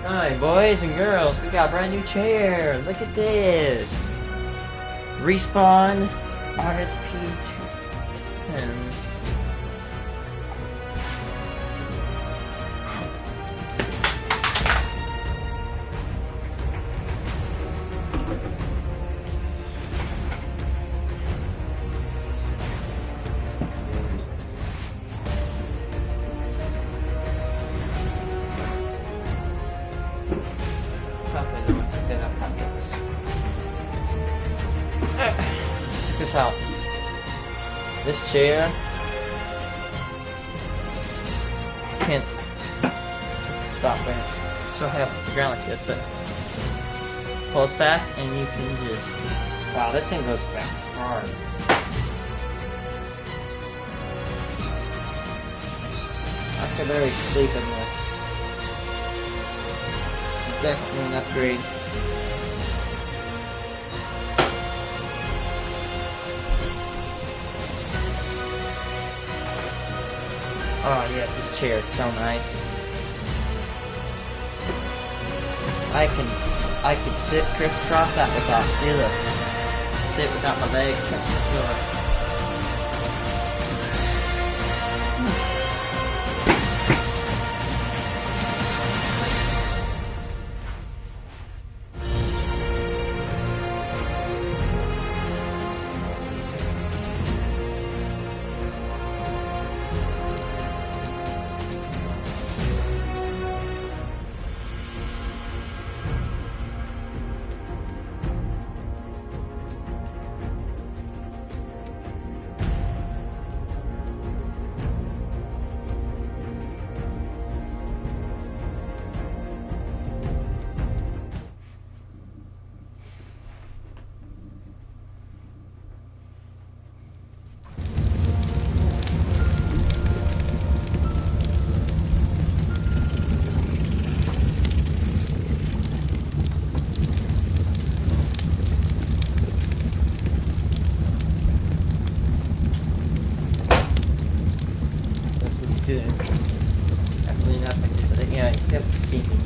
Alright, boys and girls, we got a brand new chair. Look at this. Respawn RSP210. Check this out. This chair can't stop when it's so heavy off the ground like this, but pulls back and you can just wow, this thing goes back hard. I could barely sleep in this. It's definitely an upgrade. Oh yes, this chair is so nice. I can sit crisscross that without, see look, sit without my legs touching the floor. Good. Definitely nothing, but yeah, you kept seeking.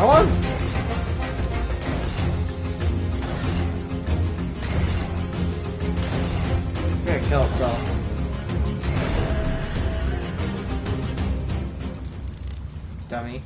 Come on! It's gonna kill itself. Dummy.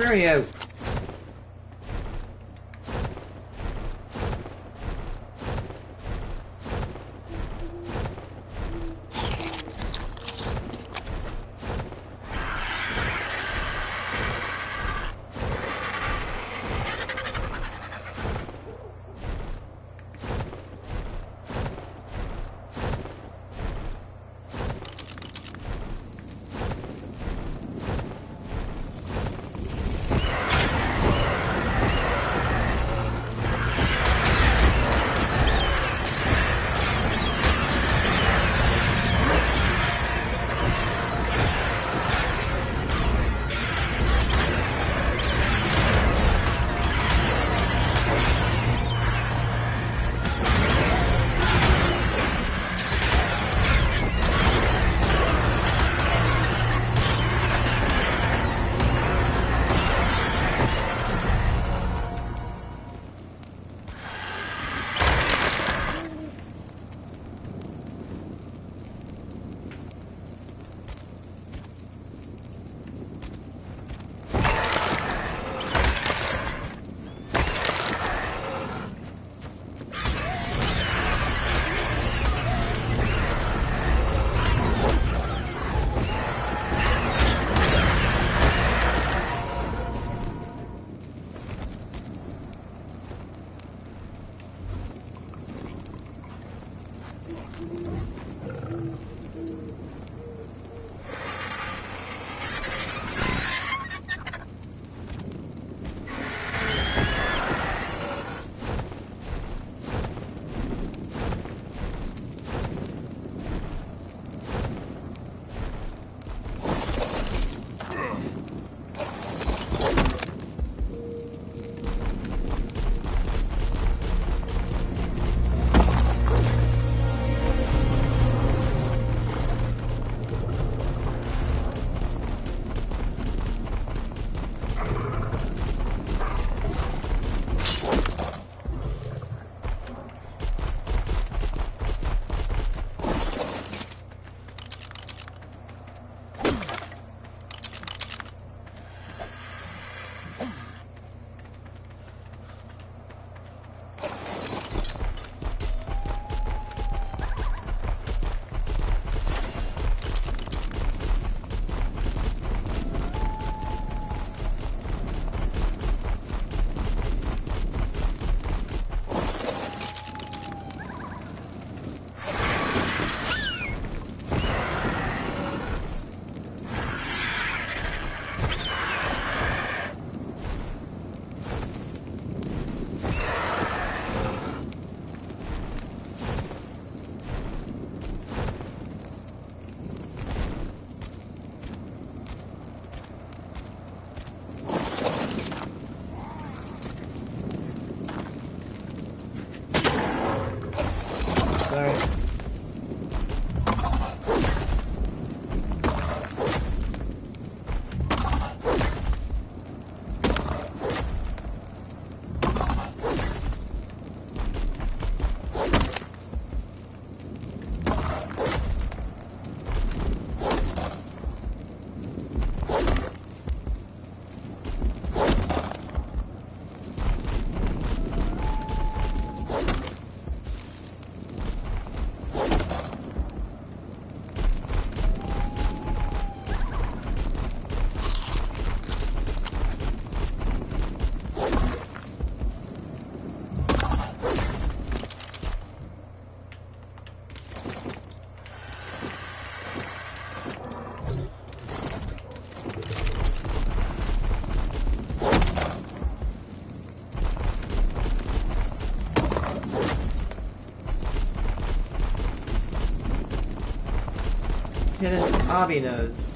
Screw you. hidden obby nodes.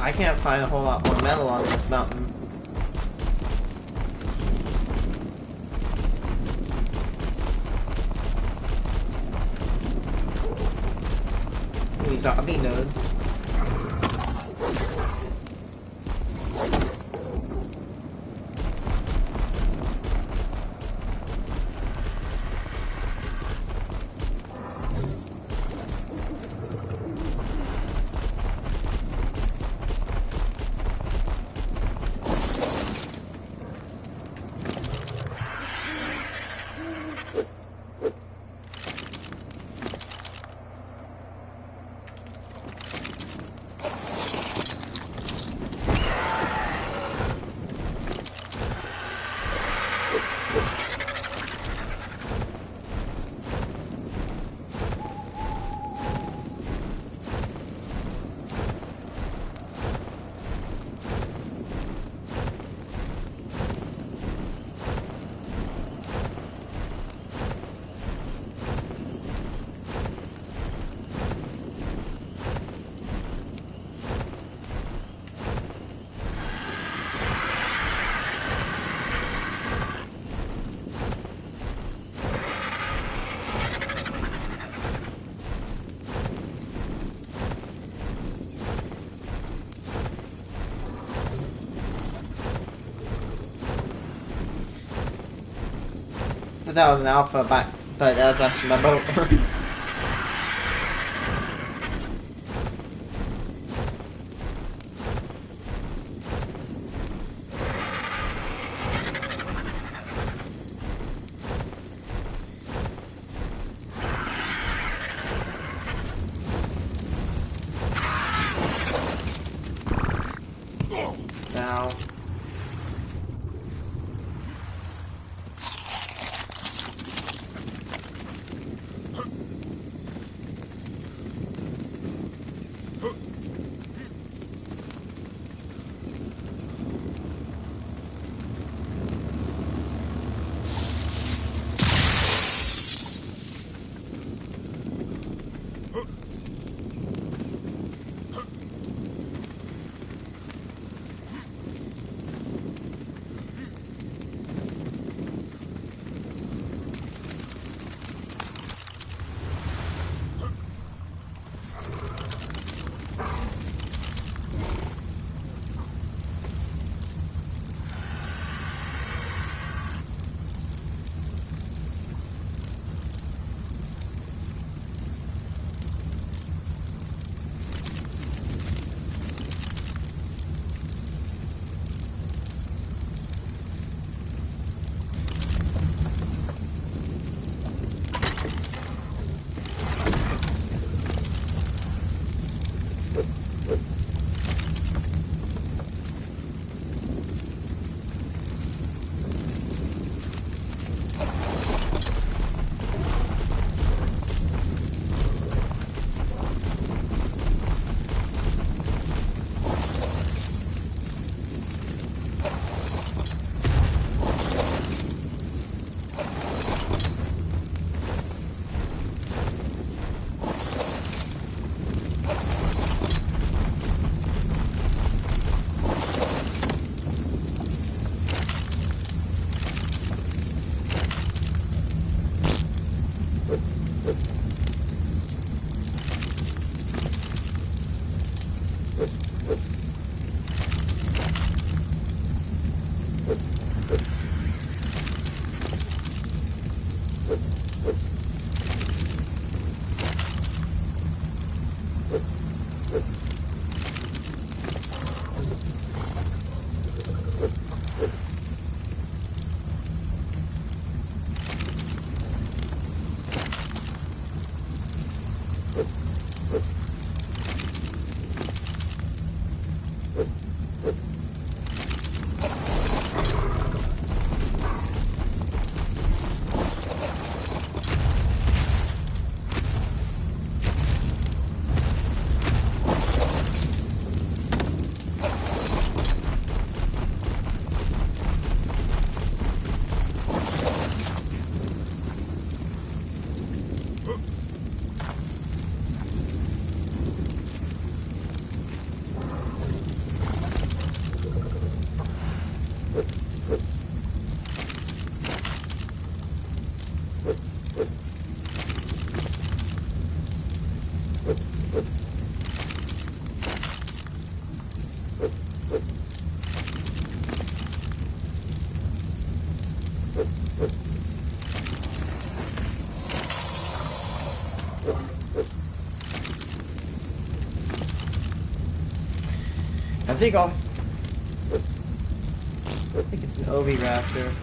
I can't find a whole lot more metal on this mountain. These zombie nodes. That was an alpha, but that was actually my boat. Now. I think it's an oviraptor.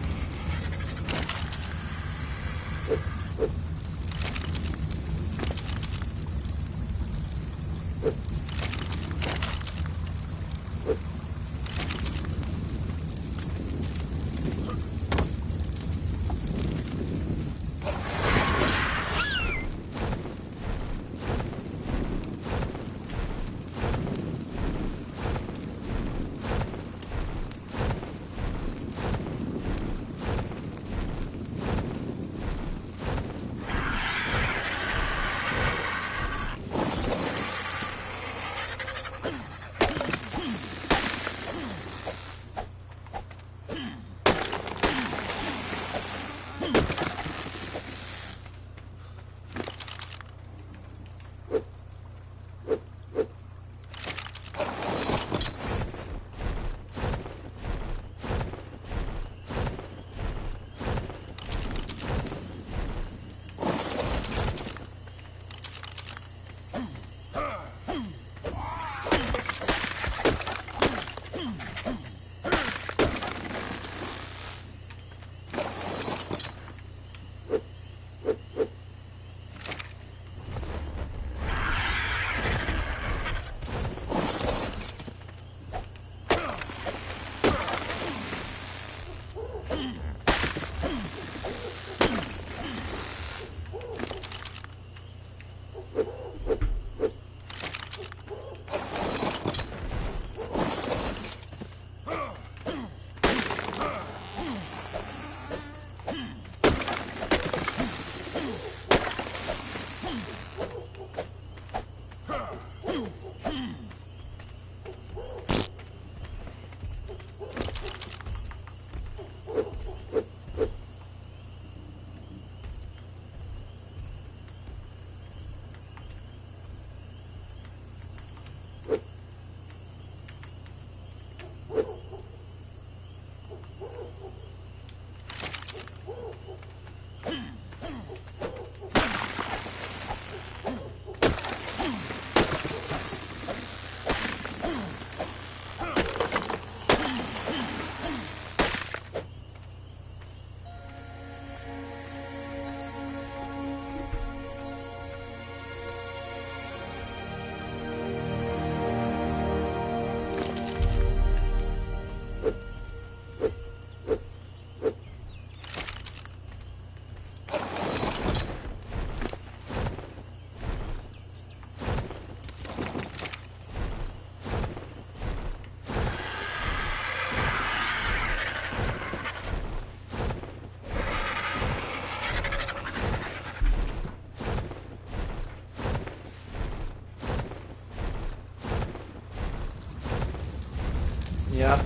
Yeah.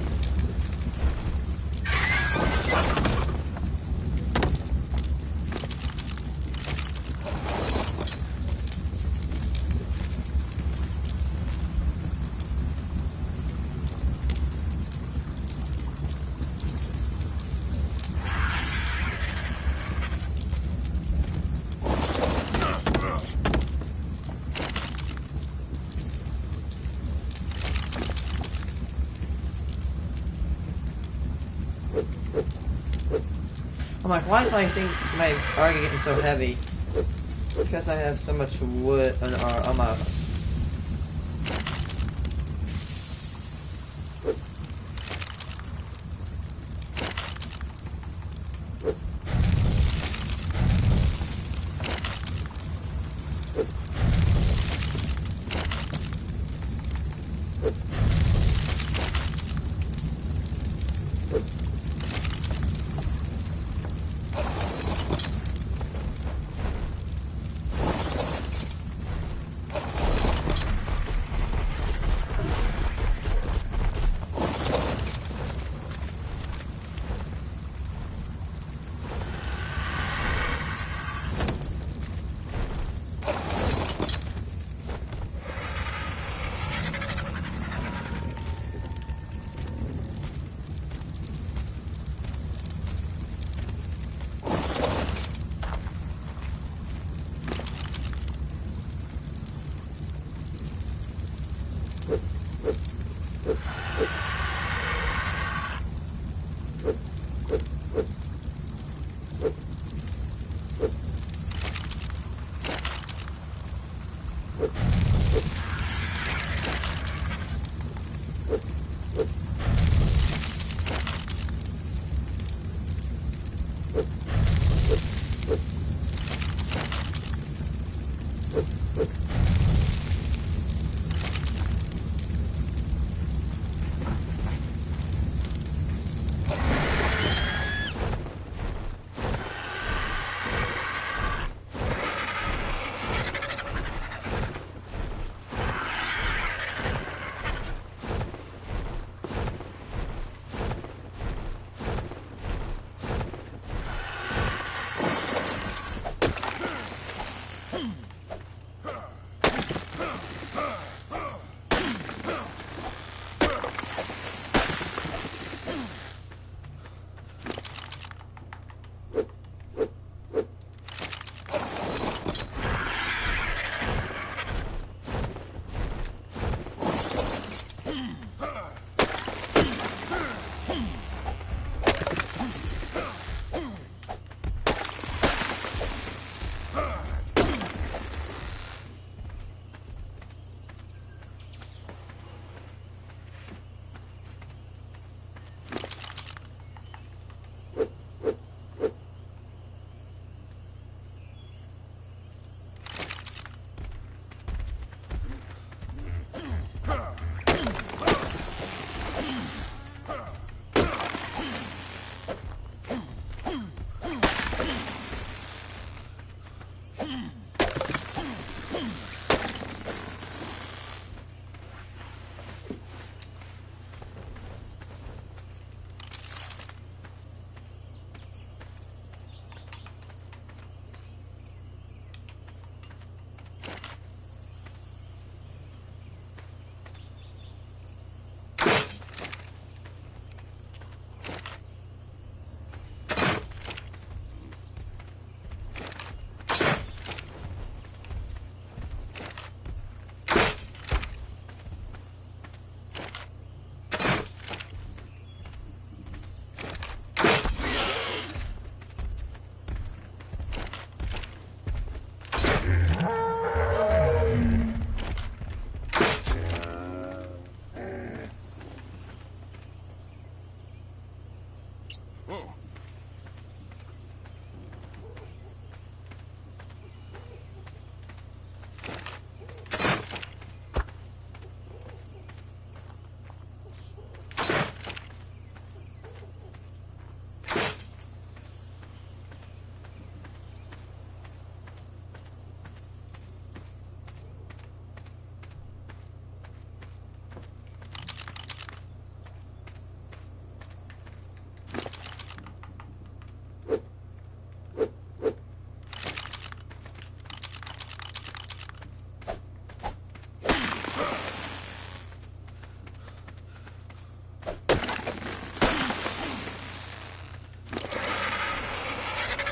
I'm like, why is my ARK getting so heavy? Because I have so much wood on my. I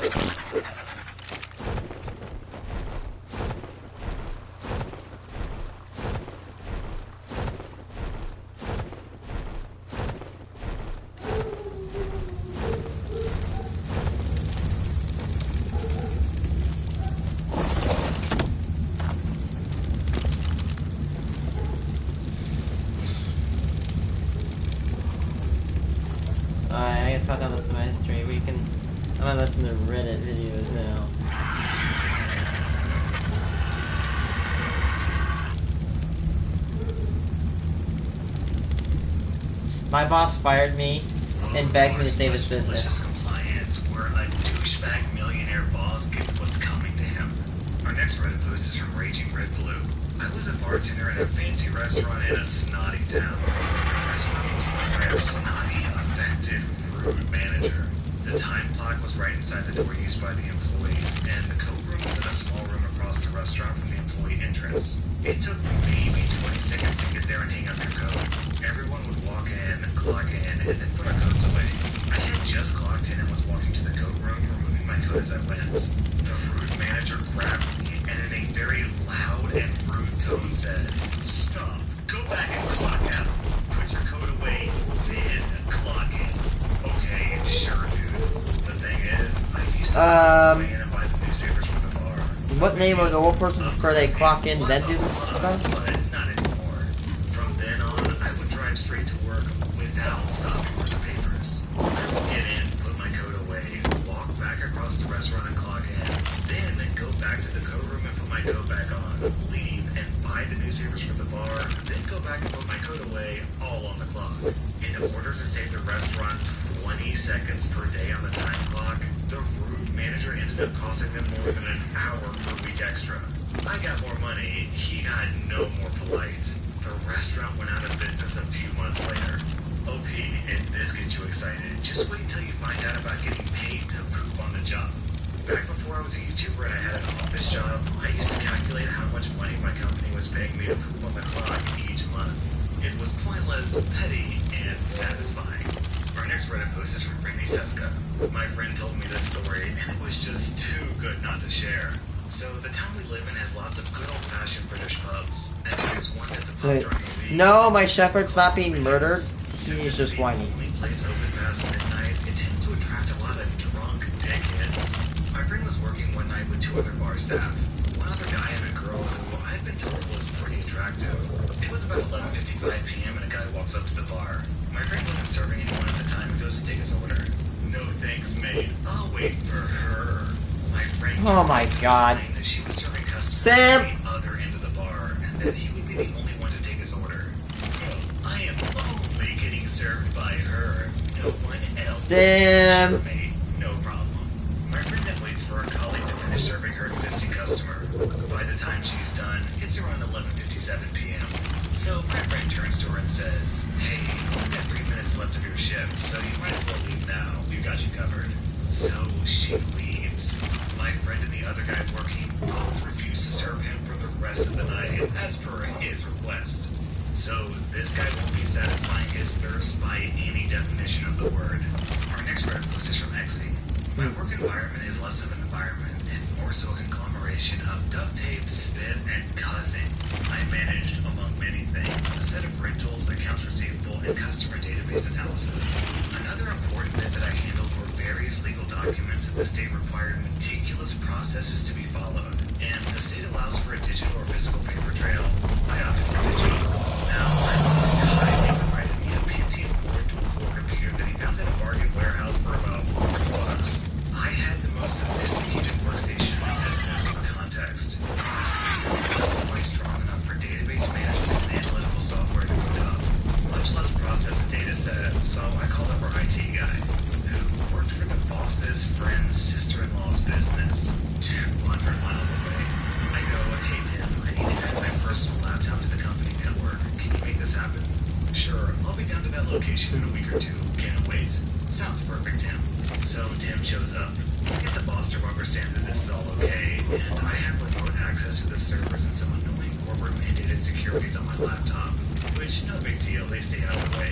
guess I'll not listen to my history. I'm gonna listen to Reddit videos now. My boss fired me and begged me to save his business. Malicious compliance, where a douchebag millionaire boss gets what's coming to him. Our next Reddit post is from Raging Red Blue. I was a bartender at a fancy restaurant in a snotty town. The restaurant was run by a snotty, affected, rude manager. The time clock was right inside the door used by the employees, and the code room was in a small room across the restaurant from the employee entrance. It took maybe 20 seconds to get there and hang up your coat. Everyone would walk in, clock in, and then put our coats away. I had just clocked in and was walking to the coat room, removing my coat as I went. The rude manager grabbed me and in a very loud and rude tone said, "Stop, go back and clock out. Put your coat away, then clock in." Okay, sure, dude. The thing is, I used to stay in and buy the newspapers from the bar. What name of the old person prefer they clock in then do stuff? But not anymore. From then on, I would drive straight to work without stopping for the papers. I would get in, put my coat away, walk back across the restaurant and clock in, then go back to the coat room and put my coat back on, leave and buy the newspapers for the bar, then go back and put my coat away, all on the clock. In order to save the restaurant 20 seconds per day on the time clock, the rude manager ended up costing them more than an hour per week extra. I got more money, he got no more polite. The restaurant went out of business a few months later. OP, if this gets you excited, just wait until you find out about getting paid to poop on the job. Back before I was a YouTuber and I had an office job, I used to calculate how much money my company was paying me to poop on the clock each month. It was pointless, petty, and satisfying. Our next Reddit post is from Brittany Seska. My friend told me this story, and it was just too good not to share. So, the town we live in has lots of good old-fashioned British pubs, and there's one that's a pub Wait. during the week. No, my shepherd's not being murdered. He's just the whiny. only place open past midnight, it tends to attract a lot of drunk dickheads. My friend was working one night with 2 other bar staff. One other guy and a girl who I've been told was pretty attractive. It was about 11:55 p.m. and a guy walks up to the bar. My friend wasn't serving anyone at the time and goes to take his order. "No thanks, mate. I'll wait for her." My friend Oh my God. explained that she was serving customers Sam! at the other end of the bar and that he would be the only one to take his order. "I am only getting served by her. No one else." Sam! "Sure, mate. No problem." My friend then waits for her colleague to finish serving her existing customer. By the time she's done, it's around 11:57 p.m. So my friend turns to her and says, "Hey, you've only got 3 minutes left of your shift, so you might as well leave now. We've got you covered." So she leaves. My friend and the other guy working both refuse to serve him for the rest of the night, as per his request. So this guy won't be satisfying his thirst by any definition of the word. Our next Reddit post is from Exy. My work environment is less of an environment and more so a conglomeration of duct tape, spit, and cussing. I managed, among many things, a set of rentals, accounts receivable, and customer database analysis. Another important bit that I handled were various legal documents that the state required meticulous processes to be followed, and the state allows for a digital or physical paper trail. I opted for digital. Now, my boss kindly provided me a Pentium 4 dual-core computer that he found at a bargain warehouse for about $40. I had the most sophisticated workstation in the business for context. This computer wasn't quite strong enough for database management and analytical software to boot up, much less process a data set, so I called up our IT guy, who worked for the boss's friend's sister-in-law's business, 200 miles away. I go, "Hey Tim, I need to add my personal laptop to the company network. Can you make this happen?" "Sure, I'll be down to that location in a week or 2. Can't wait." "Sounds perfect, Tim." So Tim shows up. I get the boss to understand that this is all okay, and I have remote access to the servers and some annoying corporate mandated securities on my laptop, which, no big deal, they stay out of the way.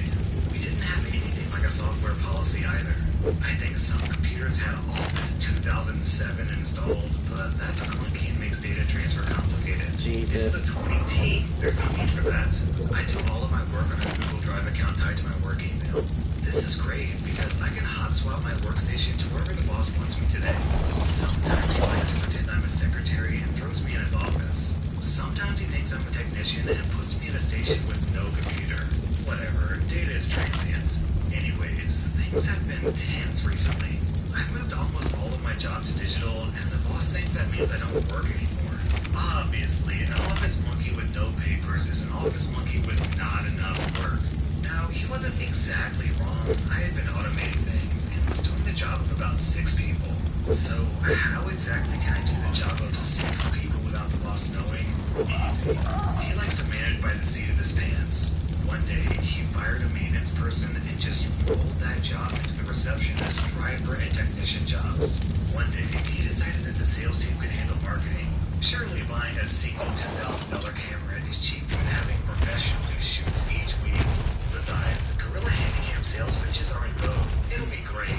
We didn't have anything like a software policy either. I think some computers had Office 2000 2007 installed, but that's clunky and makes data transfer complicated. Jesus. It's the 2010s. There's no need for that. I do all of my work on a Google Drive account tied to my work email. This is great because I can hot swap my workstation to wherever the boss wants me today. Sometimes he likes to pretend I'm a secretary and throws me in his office. Sometimes he thinks I'm a technician and puts me in a station with no computer. Whatever, data is transient. Anyways, things have been tense recently. I've moved almost all of my job to digital, and the boss thinks that means I don't work anymore. Obviously, an office monkey with no papers is an office monkey with not enough work. Now, he wasn't exactly wrong. I had been automating things and was doing the job of about 6 people. So, how exactly can I do the job of 6 people without the boss knowing? Easy. He likes to manage by the seat of his pants. One day, he fired a maintenance person and just rolled that job into the receptionist, driver, and technician jobs. One day, he decided that the sales team could handle marketing. Surely buying a single $10,000 camera is cheaper than having a professional do shoots each week. Besides, Gorilla Handycam sales pitches are in vogue. It'll be great.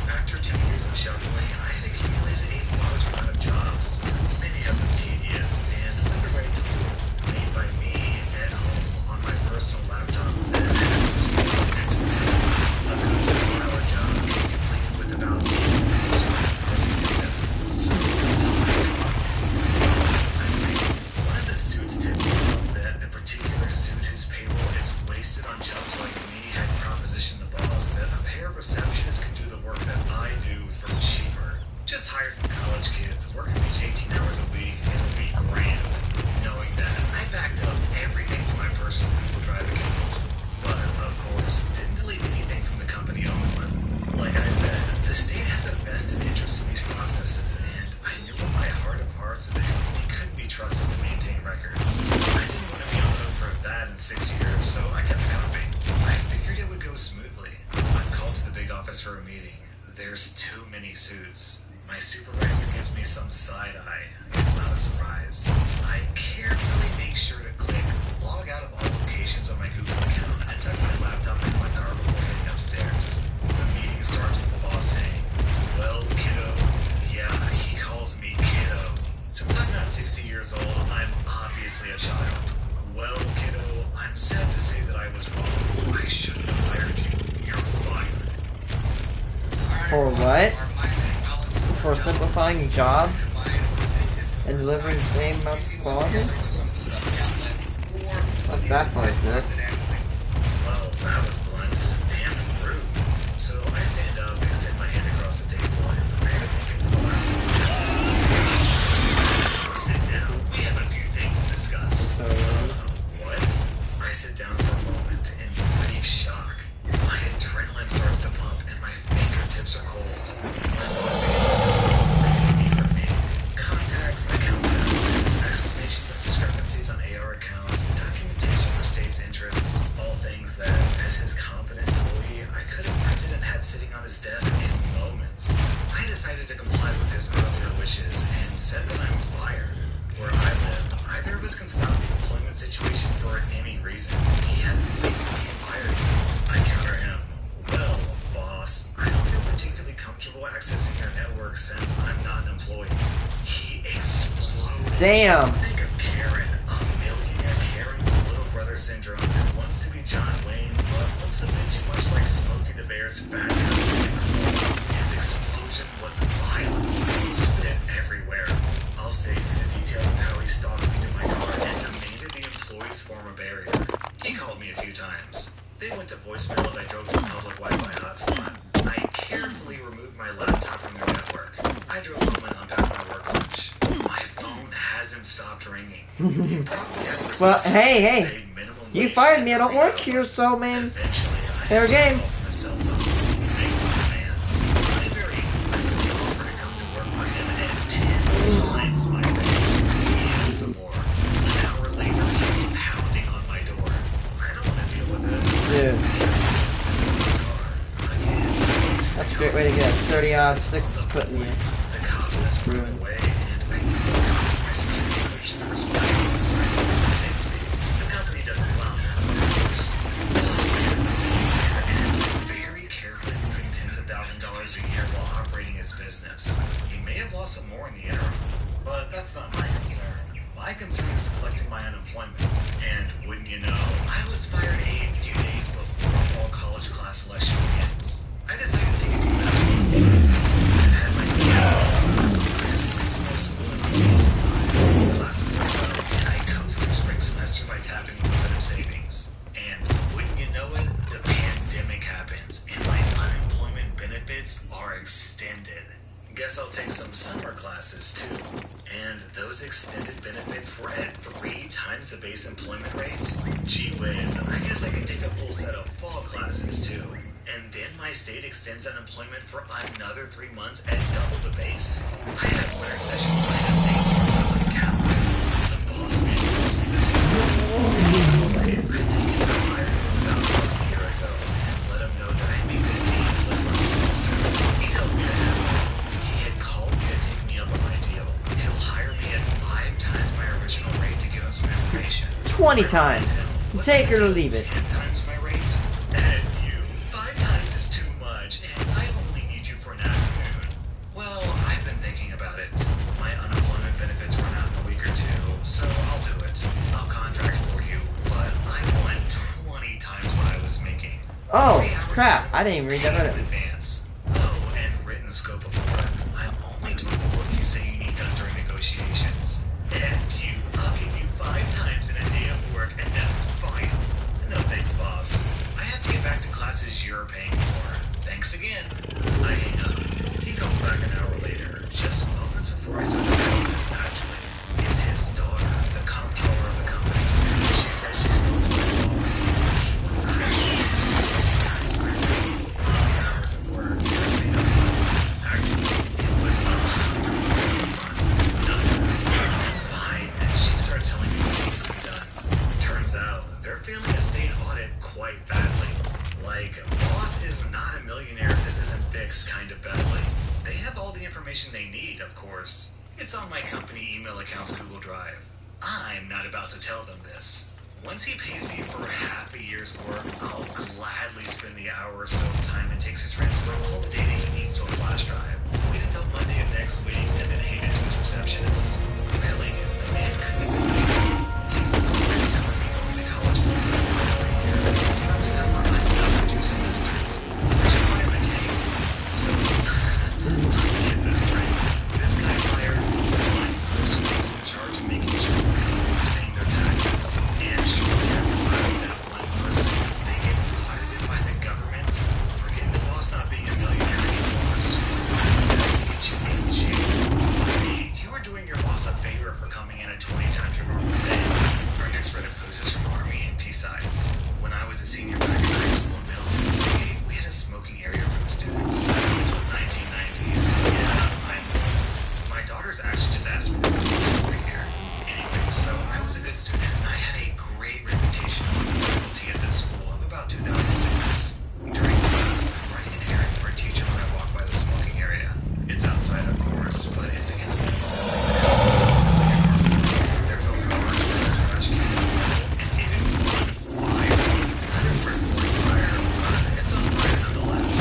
After 2 years of shuffling, I had accumulated a large amount of jobs. Many of them tedious and underway tools made by me at home on my personal laptop that has a good 4-hour job completed with about 8 minutes of personal data. So until my jobs, one of the suits tipped me off that the particular suit whose payroll is wasted on chumps like me had propositioned the boss that a pair of receptionists can do the work that I do for cheaper. Just hire some college kids, working each 18 hours a week, and it'll be grand. Knowing that, I backed up everything to my personal Google Drive account. But, of course, didn't delete anything from the company-owned one. Like I said, the state has a vested interest in these processes, and I knew in my heart of hearts that the company couldn't be trusted to maintain records. I didn't want to be on the hook for that in 6 years, so I kept copying. I figured it would go smoothly. I'm called to the big office for a meeting. There's too many suits. My supervisor gives me some side eye. It's not a surprise. I carefully make sure to click log out of all locations on my Google account and tuck my laptop into my car before heading upstairs. The meeting starts with the boss saying, "Well, kiddo," yeah, he calls me kiddo. Since I'm not 60 years old, I'm obviously a child. "Well, kiddo, I'm sad to say that I was wrong. I shouldn't have hired you. You're fired." For what? For simplifying jobs and delivering the same amounts of quality? What's that for, is good? Well, that was blunt and rude. So I stand up, extend my hand across the table, and prepare to think of the last few minutes. Sit down. We have a few things to discuss. What? I sit down for a moment in brief shock. My adrenaline starts to pump, and my fingertips are cold. My boss contacts, account statuses, explanations of discrepancies on AR accounts, documentation for state's interests, all things that, as his competent employee, I could have printed and had sitting on his desk in moments. I decided to comply with his earlier wishes and said that I'm fired. Where I live, either of us can stop the employment situation for any reason. He had faithfully fired me. I counter him. "Well, boss, I don't feel particularly comfortable accessing your network since I'm not an employee." He exploded. Damn. Think of Karen, a millionaire Karen with little brother syndrome that wants to be John Wayne, but looks a bit too much like Smokey the Bear's fat cousin. His explosion was violent. He spit everywhere. I'll save you the details of how he stalked me to my car and demanded the employees form a barrier. He called me a few times. They went to voicemail as I drove to a public Wi-Fi hotspot. I carefully removed my laptop from their network. I drove home and unpacked my work lunch. My phone hasn't stopped ringing. Well, hey, you fired me. I don't work here, so man, fair game. Dude, that's a great way to get 30 odd 6 put in you. Ruined. $1,000 a year while operating his business. He lost some more in the interim. But that's not my concern. My concern is collecting my unemployment. And wouldn't you know, I was fired a few days before all college class selection begins. I decided to take a few basketball classes and had my classes were up, and I coasted the spring semester by tapping into a bit of savings. And wouldn't you know it, the pandemic happens, and my unemployment benefits are extended. Guess I'll take some summer classes too. And those extended benefits were at 3 times the base employment rates? Gee whiz, I guess I could take a full set of fall classes too. And then my state extends unemployment for another 3 months at double the base. I have winter session signed up dates for my account. The boss man tells me this I think he's hired about a year ago and let him know that I made good gains last semester. He tells me to have he had called me to take me up on my deal. He'll hire me at 5 times my original rate to give him some information. 20 times. Take it or leave it. 10 times my rate? And you. 5 times is too much, and I only need you for an afternoon. Well, I've been thinking about it. My unemployment benefits run out in a week or 2, so I'll do it. I'll contract for you, but I want 20 times what I was making. Oh, crap. I didn't even read that In about it. advance. Oh, and written scope of work. I'm only doing the work you say you need done during negotiations. And I'll give you 5 times in a day of work, and that's fine. No thanks, boss. I have to get back to classes you're paying for. Thanks again. I hang up. He comes back an hour later, just moments before I start to tell this actually. It's his daughter, the comptroller of the company. She says she's going to my boss. He wants to hire me to do 50 times my rate. The hours of work, they're made up funds. Actually, it was 100% funds. Nothing. Fine. And she starts telling me what needs to be done. Turns out, they're failing a state audit quite badly. Like, boss is not a millionaire if this isn't fixed kind of badly. They have all the information they need, of course. It's on my company email account's Google Drive. I'm not about to tell them this. Once he pays me for half a year's work, I'll gladly spend the hour or so of time it takes to transfer all the data he needs to a flash drive. Wait until Monday of next week and then hand it to his receptionist. Really, the man couldn't have been nicer. He's already telling me going to college full time for every year. He's about to cover another 2 semesters. I should buy him a cake. So, let me get this straight. This guy hired one person who's in charge of making sure everyone's paying their taxes. And shortly after hiring that one person, they get audited by the government. Forget the boss not being a millionaire anymore. So, get you in jail. Hey, you were doing your boss a favor for coming in at 20 times your normal pay. Our next Reddit post is from Army and Peace Sides. When I was a senior back in high school in Middle Tennessee, we had a smoking area for the students. This was 1990s. Yeah, I know. My daughters actually just asked me to do something here. Anyway, so I was a good student, and I had a great reputation of loyalty at this school of about 2,000 students. During class, I'm writing an errand for a teacher when I walk by the smoking area. It's outside, of course, but it's against the There's a large trash can, and it is on fire. Not a brick fire, but it's on fire nonetheless.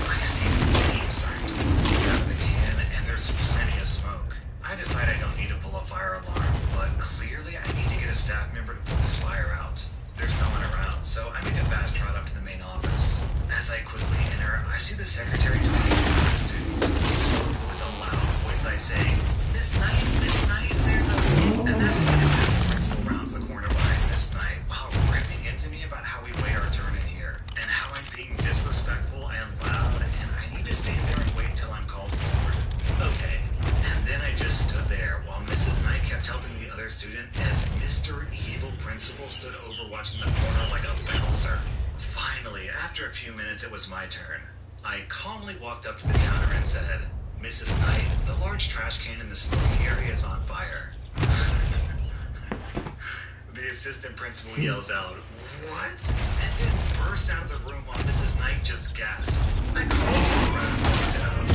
I see the flames starting to leak out of the can, and there's plenty of smoke. I decide I don't need to pull a fire alarm, but clearly I need to get a staff member to put this fire out. There's no one around, so I make a fast trot up to the main office. As I quickly enter, I see the secretary talking to the students. So with a loud voice I say, Miss Knight, there's a... And that's when the assistant principal rounds the corner by Miss Knight while ripping into me about how we wait our turn in here, and how I'm being disrespectful and loud, and I need to stand there and wait until I'm called forward. Okay. And then I just stood there while Mrs. Knight kept helping the other student as Mr. Evil Principal stood over watching the corner like a bouncer. Finally, after a few minutes, it was my turn. I calmly walked up to the counter and said, Mrs. Knight, the large trash can in the smoking area is on fire. The assistant principal yells out, what? And then bursts out of the room while Mrs. Knight just gasped. I called her around and walked out.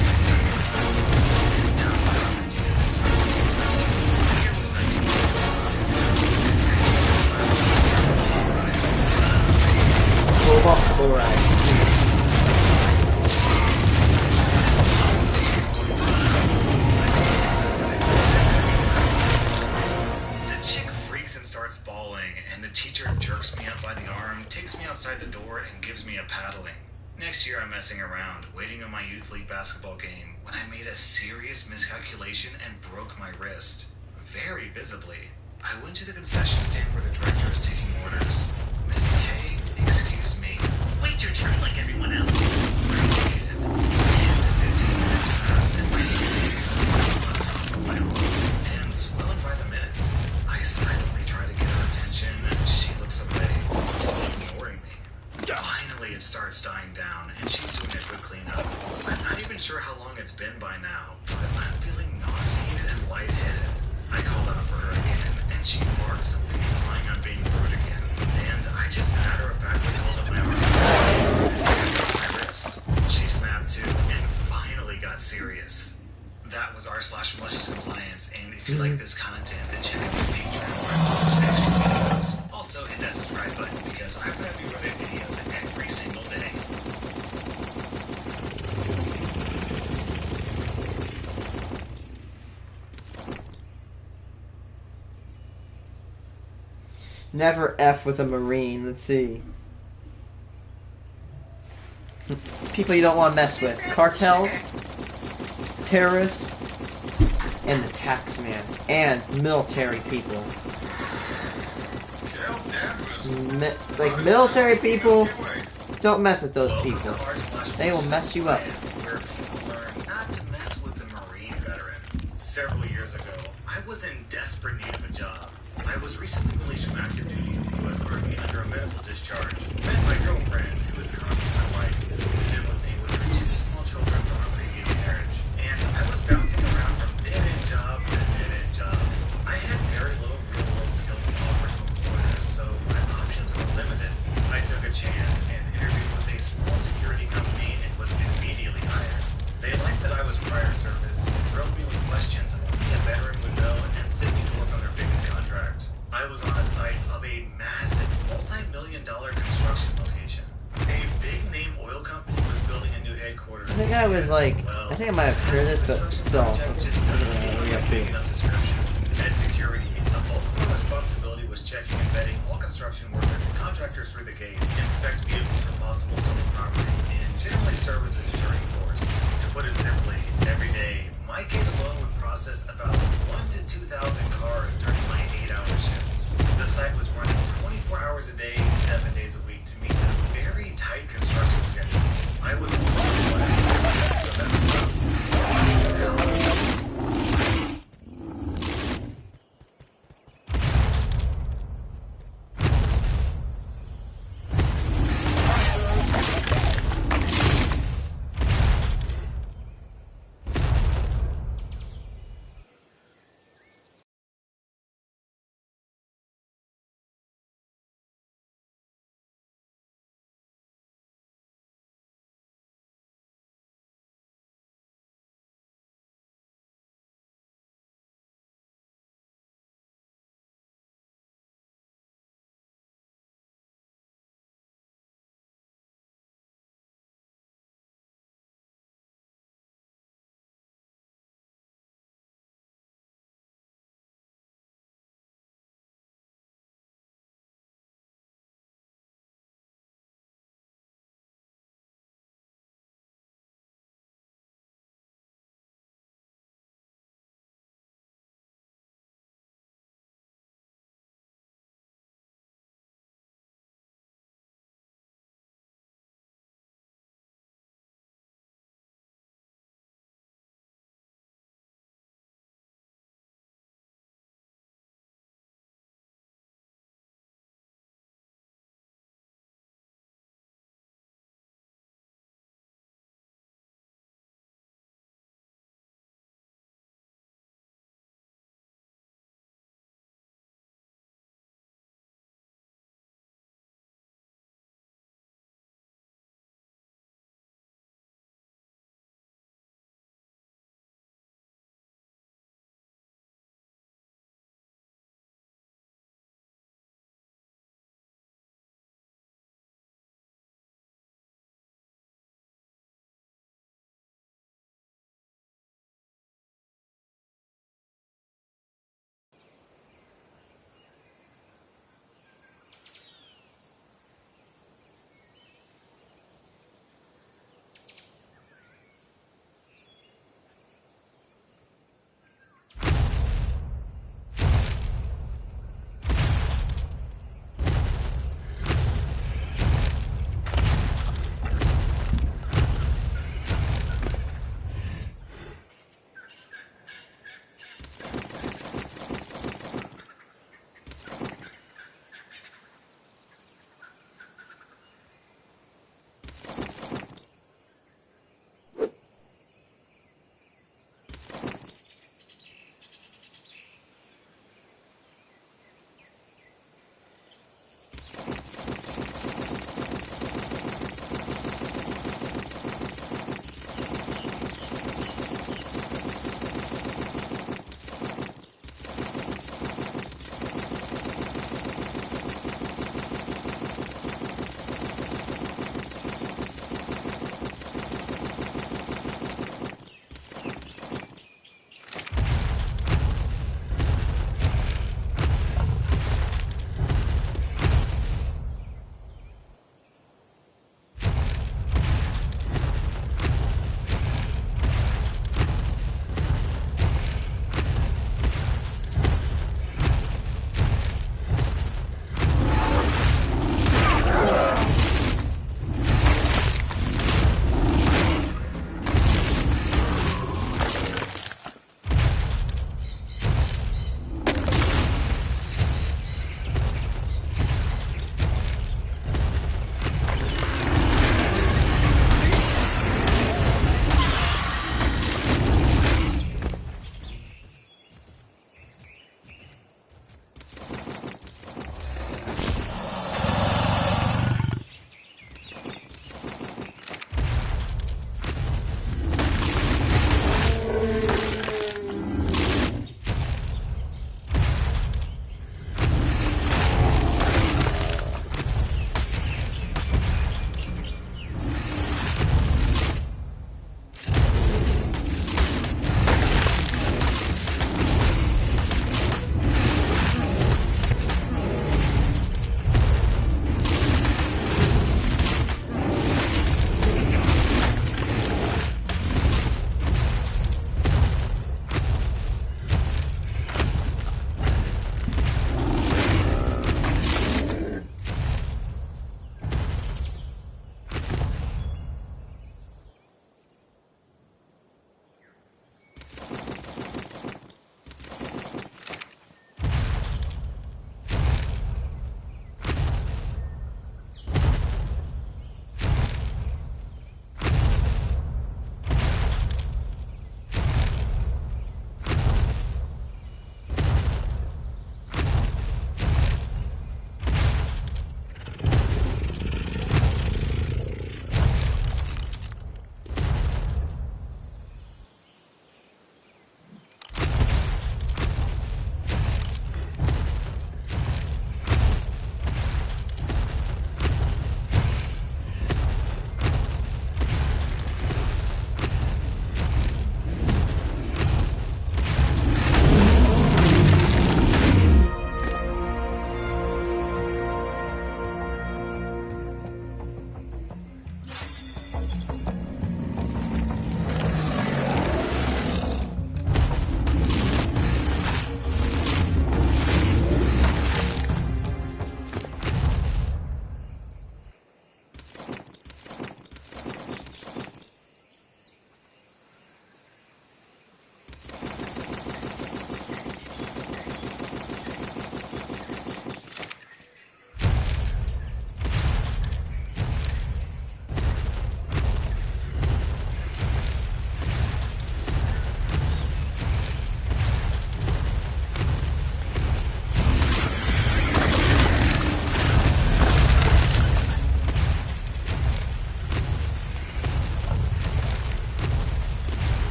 Here was 1970. All right. messing around, waiting on my youth league basketball game, when I made a serious miscalculation and broke my wrist. Very visibly. I went to the concession stand where the director is taking orders. Miss K, excuse me. Wait your turn like everyone else. I waited. 10 to 15 minutes passed and my hand is still on top of my arm and swelling by the minutes. I silently try to get her attention. She looks away, ignoring me. Finally, it starts dying down, and she's doing a quick cleanup. I'm not even sure how long it's been by now, but I'm feeling nauseated and lightheaded. I call out for her again, and she barks something implying I'm being rude again. And I just matter-of-factly hold up my arm and my wrist. She snapped too, and finally got serious. That was r/malicious compliance, and if you like this content, then check out my Patreon where I publish extra videos. Also, hit that subscribe button because I'm going to be running videos every single day. Never F with a Marine. Let's see. People you don't want to mess with. Cartels, terrorists, and the taxman. And military people. Like military people, don't mess with those people. They will mess you up. Where people learn not to mess with the Marine veteran. Several years ago, I was in desperate need of a job. I was recently released from active duty in the U.S. Army under a medical discharge. Met my girlfriend, who is currently my wife, moved in with me with her 2 small children from a previous marriage. And I was bouncing around from dead-end job to dead-end job. I had very little real-world skills to offer to employers, so my options were limited. I took a chance and interviewed with a small security company and was immediately hired. They liked that I was prior service, drilled me with questions only a veteran would know, and sent me to work on their biggest contract. I was on a site of a massive multi-million-dollar construction location. A big-name oil company was building a new headquarters. I think I was like, I think I might have heard this, but still. As security, the bulk of my responsibility was checking and vetting all construction workers and contractors through the gate, inspect vehicles for possible stolen property, and generally serve as a deterring force. To put it simply, every day, my gate alone would process about 1,000 to 2,000 cars during my 8-hour shift. The site was running 24 hours a day, 7 days a week to meet a very tight construction schedule. I was so that's about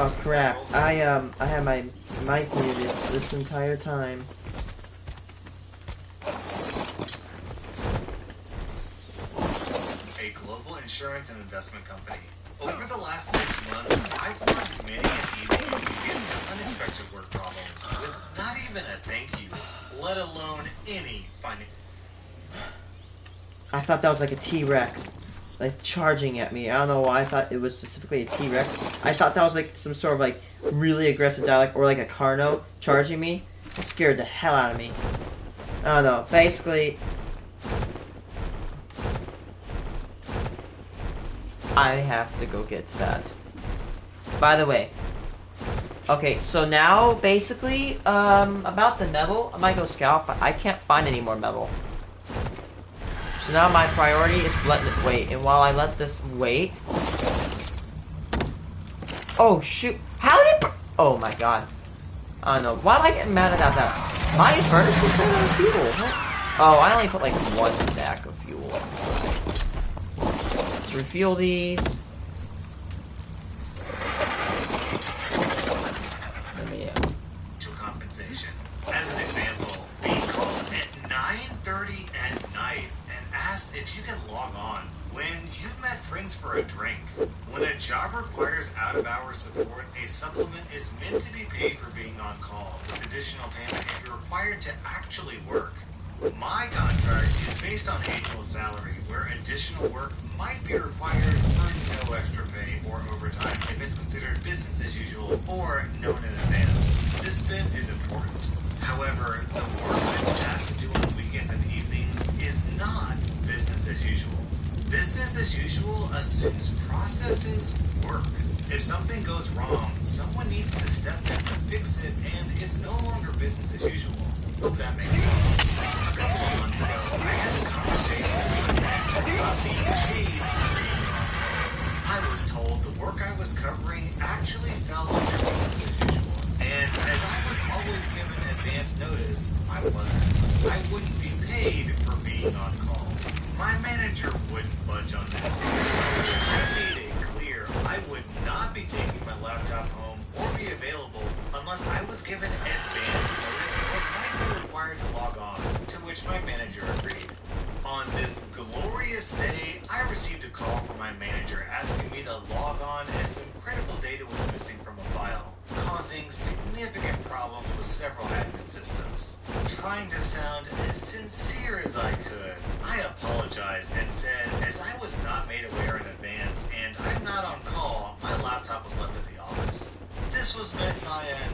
Oh crap! I had my mic muted this entire time. A global insurance and investment company. Over the last 6 months, I've lost many an evening due to unexpected work problems with not even a thank you, let alone any financial. I thought that was like a T-Rex, like charging at me. I don't know why I thought it was specifically a T-Rex. I thought that was like some sort of like really aggressive dialect or like a Carno charging me. It scared the hell out of me. I don't know. Basically, I have to go get that. By the way, okay, so now basically, about the metal, I might go scout, but I can't find any more metal. So now my priority is letting it wait, and while I let this wait... Oh shoot, how did... Oh my god. I don't know, why am I getting mad about that? My furnace was running out of fuel. What? Oh, I only put like 1 stack of fuel inside. Let's refuel these. Compensation. As an example, being called at 9:30 at night and asked if you can log on when you've met friends for a drink. When a job requires out-of-hours support, a supplement is meant to be paid for being on call, with additional payment if you're required to actually work. My contract is based on annual salary, where additional work might be required for no extra pay or overtime if it's considered business as usual or known in advance. This bit is important. However, the work I've been asked to do on weekends and evenings is not business as usual. Business as usual assumes processes work. If something goes wrong, someone needs to step in to fix it, and it's no longer business as usual. Hope that makes sense. A couple of months ago, I had a conversation with my manager about being paid for being on call. I was told the work I was covering actually fell under business as usual. And as I was always given advance notice, I wasn't. I wouldn't be paid for being on call. My manager wouldn't budge on this, so I made it clear I would not be taking my laptop home or be available unless I was given advance notice I might be required to log on, to which my manager agreed. On this glorious day, I received a call from my manager asking me to log on as some critical data was missing from a file, causing significant problems with several admin systems. Trying to sound as sincere as I could, I apologized and said, as I was not made aware in advance and I'm not on call, my laptop was left at the office. This was met by an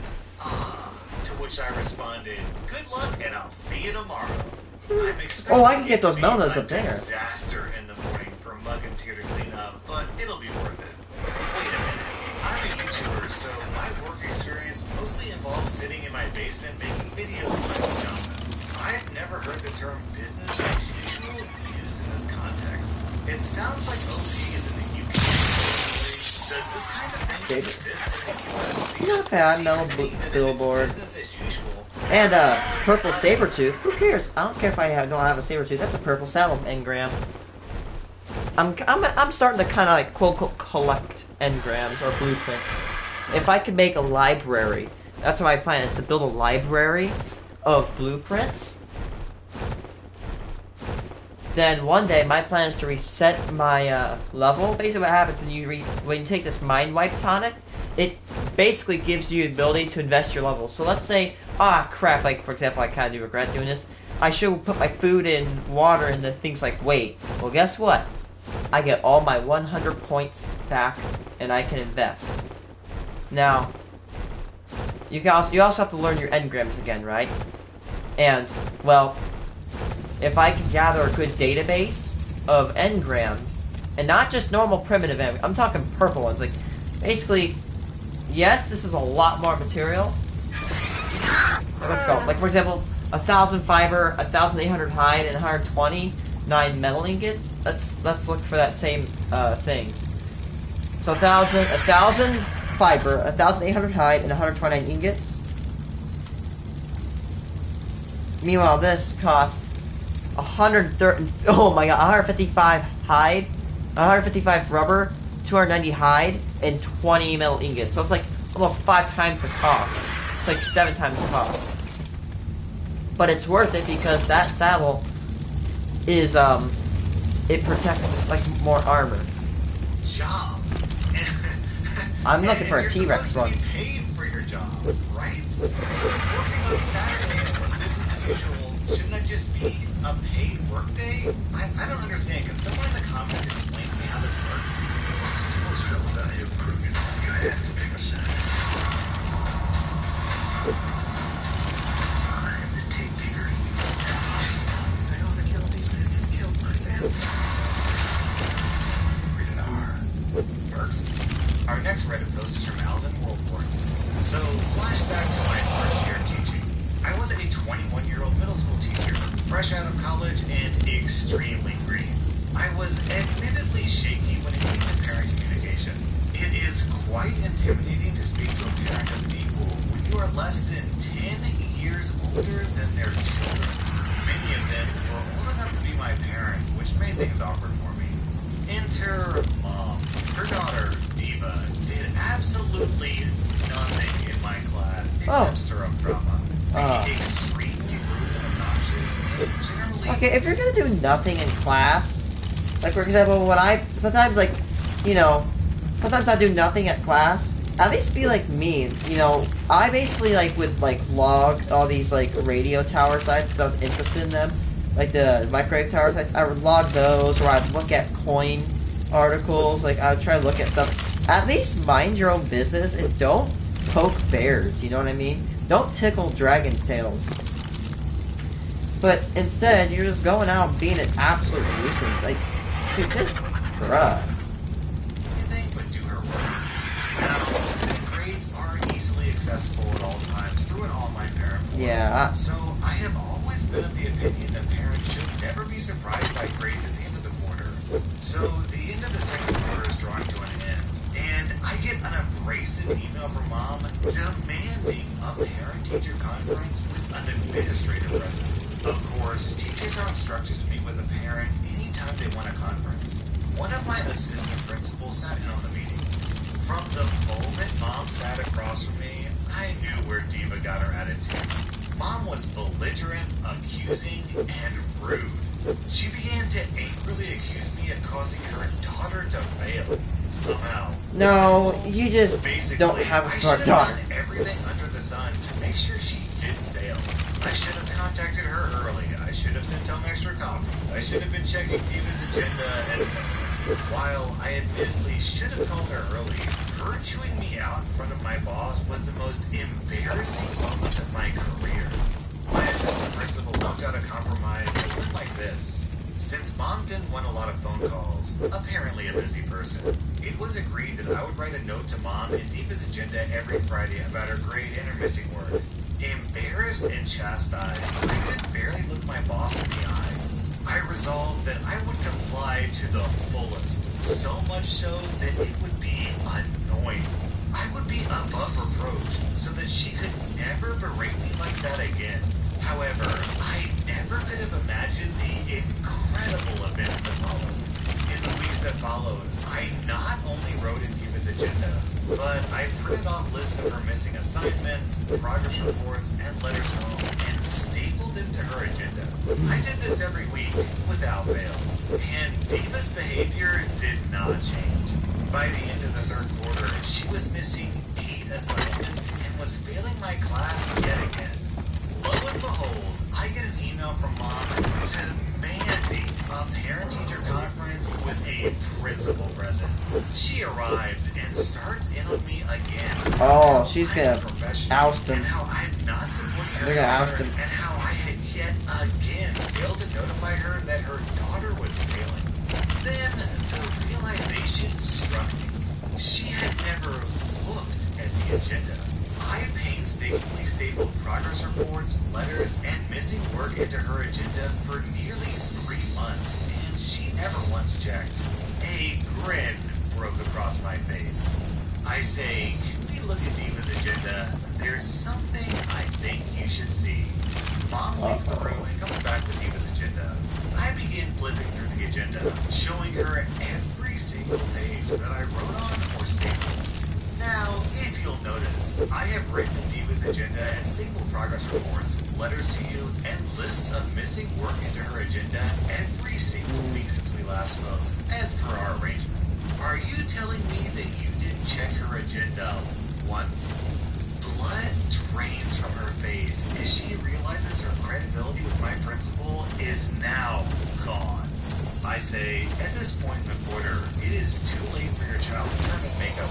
to which I responded, good luck and I'll see you tomorrow. I'm expecting Oh, I can get those melons up there. Disaster in the morning for Muggins here to clean up, but it'll be worth it. Wait a minute. I'm a YouTuber, so my work experience mostly involves sitting in my basement making videos in my pajamas. I've never heard the term business as usual used in this context. It sounds like OP is in the UK. Does this kind of thing exist in the US? You know, I metal billboard. And purple saber tooth. Who cares? I don't care if I don't have a saber tooth. That's a purple saddle engram. I'm starting to kind of like quote unquote collect engrams or blueprints. If I could make a library, that's what my plan is, to build a library of blueprints. Then one day my plan is to reset my level. Basically, what happens when you take this mind wipe tonic, it basically gives you the ability to invest your levels. So let's say, crap, like for example, I kind of do regret doing this. I should put my food and water into things like weight. Well, guess what? I get all my 100 points back, and I can invest. Now, you also have to learn your engrams again, right? And well, if I can gather a good database of engrams, and not just normal primitive engrams, I'm talking purple ones. Like, basically, yes, this is a lot more material. Let's go. Like for example, 1,000 fiber, 1,800 hide, and 129 metal ingots. Let's look for that same thing. So 1,000 fiber, 1,800 hide, and 129 ingots. Meanwhile, this costs 130. Oh my god, 155 hide, 155 rubber, 290 hide, and 20 metal ingots. So it's like almost 5 times the cost. It's like 7 times the cost. But it's worth it because that saddle is it protects like more armor. Job. I'm looking for a You're T-Rex supposed one. to be paid for your job, right? So working on Saturdays is business as usual. Shouldn't that just be a paid workday? I don't understand. Can someone in the comments explain to me how this works? Most real value improvement. You have to pick a side. I'm the tape digger. I ought to kill these men and kill my family. Rated R. Perks. Our next Reddit post is from Alvin Worldborn. So, flashback to my first year of teaching. I was a 21-year-old middle school teacher, fresh out of college and extremely green. I was admittedly shaky when it came to parent communication. It is quite intimidating to speak to a parent as an equal when you are less than 10 years older than their children. Many of them were old enough to be my parent, which made things awkward for me. Enter Mom. Her daughter, Diva, did absolutely nothing in my class except stir up drama. Being extremely rude and obnoxious, and generally... Okay, if you're gonna do nothing in class, like for example, when sometimes I do nothing at class, at least be like me, I basically would log all these radio tower sites because I was interested in them, like the microwave tower sites. I would log those, or I'd look at coin articles, I would try to look at stuff. At least mind your own business and don't poke bears, you know what I mean? Don't tickle dragon's tails. But instead, you're just going out and being an absolute nuisance. Dude, just bruh. Anything but do her work. Now, student grades are easily accessible at all times through an online parent portal. Yeah. So, I have always been of the opinion that parents should never be surprised by grades at the end of the quarter. So, the end of the second quarter is drawing to an end, and I get an abrasive email from Mom demanding a parent-teacher conference with an administrator present. Of course, teachers are instructed to meet with a parent anytime they want a conference. One of my assistant principals sat in on the meeting. From the moment Mom sat across from me, I knew where Diva got her attitude. Mom was belligerent, accusing, and rude. She began to angrily accuse me of causing her daughter to fail. Somehow. No, you just Basically, don't have a smart I daughter. should have done everything under the sun to make sure she didn't fail. I should have contacted her early. I should have sent home extra copies. I should have been checking Diva's agenda, etc. While I admittedly should have called her early, her chewing me out in front of my boss was the most embarrassing moment of my career. My assistant principal worked out a compromise that went like this. Since Mom didn't want a lot of phone calls, apparently a busy person, it was agreed that I would write a note to Mom in Diva's agenda every Friday about her grade and her missing work. Embarrassed and chastised, I could barely look my boss in the eye. I resolved that I would comply to the fullest, so much so that it would be annoying. I would be above reproach, so that she could never berate me like that again. However, I never could have imagined the incredible events that followed. In the weeks that followed, I not only wrote in Diva's agenda, but I printed off lists of her missing assignments, progress reports, and letters home, and stapled them to her agenda. I did this every week, without fail, and Diva's behavior did not change. By the end of the third quarter, she was missing 8 assignments and was failing my class yet again. Lo and behold, I get an email from Mom demanding a parent-teacher conference with a principal present. She arrives and starts in on me again. Oh, she's gonna oust him. And how I'm not supporting her They're gonna oust daughter, him. and how I had yet again failed to notify her that her daughter was failing. Then the realization struck me. She had never looked at the agenda. I painstakingly stapled progress reports, letters, and missing work into her agenda for nearly 3 months, and she never once checked. A grin broke across my face. I say, can we look at Diva's agenda? There's something I think you should see. Mom leaves the room and comes back with Diva's agenda. I begin flipping through the agenda, showing her every single page that I wrote on or stapled. Now, if you'll notice, I have written Diva's agenda and stable progress reports, letters to you, and lists of missing work into her agenda every single week since we last spoke, as per our arrangement. Are you telling me that you didn't check her agenda once? Blood drains from her face as she realizes her credibility with my principal is now gone. I say, at this point in the quarter, it is too late for your child to turn and make up.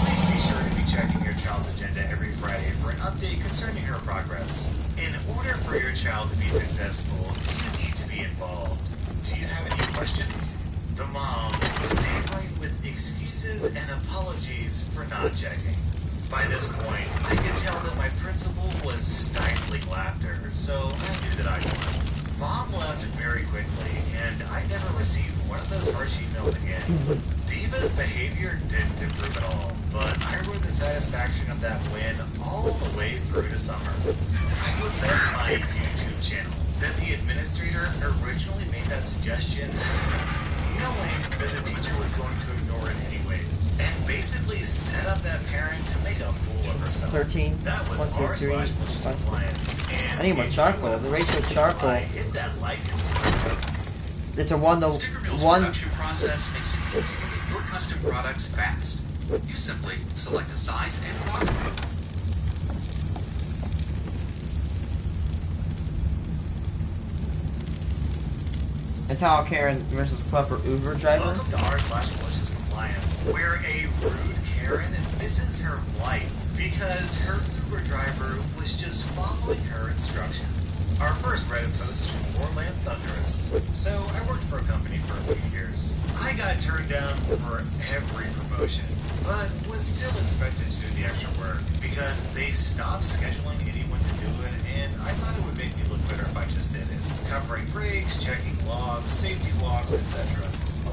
Please be sure to be checking your child's agenda every Friday for an update concerning her progress. In order for your child to be successful, you need to be involved. Do you have any questions? The mom stammering with excuses and apologies for not checking. By this point, I could tell that my principal was stifling laughter, so I knew that I won. Mom left very quickly, and I never received one of those harsh emails again. Diva's behavior didn't improve at all, but I rode the satisfaction of that win all the way through to summer. I would bet my YouTube channel that the administrator originally made that suggestion knowing that the teacher was going to ignore it anyways, and basically set up that parent to make a fool of herself. 13. That was 1, 2, 3, r/Bush's 5, 6. compliance. And I need more charcoal. The ratio of charcoal. Hit that like It's a 1 to Sticker Mill's 1. production process makes it easy to get your custom products fast. You simply select a size and quantity. Natal Karen versus clever Uber driver. Welcome to r/Bush's compliance, where a rude Karen misses her flights because her Uber driver was just following her instructions. Our first Reddit post is from Orland Thunderous. So I worked for a company for a few years. I got turned down for every promotion, but was still expected to do the extra work because they stopped scheduling anyone to do it, and I thought it would make me look better if I just did it. Covering breaks, checking logs, safety walks, etc.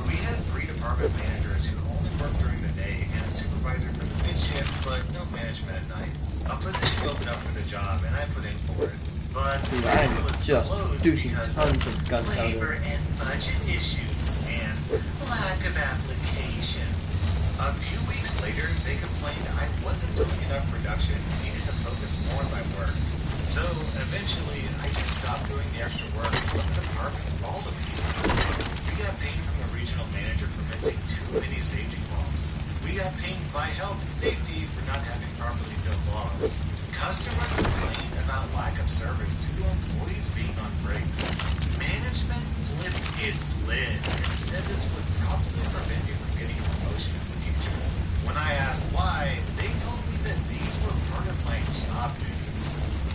We had 3 department managers who only worked during the day and a supervisor for the mid shift, but no management at night. A position opened up for the job, and I put in for it. But Dude, it I'm was just closed douching because tons of of guns out labor of it. and budget issues and lack of applications. A few weeks later, they complained I wasn't doing enough production and needed to focus more on my work. So eventually, I just stopped doing the extra work and let the department fall to pieces. We got pinged from the regional manager for missing too many safety walks. We got pinged by health and safety for not having properly filled logs. Customers complained about lack of service due to employees being on breaks. Management flipped its lid and said this would probably prevent me from getting a promotion in the future. When I asked why, they told me that these were part of my job duties.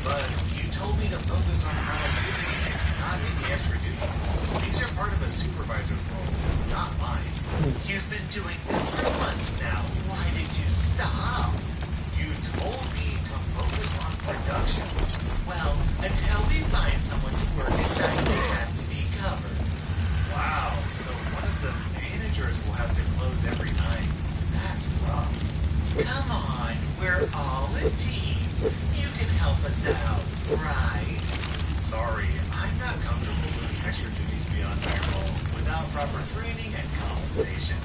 But you told me to focus on productivity and not any extra duties. These are part of a supervisor's role, not mine. You've been doing this for months now. Why did you stop? You told me to focus on production. Well, until we find someone to work at night, they have to be covered. Wow, so one of the managers will have to close every night. That's rough. Come on, we're all a team. You can help us out, right? Sorry, I'm not comfortable doing extra duties beyond my role without proper training and compensation.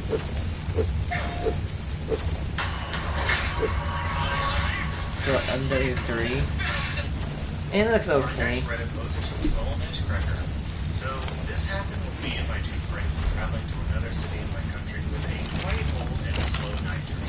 MW3. And it looks Our okay. next Reddit post is from Soul Edge Cracker. So this happened with me and my 2 friends traveling to another city in my country with a quite old and slow night journey.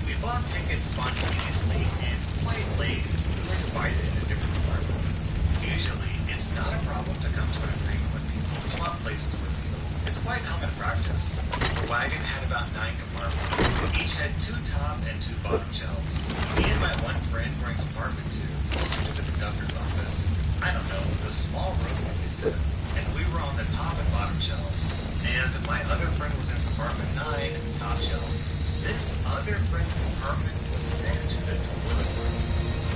We bought tickets spontaneously and quite late, so we were divided into different compartments. Usually, it's not a problem to come to an agreement when people swap places with you. It's quite common practice. The wagon had about 9 compartments. Each had 2 top and 2 bottom shelves. Me and my one friend were in compartment 2, closer to the conductor's office. I don't know, the small room where we sit. And we were on the top and bottom shelves. And my other friend was in compartment 9, top shelf. This other friend's compartment was next to the toilet room.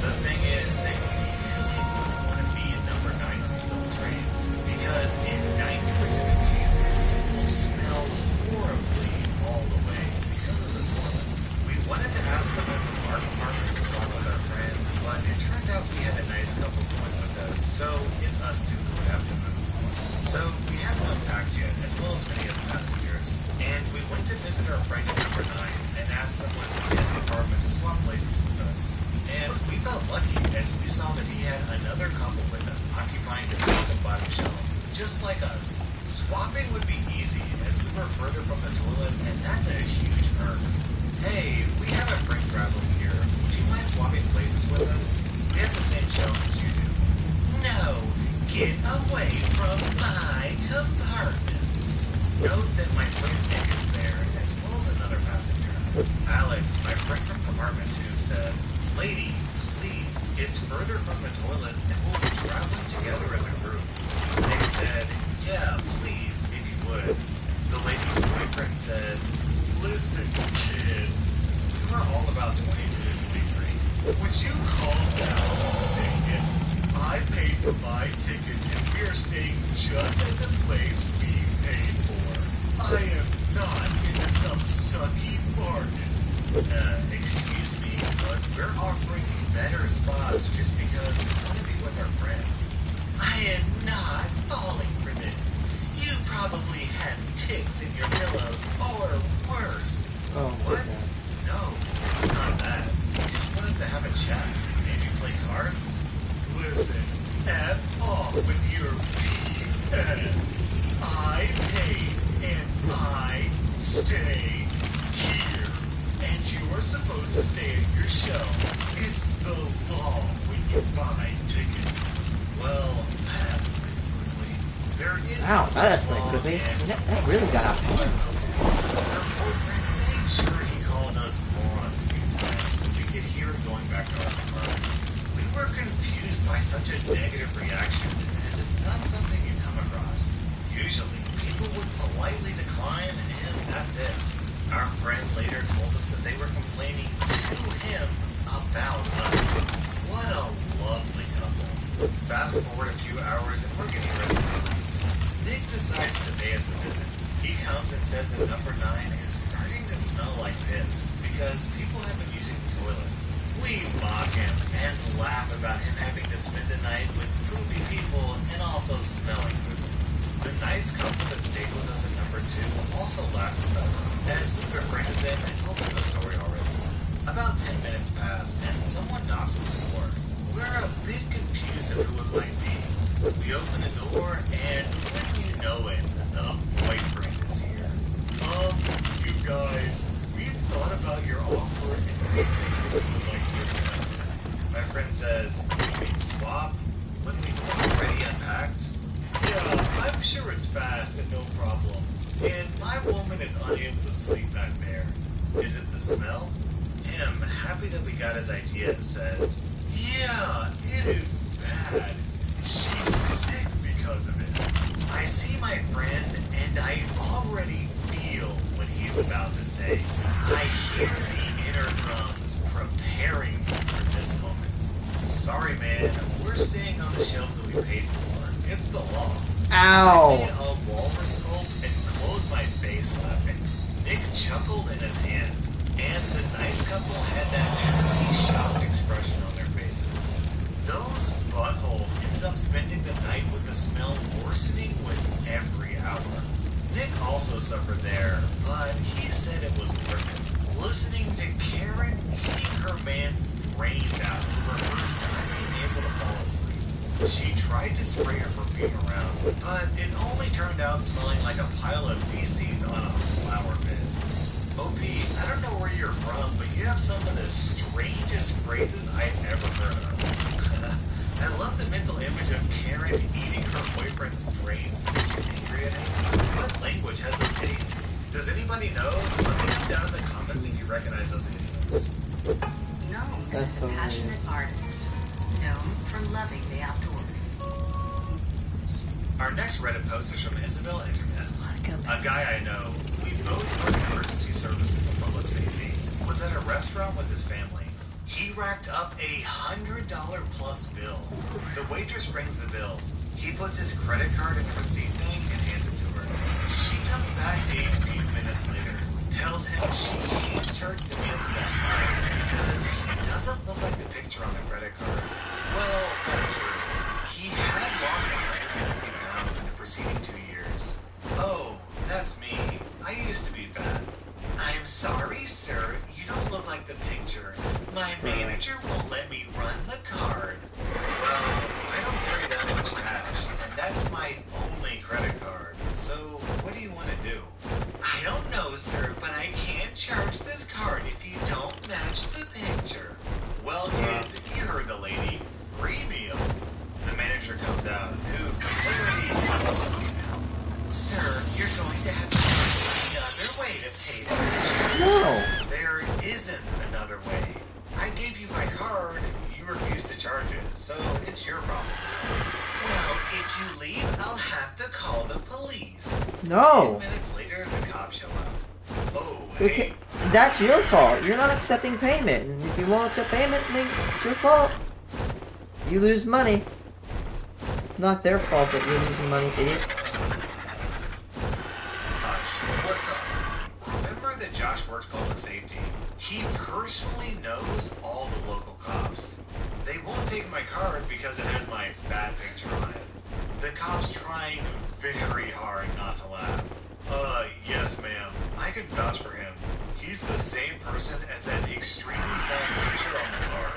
The thing is, they really wouldn't want to be in number 9 of these old trains, because in 90% of cases, it will smell horribly all the way because of the toilet. We wanted to ask someone from our compartment to swap with our friend, but it turned out we had a nice couple going with us, so it's us 2 who would have to move. So we haven't unpacked yet, as well as many of the passengers. And we went to visit our friend at number 9 and asked someone in his apartment to swap places with us. And we felt lucky as we saw that he had another couple with him, occupying the top and bottom shelf, just like us. Swapping would be easy as we were further from the toilet, and that's a huge perk. Hey, we have a friend traveling here. Would you mind swapping places with us? We have the same shelf as you do. No, get away from my compartment. Note that my friend Nick is there, as well as another passenger. Alex, my friend from compartment 2, said, Lady, please, it's further from the toilet, and we'll be traveling together as a group. Nick said, yeah, please, if you would. The lady's boyfriend said, listen, kids, we were all about 22 to 23. Would you calm down? Dang it. I paid for my tickets, and we are staying just at the place we paid for. I am not into some sucky bargain. Excuse me, but we're offering better spots just because we want to be with our friend. I am not falling for this. You probably have ticks in your pillows, or worse. Oh, What? okay. No, it's not that. We just wanted to have a chat. Maybe play cards? Listen, F off with your BS. I paid and I stay here. And you're supposed to stay at your shelf. It's the law when you buy tickets. Well, that escalated quickly. There is Wow, no that such escalated law, quickly. and That really got out of hand. her boyfriend made sure he called us morons a few times so we could hear it going back to our apartment. We were confused by such a negative reaction, as it's not something you come across. Usually, people would politely decline, and that's it. Our friend later told us that they were complaining to him about us. What a lovely couple. Fast forward a few hours, and we're getting ready to sleep. Nick decides to pay us a visit. He comes and says that number 9 is starting to smell like piss because people have been using the toilet. We mock him and laugh about him having to spend the night with poopy people and also smelling poop. The nice couple that stayed with us at number 2 also laughed with us, as we befriended them and told them the story already. About 10 minutes pass, and someone knocks on the door. We're a bit confused of who it might be. We open the door, and wouldn't you know it, the boyfriend is here. You guys, we've thought about your offer, and we think that we would like to accept it. My friend says, you mean swap? When we already unpacked? Yeah, I'm sure it's fast and no problem. And my woman is unable to sleep back there. Is it the smell? Him, happy that we got his idea, says, yeah, it is bad. She's sick because of it. I see my friend, and I already feel what he's about to say. I hear the inner drums preparing for this moment. Sorry, man, we're staying on the shelves that we paid for. It's the law. I made Ow! a walrus sculpt and closed my face laughing. Nick chuckled in his hand, and the nice couple had that happy, shocked expression on their faces. Those buttholes ended up spending the night with the smell worsening with every hour. Nick also suffered there, but he said it was worth it. Listening to Karen eating her man's brains out over her not being able to fall asleep. She tried to spray her perfume around, but it only turned out smelling like a pile of feces on a flower bed. OP, I don't know where you're from, but you have some of the strangest phrases I've ever heard of. I love the mental image of Karen eating her boyfriend's brains because she's angry at him. What language has those idioms? Does anybody know? Let me know down in the comments if you recognize those idioms. Known That's as a passionate hilarious. artist, known for loving the outdoors. Our next Reddit post is from Isabel Internet. A guy I know, we both work in emergency services and public safety, was at a restaurant with his family. He racked up $100 plus bill. The waitress brings the bill. He puts his credit card in the receipt thing and hands it to her. She comes back a few minutes later, tells him she can't charge the meal to that card because he doesn't look like the picture on the credit card. Well, that's true. He had lost 150 pounds in the preceding 2 years. Oh, that's me. I used to No. 10 minutes later, the cops show up. Oh, We hey. That's your fault. You're not accepting payment. And if you won't accept payment, then it's your fault. You lose money. Not their fault that you're losing money, idiot. What's up? Remember that Josh works public safety. He personally knows all the local cops. They won't take my card because it has my fat picture on it. The cop's trying very hard not to laugh. Yes ma'am. I can vouch for him. He's the same person as that extremely fat picture on the card.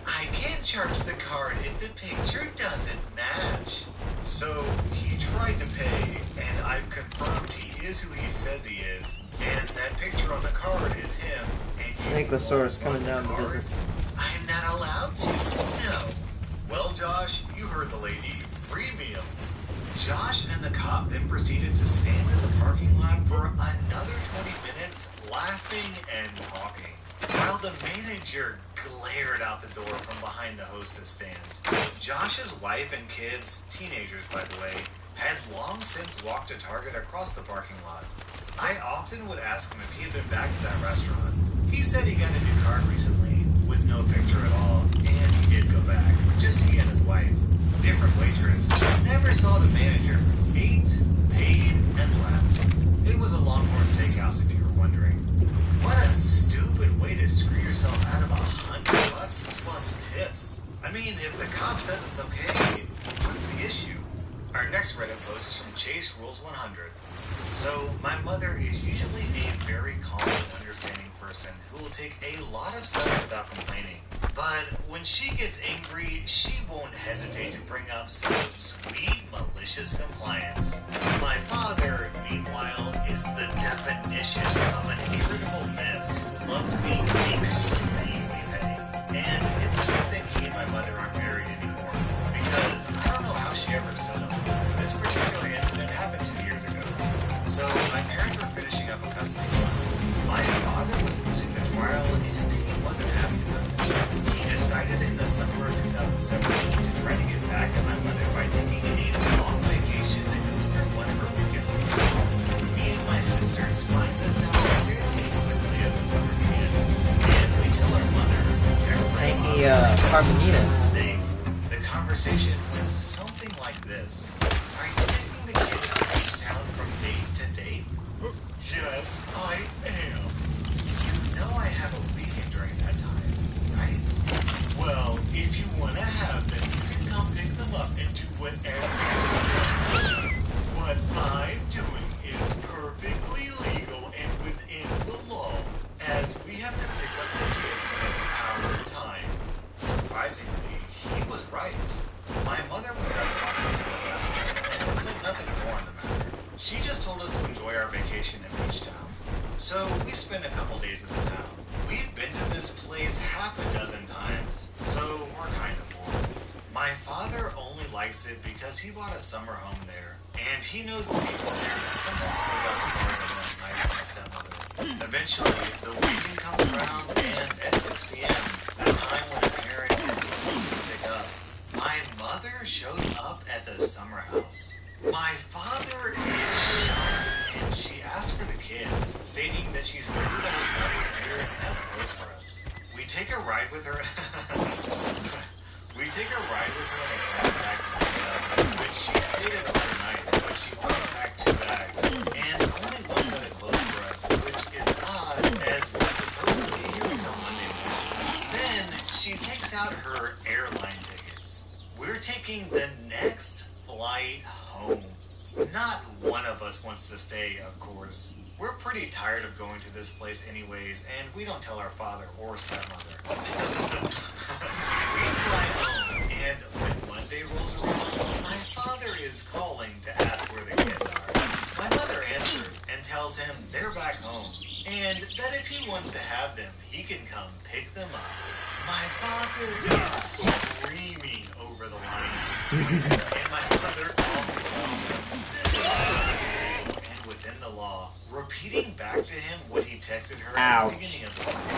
I can't charge the card if the picture doesn't match. So he tried to pay, and I've confirmed he is who he says he is, and that picture on the card is him. And I think the sword's coming down to visit. I'm not allowed to. No. Well, Josh, you heard the lady. Free me him. Josh and the cop then proceeded to stand in the parking lot for another 20 minutes, laughing and talking, while the manager glared out the door from behind the hostess stand. Josh's wife and kids, teenagers by the way, had long since walked to Target across the parking lot. I often would ask him if he had been back to that restaurant. He said he got a new card recently, with no picture at all, and he did go back, just he and his wife. Different waitress. Never saw the manager. Ate, paid, and left. It was a Longhorn Steakhouse, if you were wondering. What a stupid way to screw yourself out of $100 plus tips. I mean, if the cop says it's okay, what's the issue? Our next Reddit post is from Chase Rules 100. So, my mother is usually a very calm and understanding person who will take a lot of stuff without complaining. But when she gets angry, she won't hesitate to bring up some sweet, malicious compliance. My father, meanwhile, is the definition of an irritable mess who loves being extremely petty. And it's a good thing he and my mother aren't married anymore, because I don't know how she ever stood him. This particular incident happened 2 years ago. So my parents were finishing up a custody battle. My father was losing the trial and he wasn't happy about it. He decided in the summer of 2017 to try to get back at my mother by taking a long vacation that goes through one of her weekends in the summer. Me and my sisters find this out fairly quickly as the summer begins. And we tell our mother, text my Tanky, mom, Carmenita. mistake. The conversation went something like this. Are you taking the kids to beach town from date to date? Yes, I am. You know I have a weekend during that time, right? Well, if you want to have them, you can come pick them up and do whatever you want. What I'm doing is perfectly legal and within the law, as we have to pick up the kids when it's our time. Surprisingly, he was right. My mother was done talking to him about it and said nothing more on the matter. She just told us to enjoy our vacation in Beach Town. So we spent a couple days in the town. We've been to this place half a dozen times, so we're kind of bored. My father only likes it because he bought a summer home there, and he knows the people there and sometimes goes out to bars on lunch night with my stepmother. Eventually, the weekend comes around, and at 6 p.m., the time when a parent is supposed to pick up, my mother shows up at the summer house. My father is shocked, and she asks for the kids, stating that she's rented a hotel room here and has clothes for us. We take a ride with her. We take a ride with her in a cab back to the hotel, which she stayed at overnight, but she only packed 2 bags, and only one set of clothes for us, which is odd, as we're supposed to be here until Monday morning. Then she takes out her airline tickets. We're taking the next flight home. Not one of us wants to stay, of course. We're pretty tired of going to this place anyways, and we don't tell our father or stepmother. We fly home, and when Monday rolls around, my father is calling to ask where the kids are. My mother answers and tells him they're back home, and that if he wants to have them, he can come pick them up. My father is screaming over the line at this point, and my mother calmly tells him this is illegal and within the law, repeating back to him what he texted her at the beginning of the summer.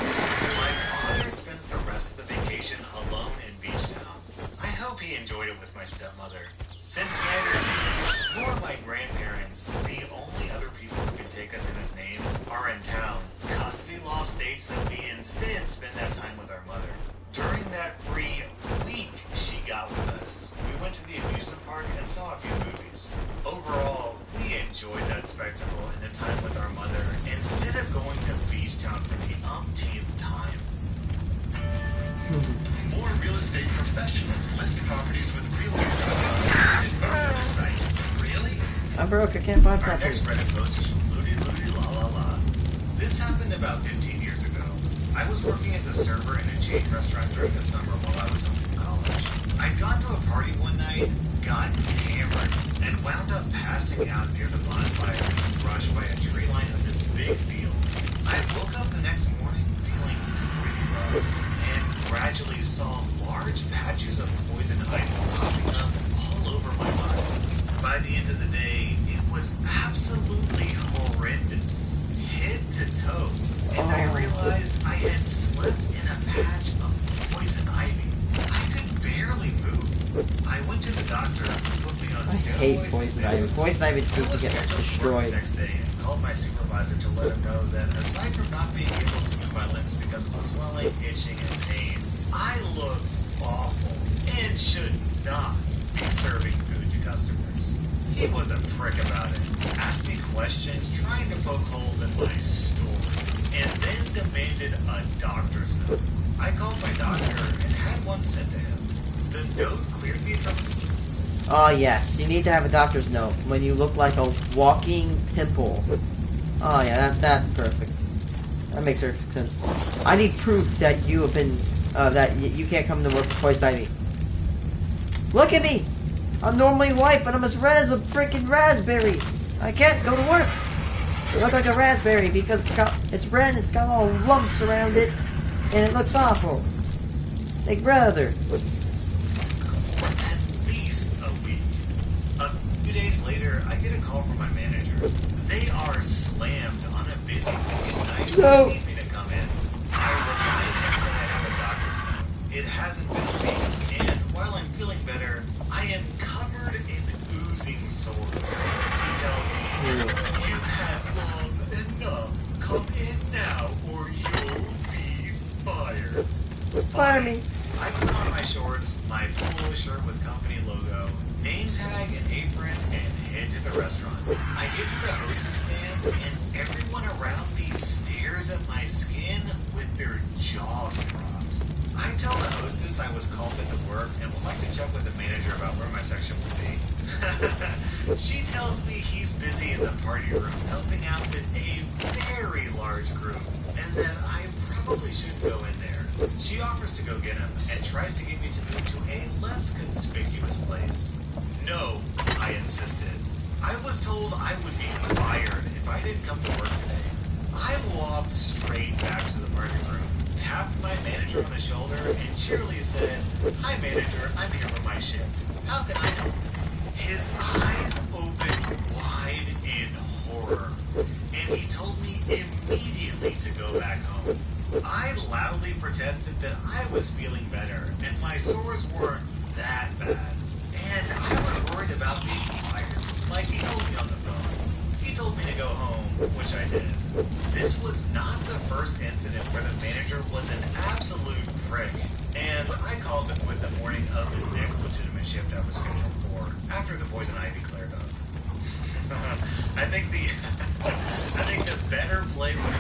My father spends the rest of the vacation alone in Beach Town. I hope he enjoyed it with my stepmother. Since neither he nor my grandparents, the only states that we instead spend that time with our mother. During that free week she got with us, we went to the amusement park and saw a few movies. Overall, we enjoyed that spectacle and the time with our mother instead of going to Beach Town for the umpteenth time. More real estate professionals list properties with realtor.com than any other site. Really? I'm broke, I can't buy Our property. next Reddit post is from Ludi Ludi La La La. This happened about 15 years ago. I was working as a server in a chain restaurant during the summer while I was home from college. I'd gone to a party one night, got hammered, and wound up passing out near the bonfire crushed by a tree line of this big field. I woke up the next morning feeling pretty rough and gradually saw large patches of poison ivy popping up all over my body. By the end of the day, it was absolutely horrendous, head to toe. And I realized I had slept in a patch of poison ivy. I could barely move. I went to the doctor who put me on I steroids. hate poison ivy. Poison ivy needs I to was get scheduled for work destroyed. the next day and called my supervisor to let him know that aside from not being able to move my limbs because of the swelling, itching, and pain, I looked awful and should not be serving food to customers. He was a prick about it, asked me questions, trying to poke holes in my story, and then demanded a doctor's note. I called my doctor and had one sent to him. The note cleared me from... Oh yes, you need to have a doctor's note when you look like a walking pimple. Oh yeah, that's perfect. That makes perfect sense. I need proof that you have been, that you can't come to work with poison ivy. Look at me! I'm normally white, but I'm as red as a freaking raspberry. I can't go to work. I look like a raspberry because it's red, it's got all lumps around it, and it looks awful. Like brother. At least a week. A few days later, I get a call from my manager. They are slammed on a busy weekend night. No. They need me to come in. I remind him that I have a doctor's note. It hasn't been a week, and while I'm feeling better, I am covered in oozing sores. He tells me, "You've had long enough. Come in now, or you'll be fired." Fire me. I put on my shorts, my polo shirt with company logo, name tag and apron, and head to the restaurant. I get to the hostess stand, and everyone around me stares at my skin with their jaws dropped. I tell the hostess I was called into work and would like to check with the manager about where my section will be. She tells me he's busy in the party room helping out with a very large group, and that I probably shouldn't go in there. She offers to go get him and tries to get me to move to a less conspicuous place. No, I insisted. I was told I would be fired if I didn't come to work today. I walked straight back to the party room, tapped my manager on the shoulder, and cheerily said, "Hi manager, I'm here for my shift. How can I help?" His eyes opened wide in horror, and he told me immediately to go back home. I loudly protested that I was feeling better, and my sores weren't that bad, and I was worried about being fired, like he told me on the phone. He told me to go home, which I did. This was not the first incident where the manager was an absolute prick, and I called to quit the morning of the next legitimate shift I was scheduled for, after the poison ivy cleared up. I think the better play would be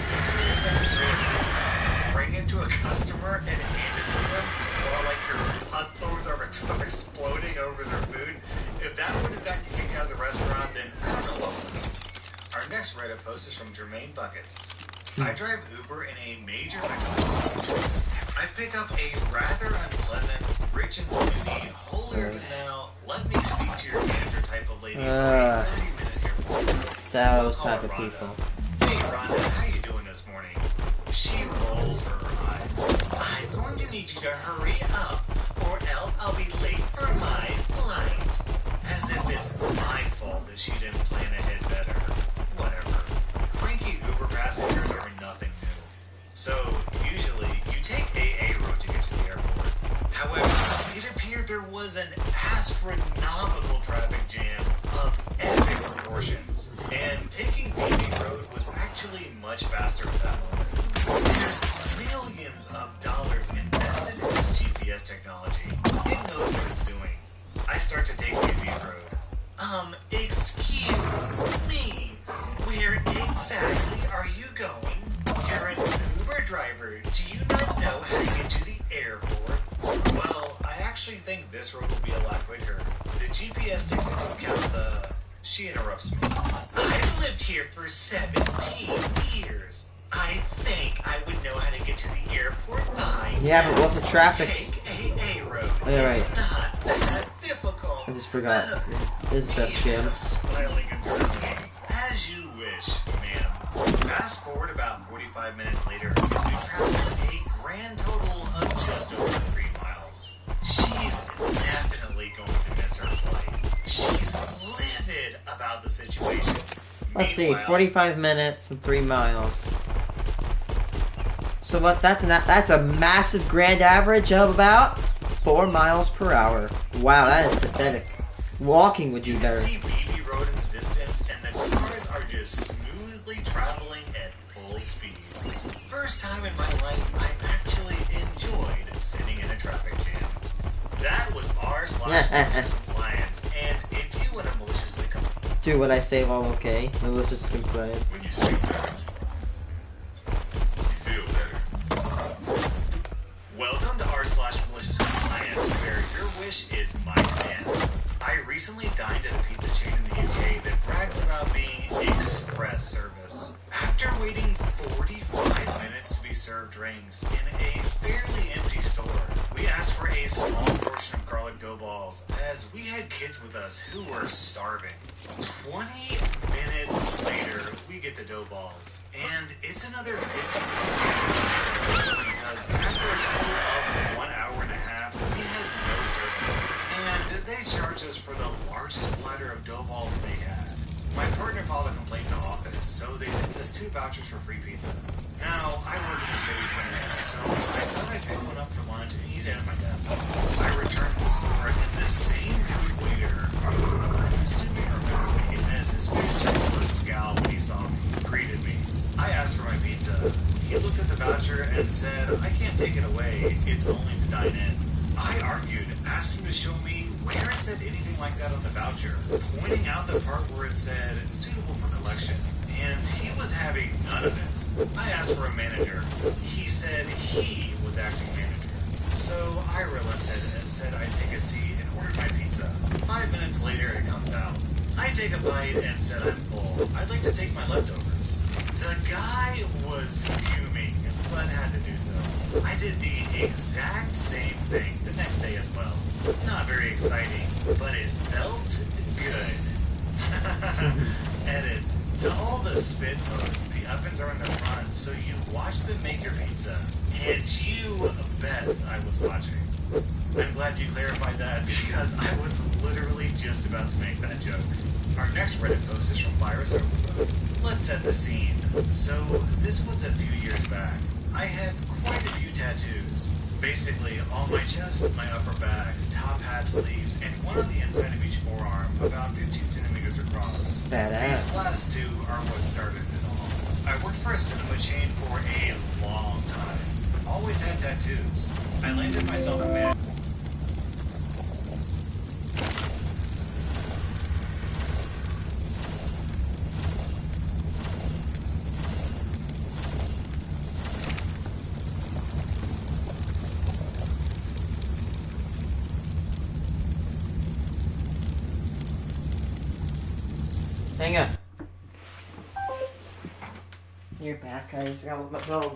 bring it to a customer and hand it to them while like your hustlers are exploding over their food. If that would have gotten you kicked out of the restaurant, then I don't know what would. Our next Reddit post is from Jermaine Buckets. I drive Uber in a major metropolitan. I pick up a rather unpleasant, rich and snooty, holier-than-thou, let me speak to your manager type of lady for a 30-minute airport. Those We'll call type her of Rhonda. people. Hey Rhonda, how you doing this morning? She rolls her eyes. I'm going to need you to hurry up, or else I'll be late for my flight. As if it's my fault that she didn't plan ahead better. Whatever. Cranky Uber passengers are nothing new. So, usually, you take AA road to get to the airport. However, it appeared there was an astronomical traffic jam of epic proportions, and taking BB road was actually much faster at that moment. There's technology. It knows what it's doing. I start to take Baby Road. Excuse me. Where exactly are you going? You're an Uber driver. Do you not know how to get to the airport? Well, I actually think this road will be a lot quicker. The GPS takes into account the... She interrupts me. I've lived here for 17 years. I think I would know how to get to the airport by Yeah, but what the traffic's... Take AA road. Oh, yeah, right. It's not that difficult. I just forgot. This is the gym. Smiling eternally. As you wish, ma'am. Fast forward about 45 minutes later, we traveled a grand total of just over 3 miles. She's definitely going to miss her flight. She's livid about the situation. Let's see, Meanwhile, 45 minutes and 3 miles. So what? That's a massive grand average of about 4 miles per hour. Wow, that is pathetic. Walking would you do can better. see Beebe Road in the distance, and the cars are just smoothly traveling at full speed. First time in my life I actually enjoyed sitting in a traffic jam. That was r/malicious compliance, and if you want to maliciously Do what I say while okay. Malicious compliance. When you sleep better, you feel better. welcome to r/malicious compliance, where your wish is my command. I recently dined at a pizza chain in the UK that brags about being express service. After waiting 45 minutes to be served drinks in a fairly empty store, we asked for a small portion of garlic dough balls, as we had kids with us who were starving. 20 minutes later, we get the dough balls, and it's another 50 because after a total of 1 hour and a half, we had no service, and they charged us for the largest platter of dough balls they had. My partner filed a complaint to office, so they sent us 2 vouchers for free pizza. Now, I work in the city center, so I thought I'd pick one up for lunch and eat it at my desk. I returned to the store, and the same rude waiter, I'm assuming remembered me, as his face turned to a scowl when he saw me, greeted me. I asked for my pizza. He looked at the voucher and said, I can't take it away, it's only to dine in. I argued, asked him to show me where it said anything like that on the voucher, pointing out the part where it said suitable for collection, and he was having none of it. I asked for a manager. He said he was acting manager. So I relented and said I'd take a seat and ordered my pizza. 5 minutes later, it comes out. I take a bite and said I'm full. I'd like to take my leftovers. The guy was fuming, but had to do so. I did the exact same thing the next day as well. Not very exciting, but it felt good. Edit. To all the spit posts, the ovens are in the front, so you watch them make your pizza. And you bet I was watching. I'm glad you clarified that, because I was literally just about to make that joke. Our next Reddit post is from Virus Overload. Let's set the scene. So, this was a few years back. I had quite a few tattoos. Basically, on my chest, my upper back, top half sleeves, and one on the inside of each forearm, about 15 centimeters across. Badass. These last 2 are what started it all. I worked for a cinema chain for a long time. Always had tattoos. I landed myself a man. Hang on. You're back, guys. I got my dog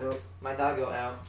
go out.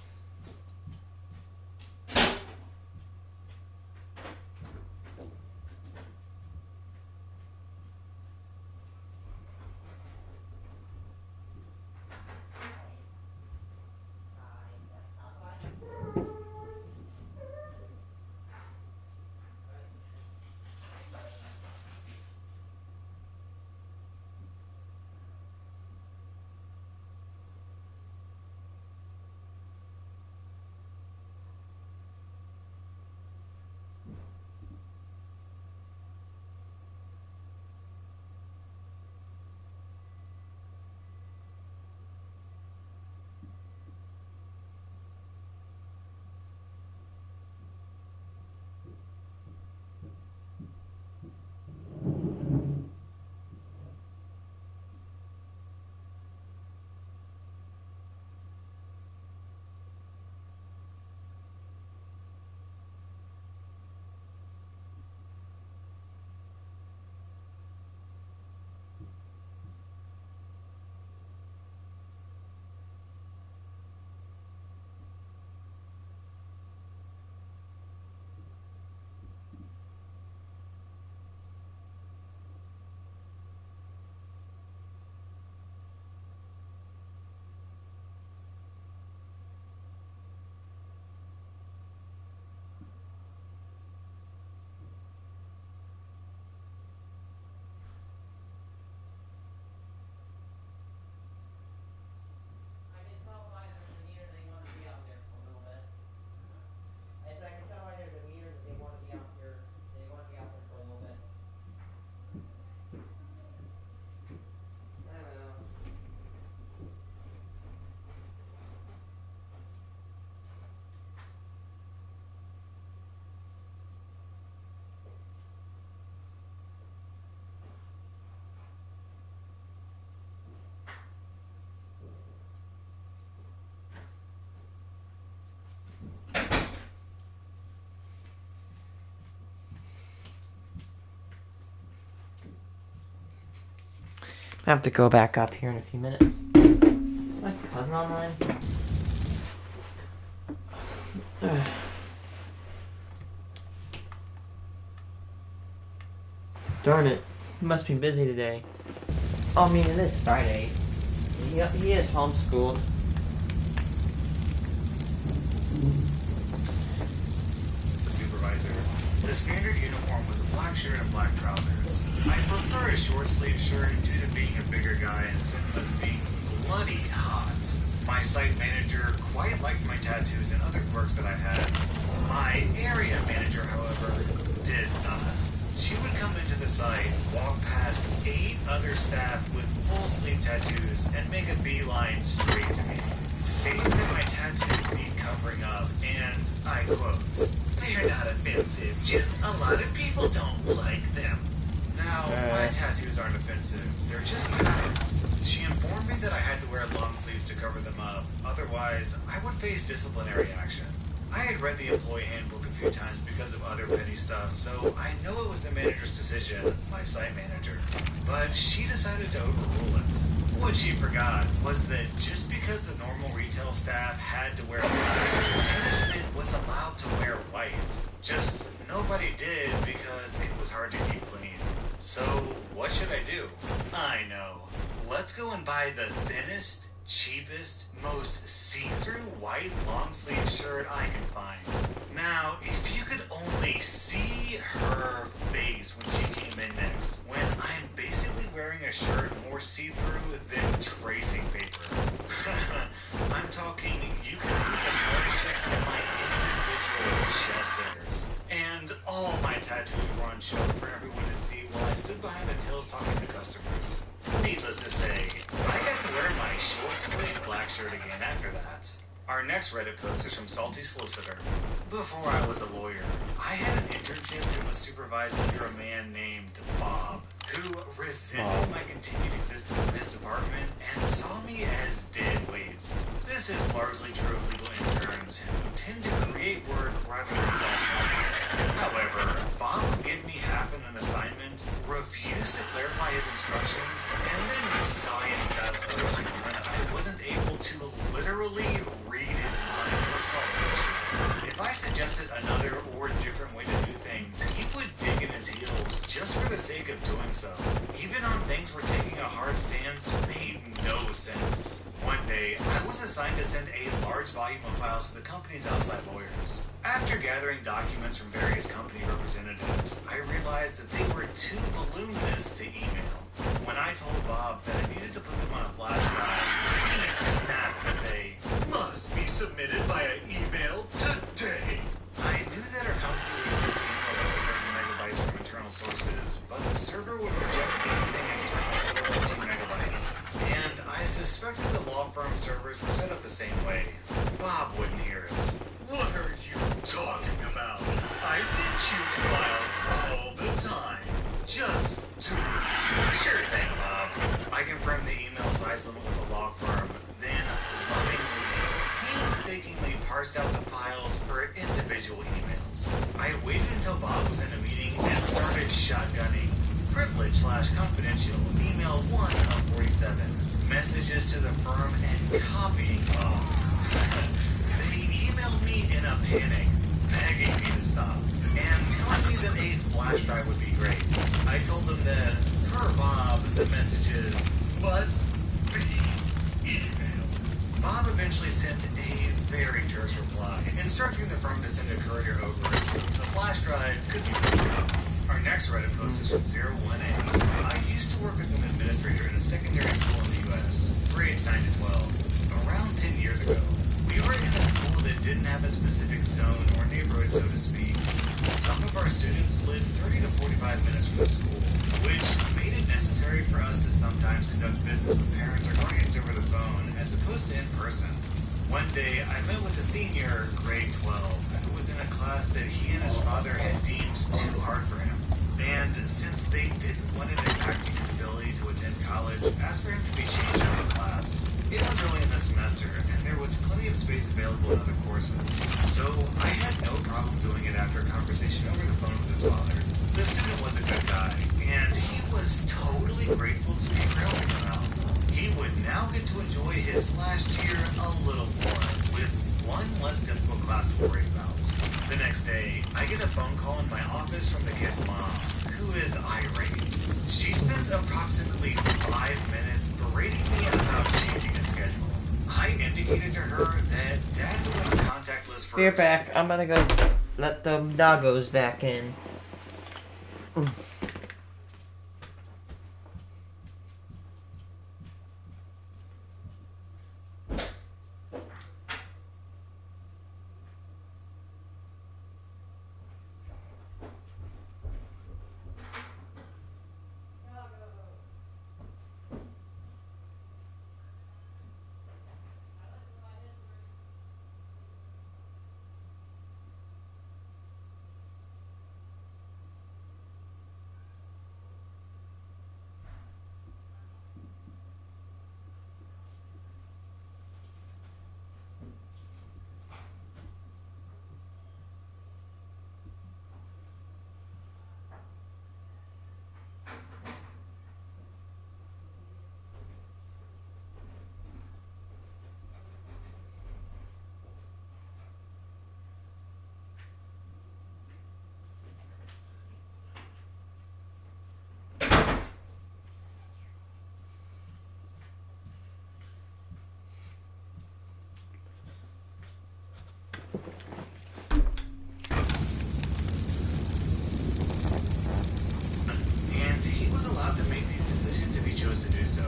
I have to go back up here in a few minutes. Is my cousin online? Darn it. He must be busy today. Oh, I mean, it is Friday. He is homeschooled. The supervisor. The standard uniform was a black shirt and black trousers. I prefer a short sleeve shirt due to being a bigger guy and cinemas being bloody hot. My site manager quite liked my tattoos and other quirks that I had. My area manager, however, did not. She would come into the site, walk past 8 other staff with full sleeve tattoos, and make a beeline straight to me, stating that my tattoos need covering up, and I quote, "They're not offensive, just a lot of people don't like them." Now, my tattoos aren't offensive, they're just patterns. She informed me that I had to wear long sleeves to cover them up, otherwise I would face disciplinary action. I had read the employee handbook a few times because of other petty stuff, so I know it was the manager's decision, my site manager. But she decided to overrule it. What she forgot was that just because the normal retail staff had to wear black, management was allowed to wear white. Just nobody did because it was hard to keep clean. So what should I do? I know. Let's go and buy the thinnest, cheapest, most see-through white long-sleeve shirt I can find. Now, if you could only see her face when she came in next, when I'm basically wearing a shirt more see-through than tracing paper. I'm talking, you can see the partnerships in my individual chest hairs. And all my tattoos were on show for everyone to see while I stood behind the tills talking to customers. Needless to say, I got to wear my short-sleeved black shirt again after that. Our next Reddit post is from Salty Solicitor. Before I was a lawyer, I had an internship that was supervised under a man named Bob, who resented my continued existence in his department and saw me as dead weight. This is largely true of legal interns who tend to create work rather than solve problems. However, Bob would give me half an assignment, refuse to clarify his instructions, and then sigh in exasperation when I wasn't able to literally read his mind or solve the issue. If I suggested another or different way to do things, he would dig in his heels just for the sake of doing so. Even on things where taking a hard stance made no sense. One day, I was assigned to send a large volume of files to the company's outside lawyers. After gathering documents from various company representatives, I realized that they were too voluminous to email. When I told Bob that I needed to put them on a flash drive, he snapped that they must be submitted via email today. I knew that our company would accept emails up to 30 megabytes from internal sources, but the server would reject anything external over 15 megabytes. And I suspected the law firm servers were set up the same way. Bob wouldn't hear it. What are you talking about? I send huge files all the time. Just do it. Sure thing, Bob. I confirmed the email size limit with the law firm, then lovingly, painstakingly parsed out the files for individual emails. I waited until Bob was in a meeting and started shotgunning privilege/confidential email 1 of 47 messages to the firm and copying Bob. They emailed me in a panic, begging me to stop, and telling me that a flash drive would be great. I told them that, per Bob, the messages must be emailed. Bob eventually sent a very terse reply, instructing the firm to send a courier over so the flash drive could be picked up. Our next Reddit post is from 01A. I used to work as an administrator in a secondary school in the U.S., grades 9 to 12. Around 10 years ago, we were in a school that didn't have a specific zone or neighborhood, so to speak. Some of our students lived 30 to 45 minutes from the school, which made it necessary for us to sometimes conduct business with parents or guardians over the phone, as opposed to in person. One day, I met with a senior, grade 12, who was in a class that he and his father had deemed too hard for him. And since they didn't want it impacting his ability to attend college, asked for him to be changed out of class. It was early in the semester, and there was plenty of space available in other courses, so I had no problem doing it after a conversation over the phone with his father. The student was a good guy, and he was totally grateful to me for helping him his last year a little more, with one less difficult class to worry about. The next day, I get a phone call in my office from the kid's mom, who is irate. She spends approximately 5 minutes berating me about changing his schedule. I indicated to her that Dad was on a contact list for You're his- back. I'm gonna go let the doggos back in. and he was allowed to make these decisions if he chose to do so.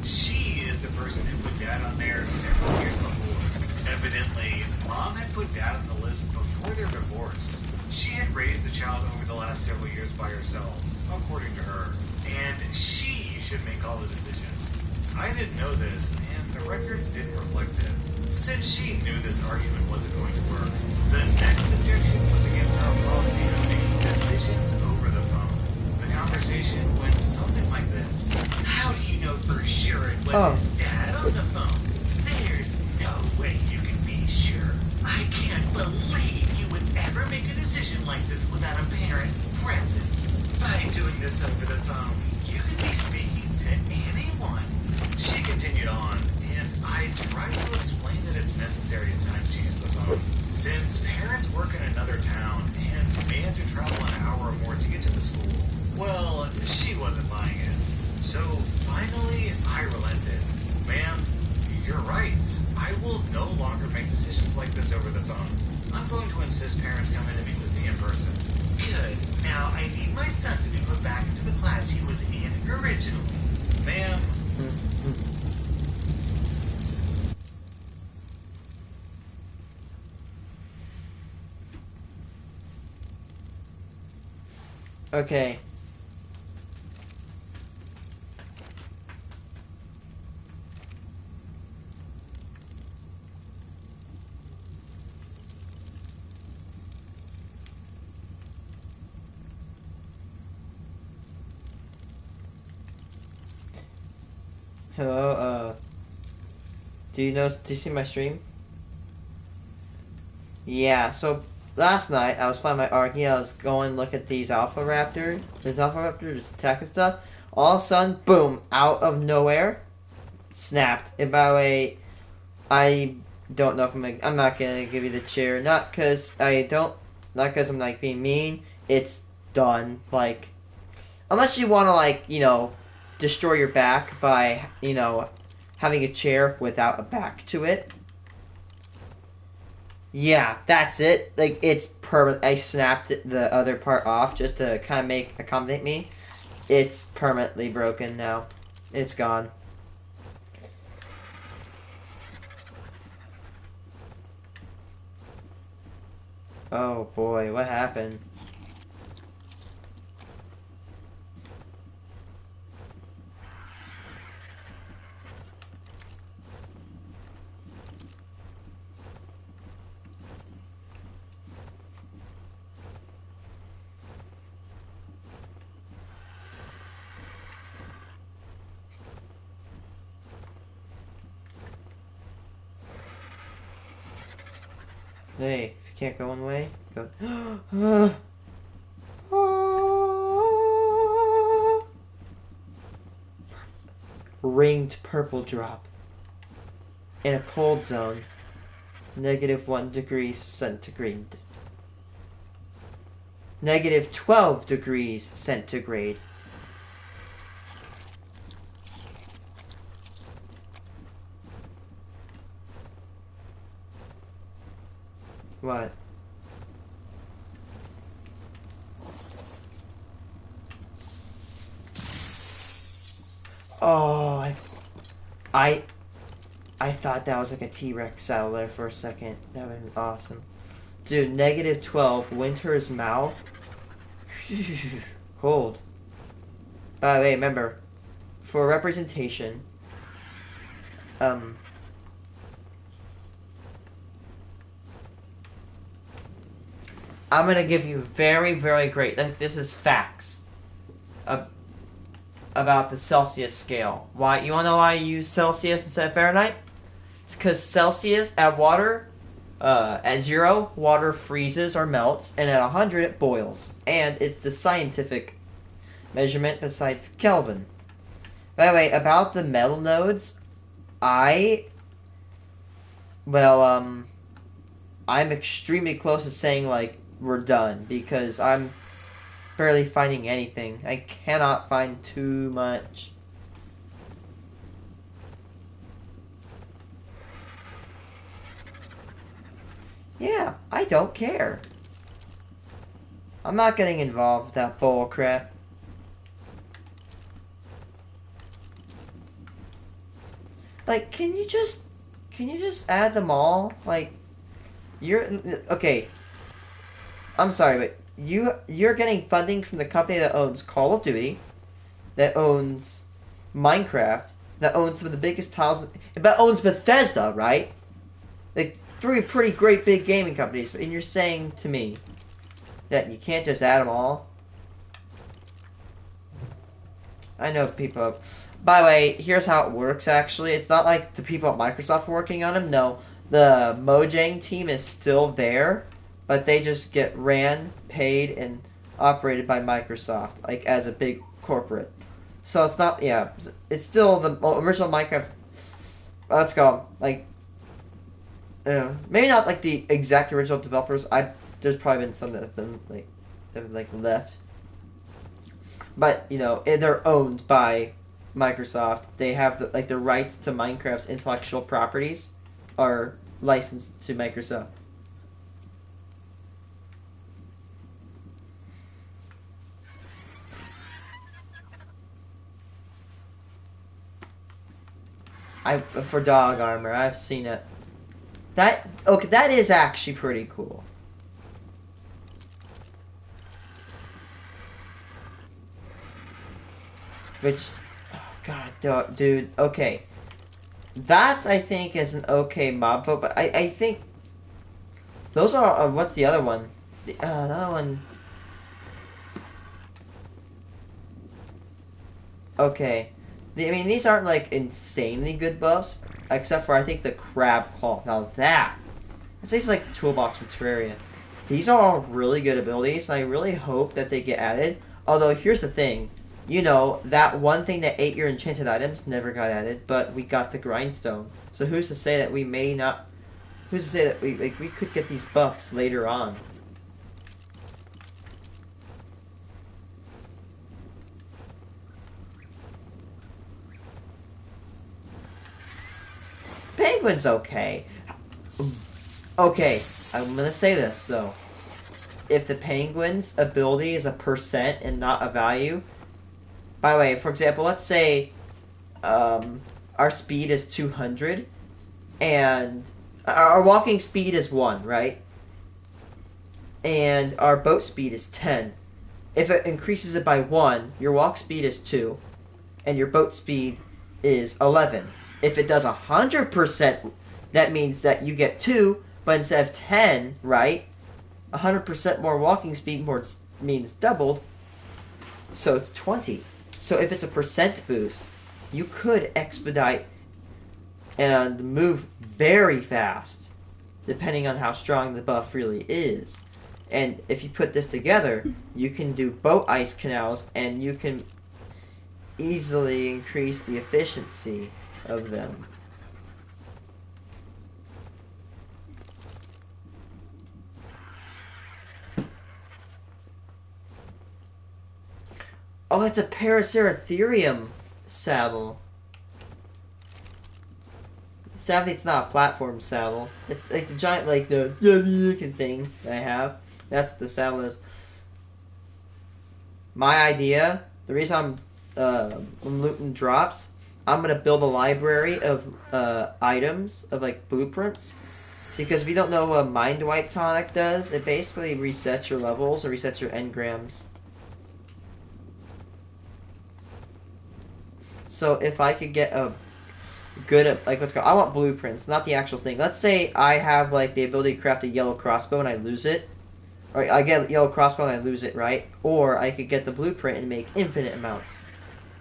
She is the person who put Dad on there several years before. Evidently, Mom had put Dad on the list before their divorce. She had raised the child over the last several years by herself, according to her, and she should make all the decisions. I didn't know this, and the records didn't reflect it. Since she knew this argument wasn't going to work, the next objection was against our policy of making decisions over the phone. The conversation went something like this. How do you know for sure it was his dad on the phone? There's no way you can be sure. I can't believe you would ever make a decision like this without a parent present. By doing this over the phone, you could be speaking to anyone. She continued on, and I tried to explain that it's necessary at times to use the phone. Since parents work in another town and may have to travel an hour or more to get to the school, well, she wasn't buying it. So finally, I relented. Ma'am, you're right. I will no longer make decisions like this over the phone. I'm going to insist parents come in and meet with me in person. Good. Now I need my son to be put back into the class he was in originally. Ma'am. Okay. Hello, do you see my stream? Yeah, so last night I was playing my ARK, I was going to look at these Alpha Raptor, just attacking stuff. All of a sudden, boom, out of nowhere, snapped. And by the way, I don't know if I'm not gonna give you the chair, not because I'm like being mean, it's done. Like, unless you want to, like, destroy your back by, having a chair without a back to it. Yeah, that's it. Like, it's permanent. I snapped the other part off just to kind of accommodate me. It's permanently broken now. It's gone. Oh boy, what happened? Hey, if you can't go one way, go. Ringed purple drop. in a cold zone, -1 degrees centigrade. -12 degrees centigrade. What? Oh, I thought that was like a T-Rex cell there for a second. That would have been awesome. Dude, -12, winter's mouth. Cold. By the way, remember, for representation, I'm gonna give you very, very great, like, this is facts about the Celsius scale. Why? You wanna know why I use Celsius instead of Fahrenheit? It's because Celsius, at 0, water freezes or melts, and at 100 it boils. And it's the scientific measurement besides Kelvin. By the way, about the metal nodes, I'm extremely close to saying, like, we're done, because I'm barely finding anything. I cannot find too much. Yeah, I don't care. I'm not getting involved with that bull crap. Like, can you just add them all? Like, okay. I'm sorry, but you're getting funding from the company that owns Call of Duty, that owns Minecraft, that owns some of the biggest titles, but owns Bethesda, right? Like, 3 pretty great big gaming companies, and you're saying to me that you can't just add them all? I know people. By the way, here's how it works, actually. It's not like the people at Microsoft are working on them. No, the Mojang team is still there, but they just get ran, paid, and operated by Microsoft, like, as a big corporate. So it's not, yeah, it's still the original Minecraft, let's go, like, maybe not, like, the exact original developers. There's probably been some that have been, like, left. But, they're owned by Microsoft. They have the rights to Minecraft's intellectual properties are licensed to Microsoft. For dog armor, I've seen it. That is actually pretty cool. Which, oh god, dude, okay. That's, I think, is an okay mob vote, but I think those are, what's the other one? The other one. Okay. I mean, these aren't, like, insanely good buffs, except for, I think, the Crab Claw. Now that tastes like Toolbox from Terraria. These are all really good abilities, and I really hope that they get added. Although, here's the thing. That one thing that ate your enchanted items never got added, but we got the Grindstone. So who's to say that we may not... Who's to say that we could get these buffs later on? Penguin's okay. Okay, I'm gonna say this, though. If the Penguin's ability is a percent and not a value... By the way, for example, let's say our speed is 200, and our walking speed is 1, right? And our boat speed is 10. If it increases it by 1, your walk speed is 2, and your boat speed is 11. If it does 100%, that means that you get 2, but instead of 10, right? 100% more walking speed means doubled, so it's 20. So if it's a percent boost, you could expedite and move very fast, depending on how strong the buff really is. And if you put this together, you can do boat ice canals, and you can easily increase the efficiency of them. Oh, it's a Paraceratherium saddle. Sadly, it's not a platform saddle. It's like the giant, like the looking thing that I have. That's what the saddle is. My idea, the reason I'm looting drops, I'm gonna build a library of items of like blueprints. Because if you don't know what Mind Wipe Tonic does, it basically resets your levels or resets your engrams. So if I could get a good at, like, what's called, I want blueprints, not the actual thing. Let's say I have like the ability to craft a yellow crossbow and I lose it. Or I get a yellow crossbow and I lose it, right? Or I could get the blueprint and make infinite amounts.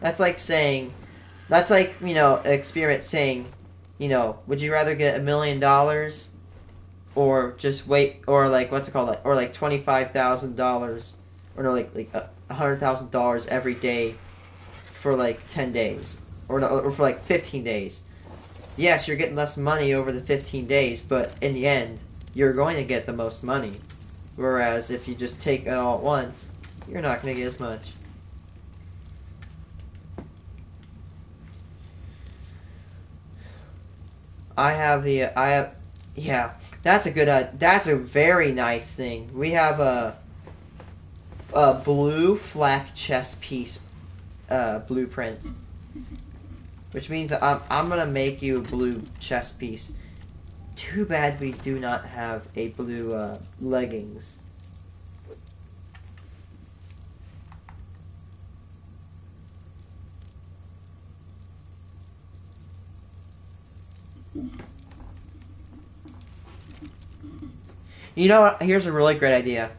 That's like saying, that's like, experiment saying, would you rather get $1,000,000 or just wait, or like, what's it called, or like $25,000, or no, like $100,000 every day for like 10 days, or no, or for like 15 days. Yes, you're getting less money over the 15 days, but in the end, you're going to get the most money. Whereas if you just take it all at once, you're not going to get as much. Yeah, that's that's a very nice thing. We have a blue flak chess piece blueprint, which means that I'm gonna make you a blue chess piece. Too bad we do not have a blue leggings. You know what? Here's a really great idea.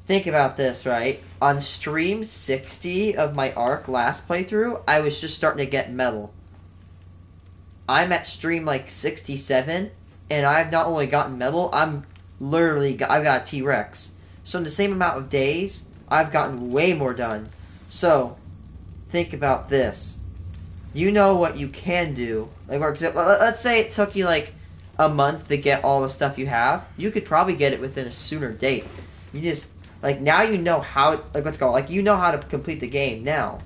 Think about this, right? On stream 60 of my ARK last playthrough, I was just starting to get metal. I'm at stream like 67, and I've not only gotten metal, I've got a T-Rex. So in the same amount of days, I've gotten way more done. So, think about this. You know what you can do. Like, for example, let's say it took you like a month to get all the stuff you have. You could probably get it within a sooner date. You just, like, now you know how, like, what's it called? Like, you know how to complete the game now.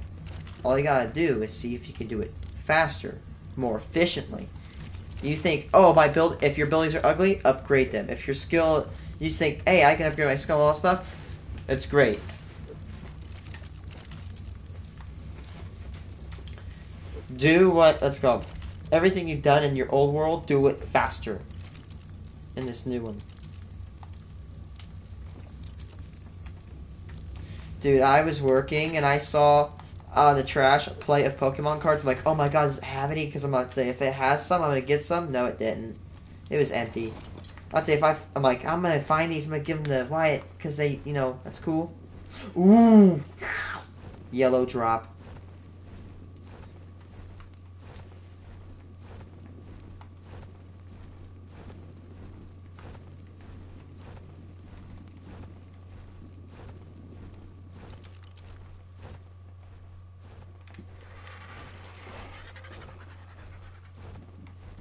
All you gotta do is see if you can do it faster, more efficiently. You think, oh, if your buildings are ugly, upgrade them. If your skill, you just think, hey, I can upgrade my skill and all that stuff, it's great. Do what, let's go. Everything you've done in your old world, do it faster in this new one. Dude, I was working and I saw on the trash a plate of Pokemon cards. I'm like, oh my god, does it have any? Because I'm about to say, if it has some, I'm going to get some. No, it didn't. It was empty. I'd say I'm like, I'm going to find these. I'm going to give them to Wyatt because they, that's cool. Ooh. Yellow drop.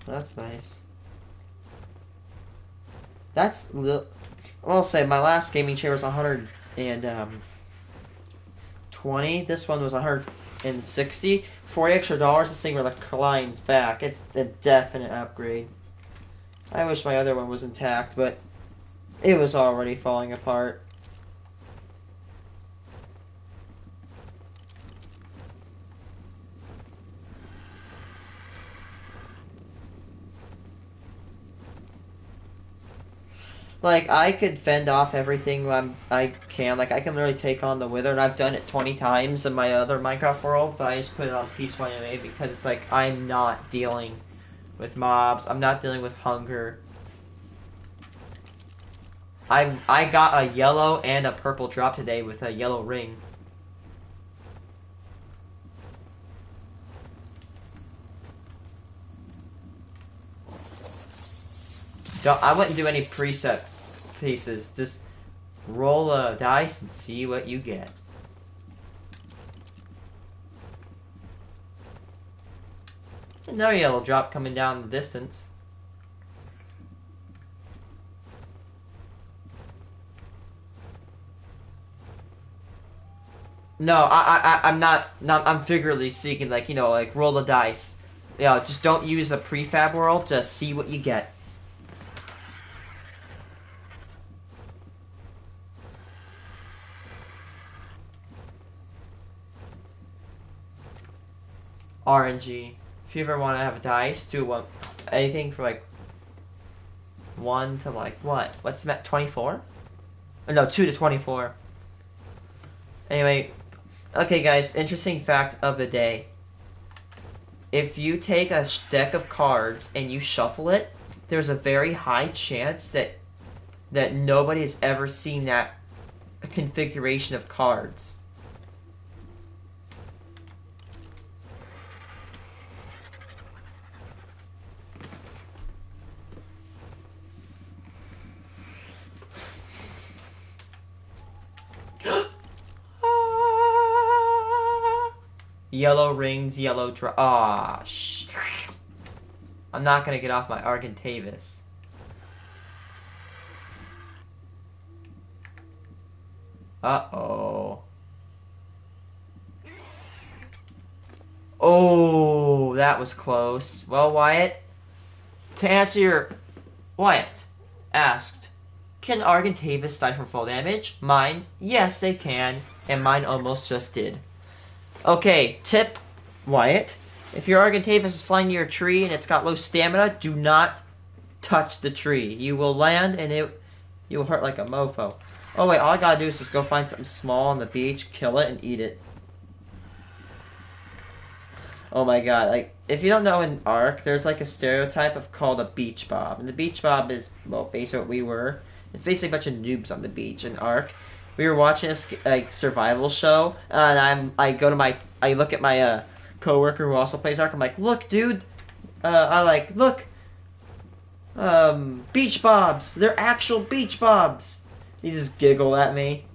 That's nice. I'll say my last gaming chair was 120. This one was 160. $40 extra. This thing reclines back. It's a definite upgrade. I wish my other one was intact, but it was already falling apart. Like, I could fend off everything I can. Like, I can literally take on the Wither, and I've done it 20 times in my other Minecraft world, but I just put it on Peace 1 anyway because it's like, I'm not dealing with mobs. I'm not dealing with hunger. I got a yellow and a purple drop today with a yellow ring. I wouldn't do any preset pieces. Just roll a dice and see what you get. Another yellow drop coming down the distance. No, I'm not. I'm figuratively speaking, like, you know, like roll the dice. You know, just don't use a prefab world. Just see what you get. RNG. If you ever want to have a dice, do one. Anything for like 1 to like what? What's that? 24? No, 2 to 24. Anyway, okay, guys. Interesting fact of the day. If you take a deck of cards and you shuffle it, there's a very high chance that nobody has ever seen that configuration of cards. Yellow rings, yellow draw. Ah, I'm not gonna get off my Argentavis. Uh-oh. Oh, that was close. Well, Wyatt, to answer your... Wyatt asked, can Argentavis die from fall damage? Mine, yes, they can. And mine almost just did. Okay, tip, Wyatt. If your Argentavis is flying near a tree and it's got low stamina, do not touch the tree. You will land and you will hurt like a mofo. Oh wait, all I gotta do is just go find something small on the beach, kill it, and eat it. Oh my god, like, if you don't know in ARK, there's like a stereotype of called a beach bob. And the beach bob is, well, basically what we were. It's basically a bunch of noobs on the beach in ARK. We were watching a like survival show, and I look at my coworker who also plays ARK. I'm like, look, dude, look, beach bobs. They're actual beach bobs. He just giggled at me.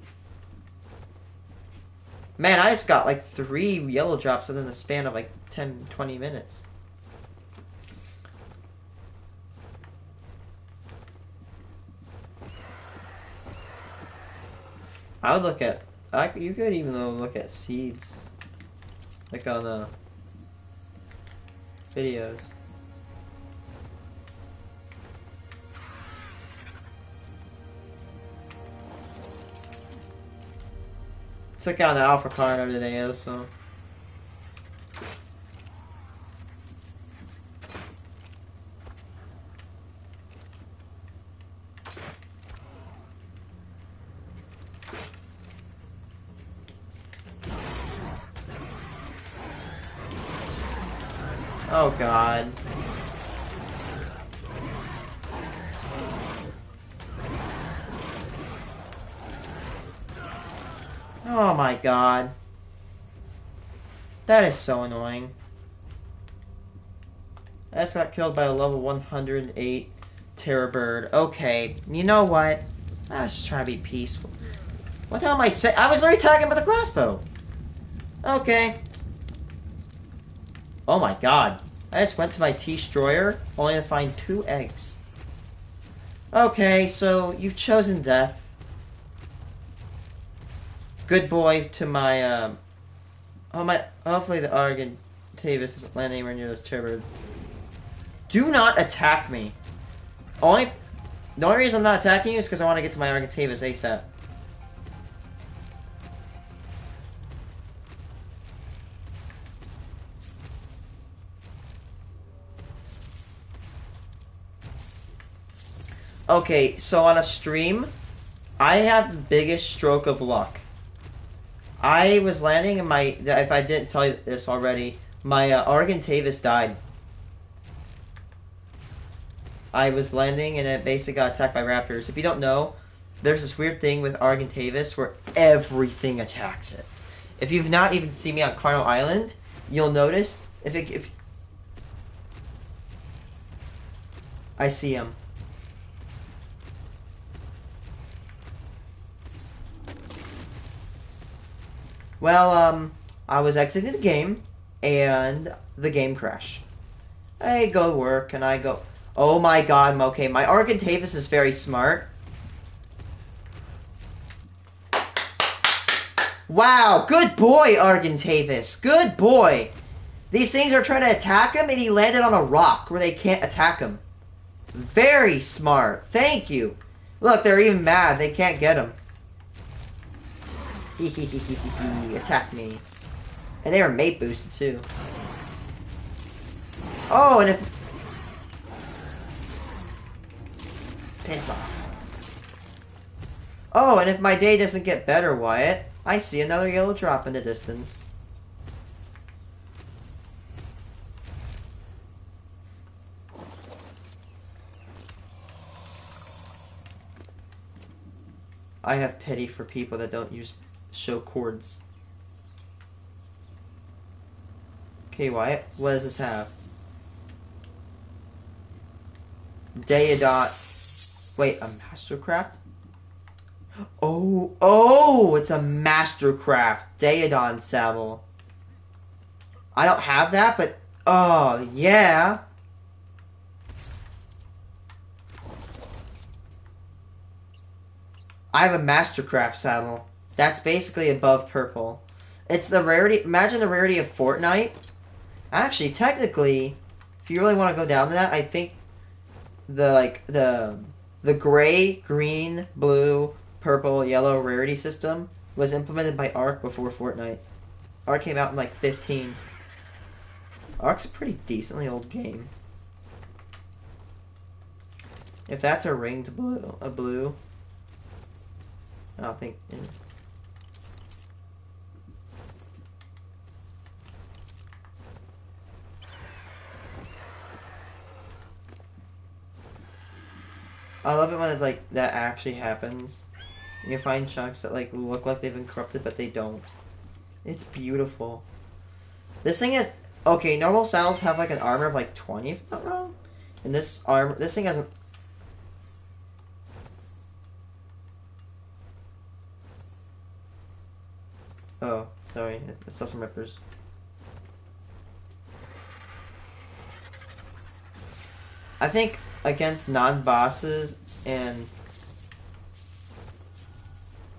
Man, I just got like 3 yellow drops within the span of like 10-20 minutes. I would look at... you could even look at seeds. Like on videos. Took out an alpha card over today, so... Oh god. Oh my god. That is so annoying. I just got killed by a level 108 Terror Bird. Okay, you know what? I was just trying to be peaceful. What the hell am I saying? I was already talking about the crossbow. Okay. Oh my god. I just went to my T-Stroyer, only to find 2 eggs. Okay, so you've chosen death. Good boy to my, hopefully the Argentavis isn't landing anywhere near those turbines. Do not attack me. The only reason I'm not attacking you is because I want to get to my Argentavis ASAP. Okay, so on a stream, I have the biggest stroke of luck. I was landing in my... If I didn't tell you this already, my Argentavis died. I was landing and it basically got attacked by raptors. If you don't know, there's this weird thing with Argentavis where everything attacks it. If you've not even seen me on Carnal Island, you'll notice if I see him. Well, I was exiting the game, and the game crashed. I go work, and I go, oh my god, okay, my Argentavis is very smart. Wow, good boy, Argentavis. Good boy. These things are trying to attack him, and he landed on a rock where they can't attack him. Very smart. Thank you. Look, they're even mad. They can't get him. Attack me. And they were mate boosted, too. Oh, and if... Piss off. Oh, and if my day doesn't get better, Wyatt, I see another yellow drop in the distance. I have pity for people that don't show chords. Okay, Wyatt, what does this have? Deodot. Wait, a Mastercraft? Oh, it's a Mastercraft Deodon saddle. I don't have that, but oh yeah. I have a Mastercraft saddle. That's basically above purple. It's the rarity. Imagine the rarity of Fortnite. Actually, technically, if you really want to go down to that, I think the gray, green, blue, purple, yellow rarity system was implemented by ARK before Fortnite. ARK came out in like 15. ARK's a pretty decently old game. If that's a ringed blue, I don't think. I love it when it's like that actually happens. You find chunks that like look like they've been corrupted, but they don't. It's beautiful. This thing is okay. Normal saddles have like an armor of like 20, if I'm not wrong. And this thing has an. Oh, sorry. It's still some rippers. I think against non-bosses and...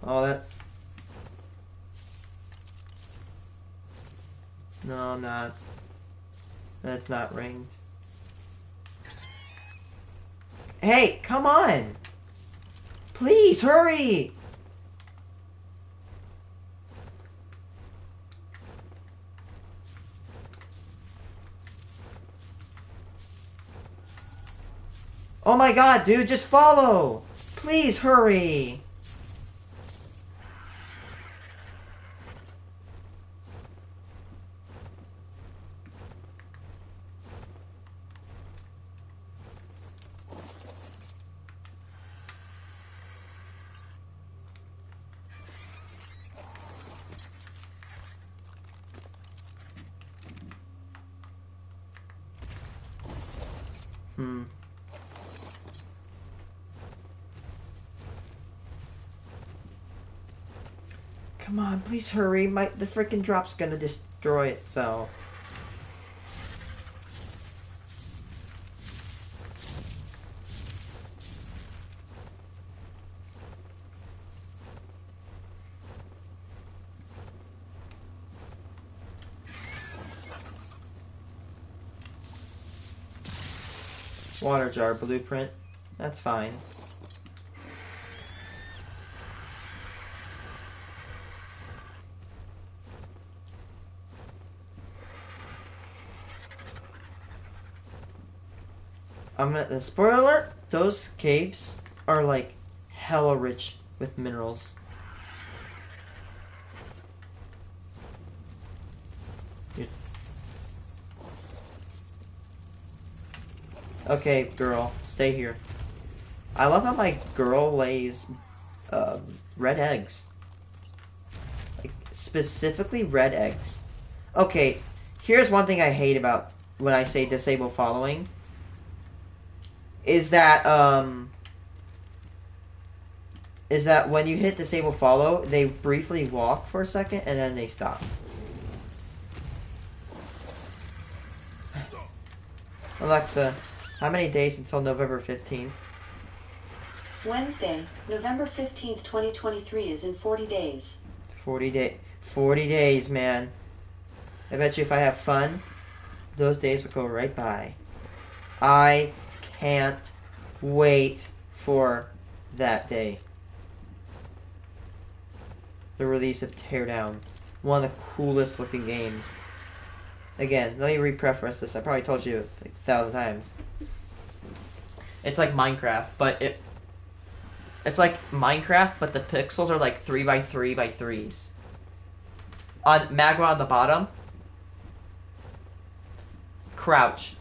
Oh, that's... No, I'm not. That's not ringed. Hey, come on! Please, hurry! Oh my god, dude, just follow! Please, hurry! Come on, please hurry. The freaking drop's gonna destroy itself. Water jar blueprint. That's fine. Spoiler alert, those caves are like hella rich with minerals. Okay, girl, stay here. I love how my girl lays red eggs. Like, specifically red eggs. Okay, here's one thing I hate about when I say disable following. Is that when you hit disable follow, they briefly walk for a second and then they stop. Alexa, how many days until November 15th? Wednesday, November 15th, 2023 is in 40 days. 40 days. 40 days, man. I bet you if I have fun, those days will go right by. I can't wait for that day. The release of Teardown. One of the coolest looking games. Again, let me re-preface this. I probably told you like 1,000 times. It's like Minecraft, but it's like Minecraft, but the pixels are like 3 by 3 by 3s. On magma on the bottom, crouch,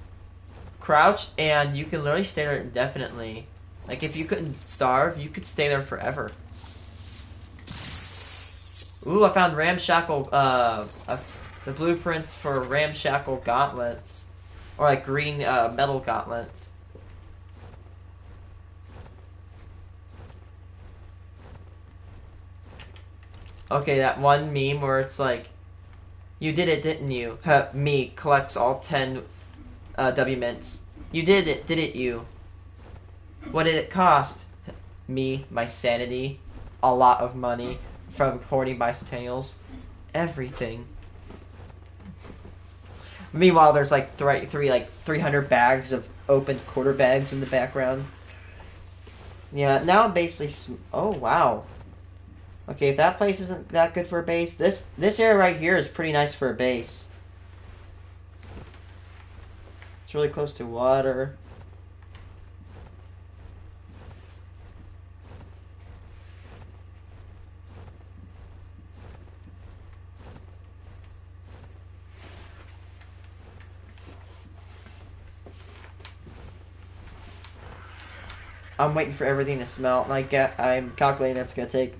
and you can literally stay there indefinitely. Like if you couldn't starve, you could stay there forever. Ooh, I found ramshackle. The blueprints for ramshackle gauntlets, or like green metal gauntlets. Okay, that one meme where it's like, "You did it, didn't you?" Me collects all 10 W mints. You did it, didn't you? What did it cost? Me, my sanity, a lot of money from hoarding bicentennials, everything. Meanwhile, there's like three 300 bags of opened quarter bags in the background. Yeah, now I'm basically. Oh wow. Okay, if that place isn't that good for a base, this area right here is pretty nice for a base. It's really close to water. I'm waiting for everything to smelt. Like I'm calculating that's gonna take,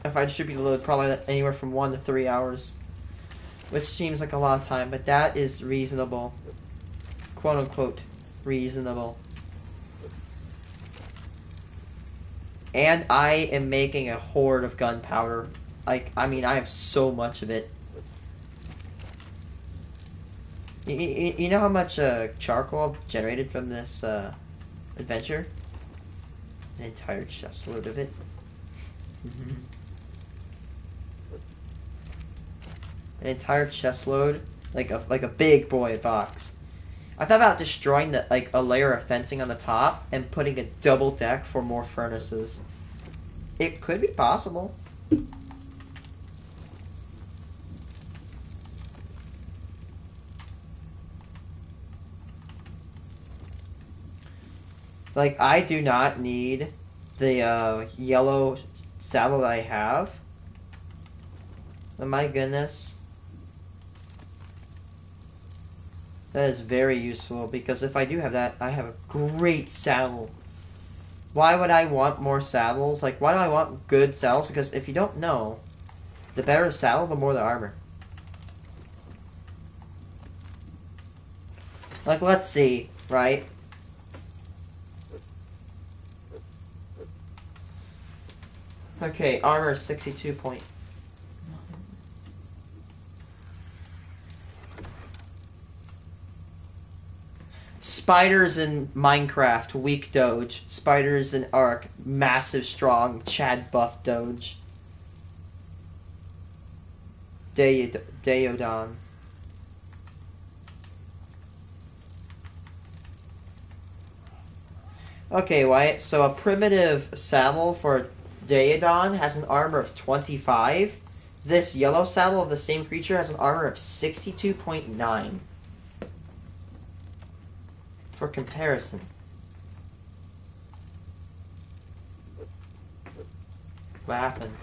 if I distribute the load, probably anywhere from 1 to 3 hours, which seems like a lot of time, but that is reasonable, quote unquote, reasonable. And I am making a horde of gunpowder. Like, I mean, I have so much of it. You know how much charcoal I've generated from this adventure? An entire chestload of it. An entire chestload, like a big boy box. I thought about destroying a layer of fencing on the top and putting a double deck for more furnaces. It could be possible. Like, I do not need the yellow saddle that I have. Oh my goodness. That is very useful, because if I do have that, I have a great saddle. Why would I want more saddles? Like, why do I want good saddles? Because if you don't know, the better the saddle, the more the armor. Like, let's see, right? Okay, armor 62 point. Spiders in Minecraft, weak doge. Spiders in ARK, massive, strong, Chad buff doge. Deodon. Okay, Wyatt, so a primitive saddle for Deodon has an armor of 25. This yellow saddle of the same creature has an armor of 62.9. For comparison. What happened?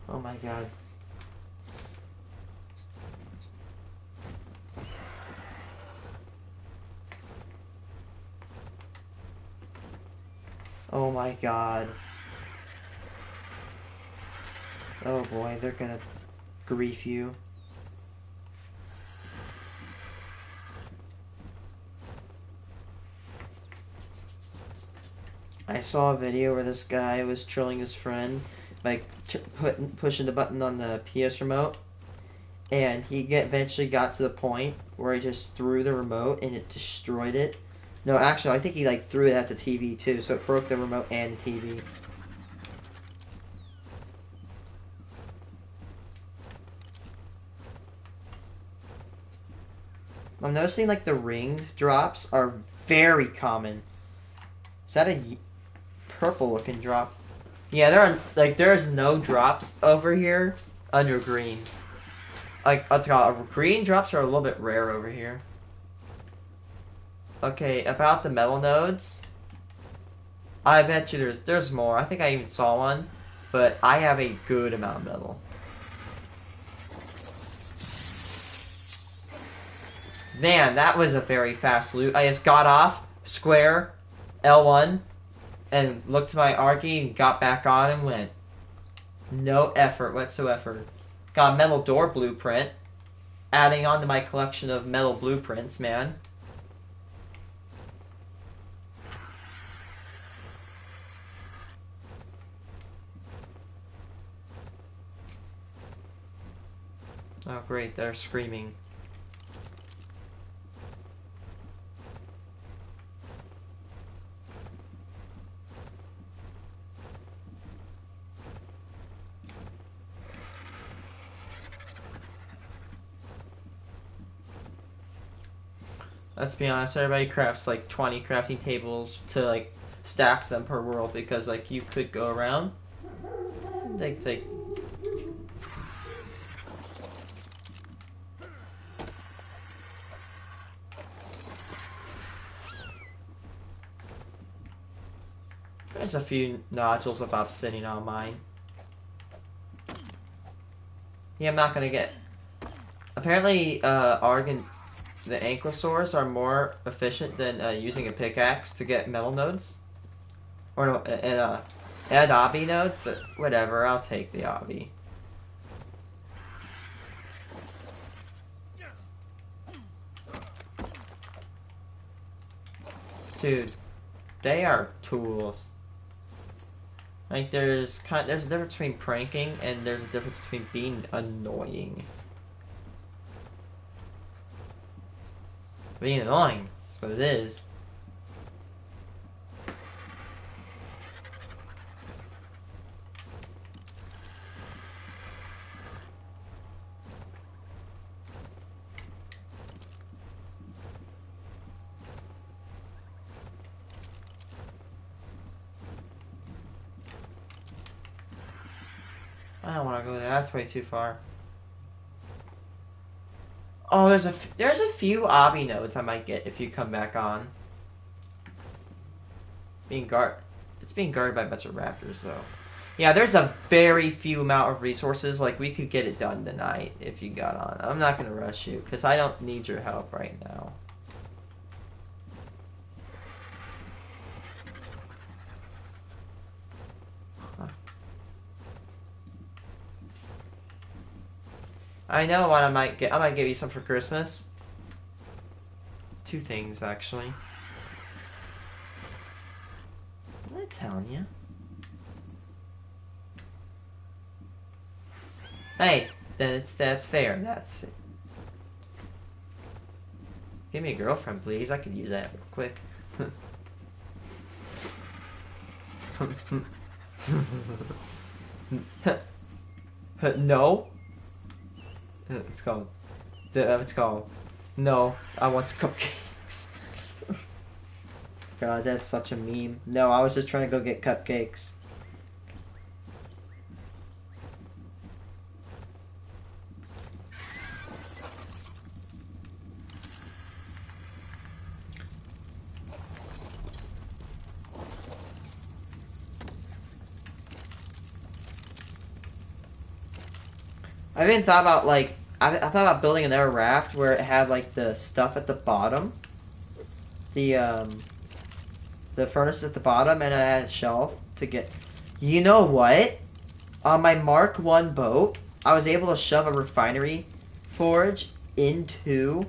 Oh my god. Oh my god. Oh boy, they're gonna grief you. I saw a video where this guy was trolling his friend, like pushing the button on the PS remote, and eventually got to the point where he just threw the remote and it destroyed it. No, actually, I think he like threw it at the TV too, so it broke the remote and the TV. I'm noticing like the ringed drops are very common. Is that a purple looking drop? Yeah, there's no drops over here under green. Like let's call it green drops are a little bit rare over here. Okay, about the metal nodes. I bet you there's more. I think I even saw one, but I have a good amount of metal. Man, that was a very fast loot. I just got off, square, L1, and looked to my ARK and got back on and went. No effort whatsoever. Got a metal door blueprint, adding on to my collection of metal blueprints, man. Oh great, they're screaming. Let's be honest, everybody crafts like 20 crafting tables to like stacks them per world because like you could go around. Take. There's a few nodules of obsidian on mine. Yeah, I'm not gonna get. Apparently, Argon. The ankylosaurs are more efficient than using a pickaxe to get metal nodes. Or no, and obby nodes, but whatever, I'll take the obby. Dude, they are tools. Like there's a difference between pranking and there's a difference between being annoying. Being annoying, that's what it is. I don't want to go there, that's way too far. Oh, there's a few obby nodes I might get if you come back on. It's being guarded by a bunch of raptors though. Yeah, there's a very few amount of resources. Like we could get it done tonight if you got on. I'm not gonna rush you because I don't need your help right now. I know what I might get. I might give you some for Christmas. 2 things, actually. What am I telling you? Hey, then that's fair. That's fair. Give me a girlfriend, please. I could use that real quick. No. It's called. No, I want the cupcakes. God, that's such a meme. No, I was just trying to go get cupcakes. I even thought about like I thought about building another raft where it had like the stuff at the bottom, the furnace at the bottom, and I had a shelf to get. You know what? On my Mark 1 boat, I was able to shove a refinery forge into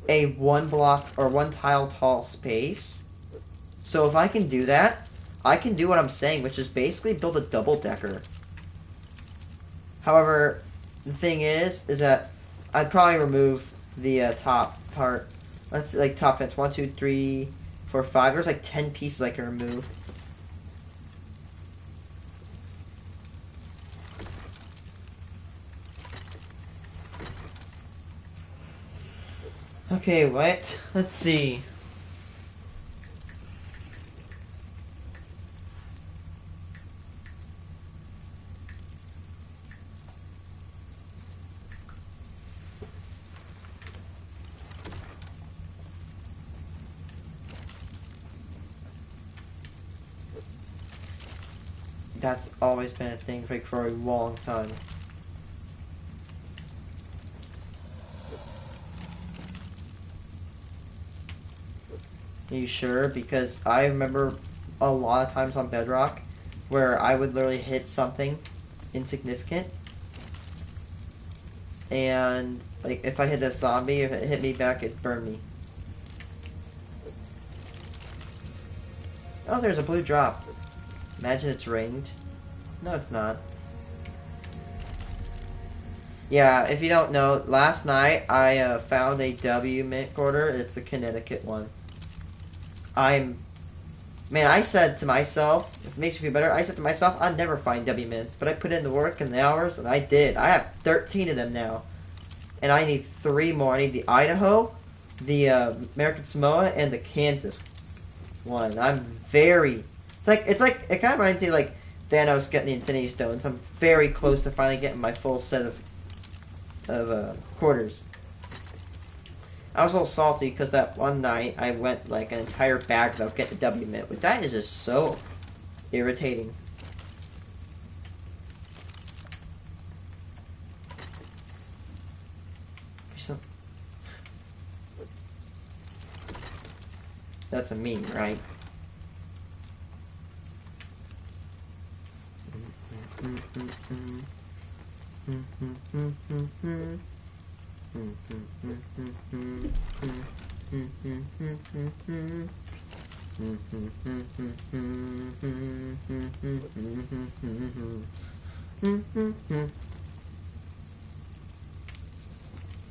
a 1 block or 1 tile tall space, So if I can do that, I can do what I'm saying, which is basically build a double-decker. However, the thing is that I'd probably remove the top part. Let's like top fence. 1, 2, 3, 4, 5. There's like 10 pieces I can remove. Okay, what? Let's see. That's always been a thing for a long time. Are you sure? Because I remember a lot of times on Bedrock where I would literally hit something insignificant, and like if I hit that zombie, if it hit me back, it burned me. Oh, there's a blue drop. Imagine it's ringed. No, it's not. Yeah, if you don't know, last night I found a W mint quarter. It's the Connecticut one. Man, I said to myself, if it makes me feel better, I said to myself, I'd never find W mints, but I put in the work and the hours, and I did. I have 13 of them now, and I need 3 more. I need the Idaho, the American Samoa, and the Kansas one. I'm very. It's like it kind of reminds me like Thanos getting the Infinity Stones. I'm very close to finally getting my full set of quarters. I was a little salty because that one night I went like an entire bag without getting a W mint, but that is just so irritating. That's a meme, right?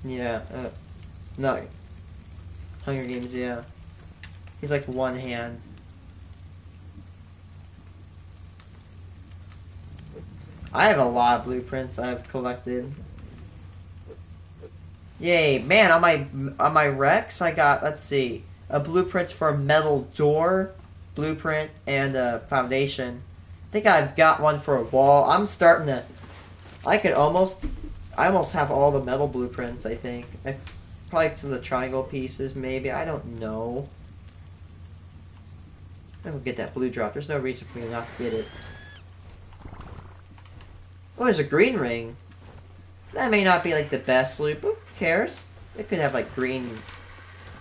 Yeah, no. Hunger Games, yeah. He's like one hand. I have a lot of blueprints I've collected. Yay, man, on my Rex I got, let's see, a blueprint for a metal door, blueprint, and a foundation. I think I've got one for a wall. I'm starting to, I almost have all the metal blueprints, I think. Probably some of the triangle pieces, maybe, I don't know. I'm gonna get that blue drop. There's no reason for me to not get it. Oh, there's a green ring. That may not be like the best loot, but who cares? It could have like green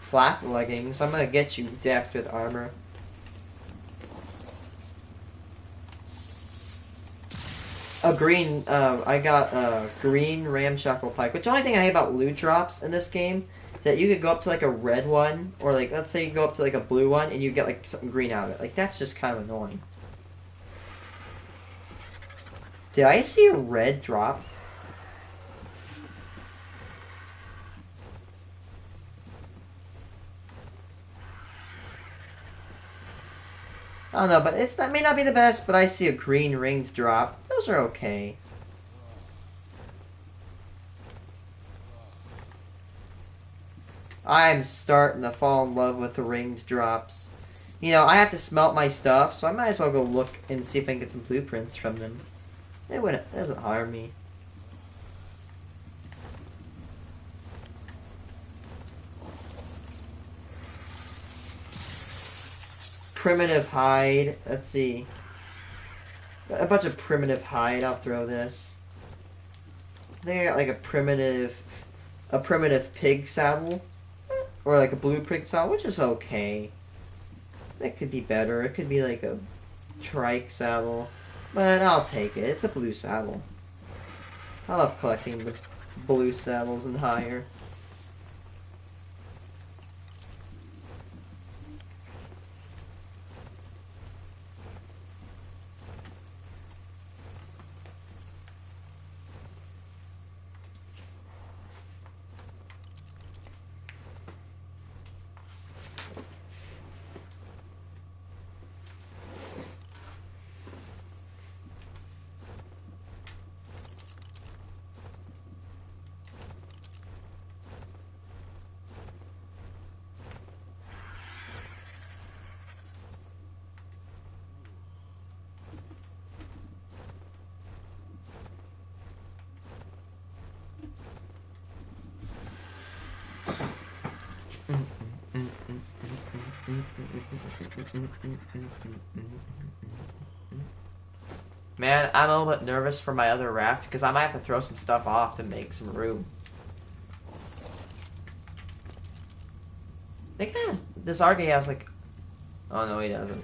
flak leggings. I'm gonna get you decked with armor. A green, I got a green ramshackle pike, which the only thing I hate about loot drops in this game is that you could go up to like a red one, or like, let's say you go up to like a blue one, and you get like something green out of it. Like, that's just kind of annoying. Did I see a red drop? I don't know, but that may not be the best, but I see a green ringed drop. Those are okay. I'm starting to fall in love with the ringed drops. You know, I have to smelt my stuff, so I might as well go look and see if I can get some blueprints from them. It doesn't harm me. Primitive hide. Let's see. A bunch of primitive hide. I'll throw this. I think I got like a primitive pig saddle, or like a blue pig saddle, which is okay. That could be better. It could be like a trike saddle, but I'll take it. It's a blue saddle. I love collecting the blue saddles and higher. Man, I'm a little bit nervous for my other raft because I might have to throw some stuff off to make some room. I think this RK has like... Oh no, he doesn't.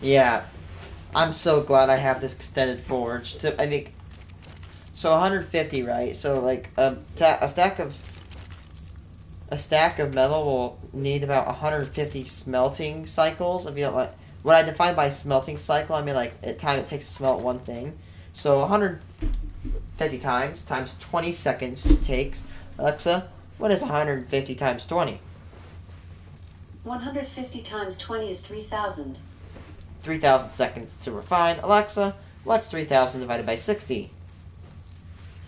Yeah, I'm so glad I have this extended forge. I think so. 150, right? So like a stack of metal will need about 150 smelting cycles. If you don't like what I define by smelting cycle, I mean like time it takes to smelt one thing. So 150 times 20 seconds takes. Alexa, what is 150 times 20? 150 times 20 is 3,000. 3,000 seconds to refine. Alexa, what's 3,000 divided by 60?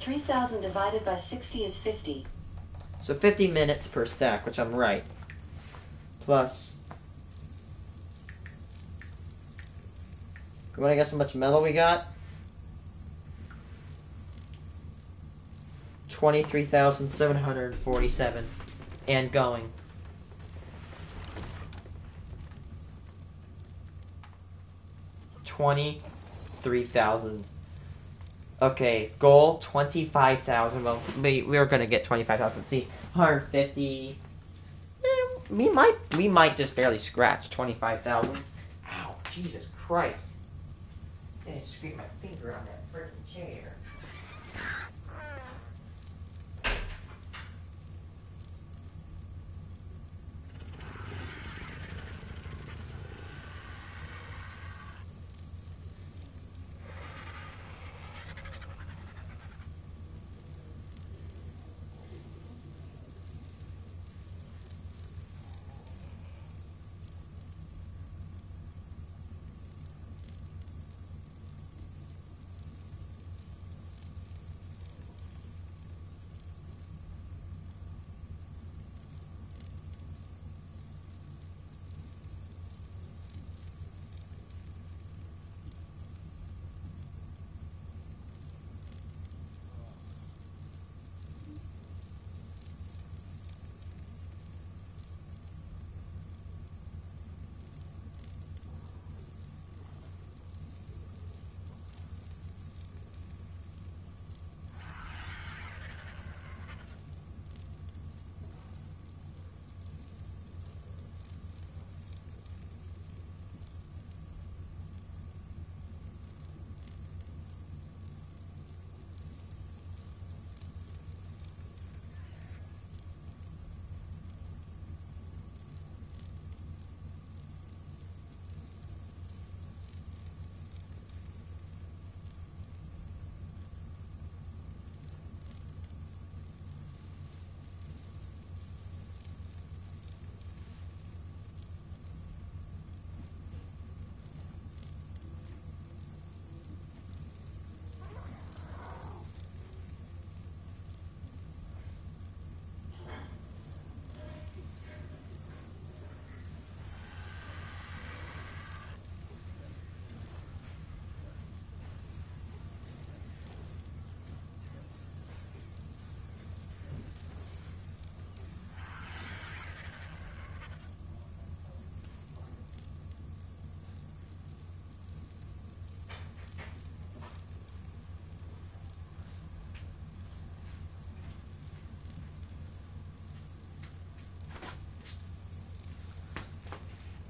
3,000 divided by 60 is 50. So 50 minutes per stack, which I'm right. Plus, you want to guess how much metal we got? 23,747 and going. 23,000. Okay, goal 25,000. Well, we were gonna get 25,000. See, 150. We might just barely scratch 25,000. Ow, Jesus Christ! I scraped my finger on that freaking chair.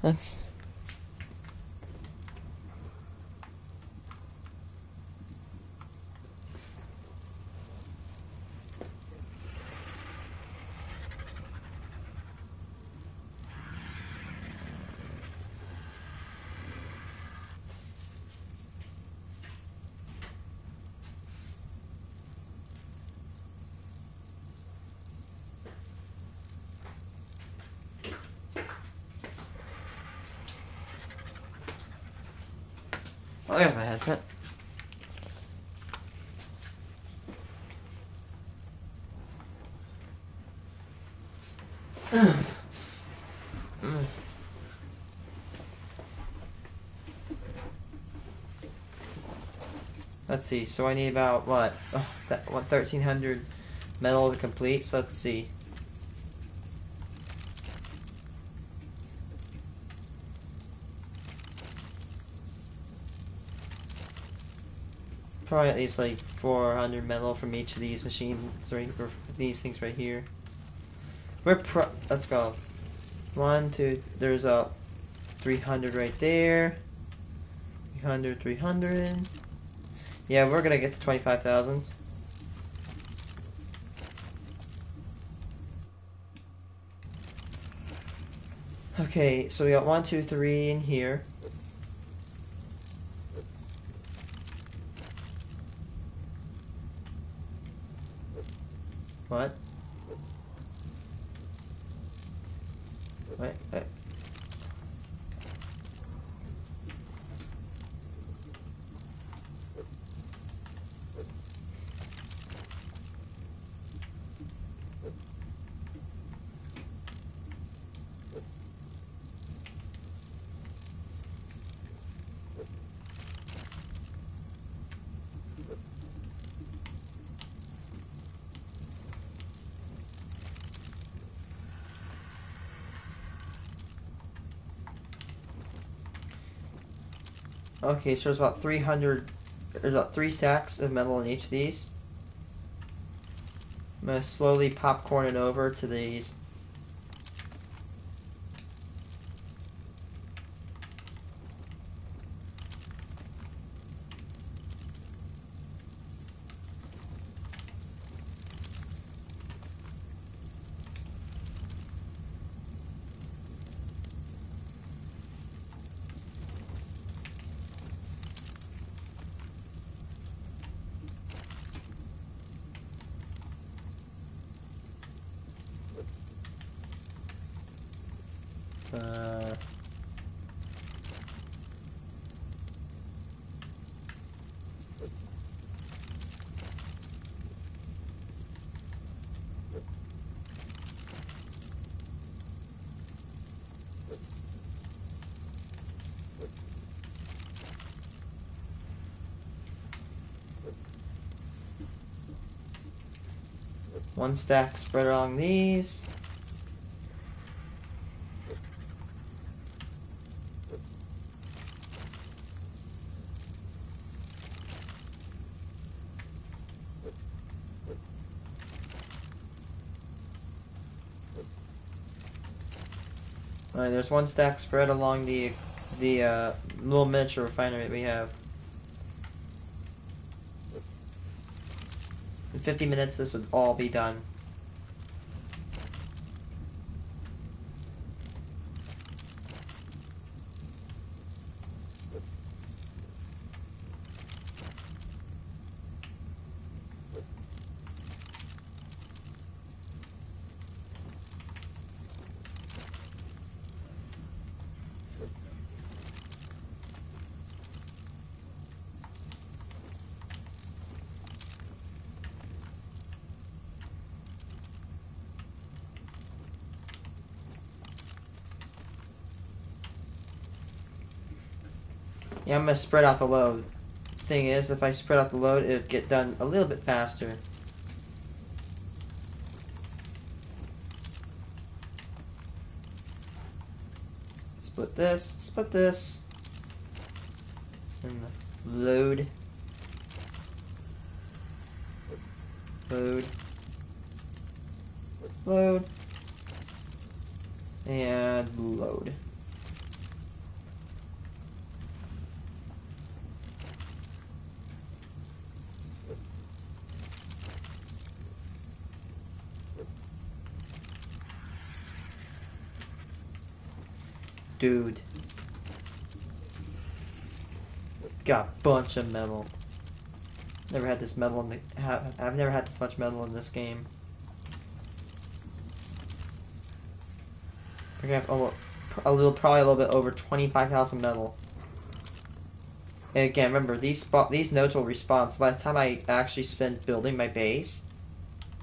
That's... Oh, there's my headset. Let's see. So I need about what? Oh, that 1,300 metal to complete. So let's see. Probably at least like 400 metal from each of these machines, right, or these things right here. Let's go. 1, 2. There's a 300 right there. 300, 300. Yeah, we're gonna get to 25,000. Okay, so we got 1, 2, 3 in here. What? Wait. Okay, so there's about 300. There's about 3 stacks of metal in each of these. I'm gonna slowly popcorn it over to these. Uh, One stack spread along these. Alright, there's 1 stack spread along the little miniature refinery we have. In 50 minutes, this would all be done. Yeah, I'm gonna spread out the load. Thing is, if I spread out the load, it would get done a little bit faster. Split this, and load, load, load, and load. Dude. Got a bunch of metal. Never had this metal in the... I've never had this much metal in this game. We're gonna have probably a little bit over 25,000 metal. And again, remember, these nodes will respawn, so by the time I actually spend building my base,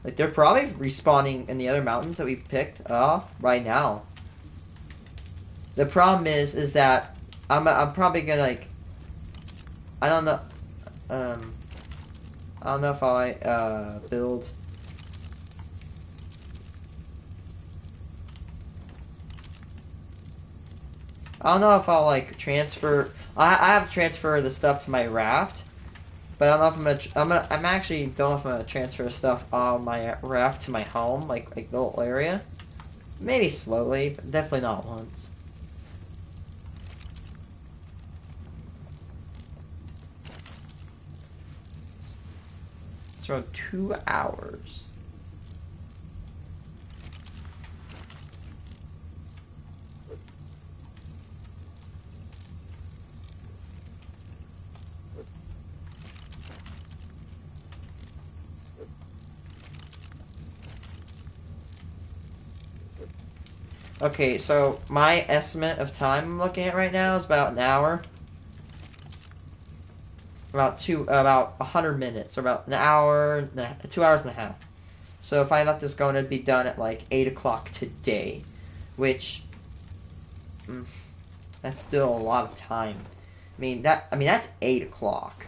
Like, they're probably respawning in the other mountains that we picked off right now. The problem is that I'm probably gonna, like, I don't know, I don't know if I, build... I don't know if I'll, like, transfer... I have to transfer the stuff to my raft, but I don't know if I'm actually don't know if I'm gonna transfer stuff on my raft to my home, like the whole area. Maybe slowly, but definitely not once. It's around 2 hours. Okay, so my estimate of time I'm looking at right now is about an hour. About 100 minutes, or about an hour, 2 hours and a half. So if I let this go, it'd be done at like 8 o'clock today, which that's still a lot of time. I mean that's 8 o'clock.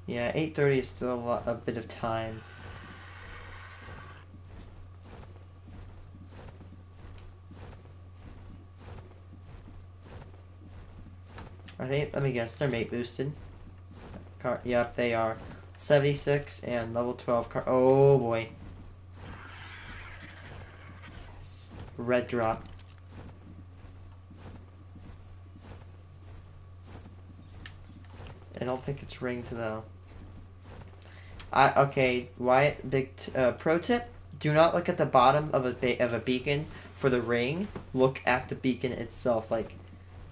Yeah, 8:30 is still a bit of time. Are they? Let me guess. They're mate boosted. Yep, they are. 76 and level 12 car. Oh boy. Red drop. I don't think it's ringed though. Okay. Wyatt, pro tip: do not look at the bottom of a beacon for the ring. Look at the beacon itself. Like,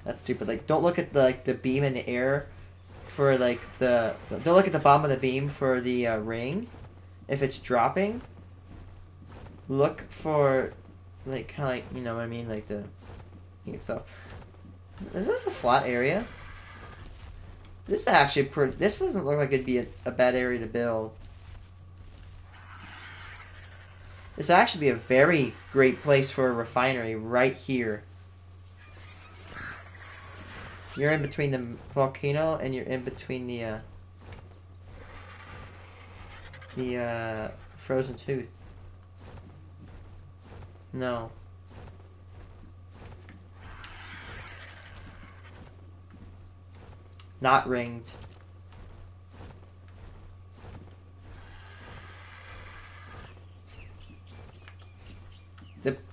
that's stupid. Like, don't look at the beam in the air for like the. Don't look at the bottom of the beam for the ring. If it's dropping, look for like kind of like, you know what I mean, like the thing itself. Is this a flat area? This is actually pretty. This doesn't look like it'd be a bad area to build. This actually be a very great place for a refinery right here. You're in between the volcano and you're in between the frozen tooth. No. Not ringed.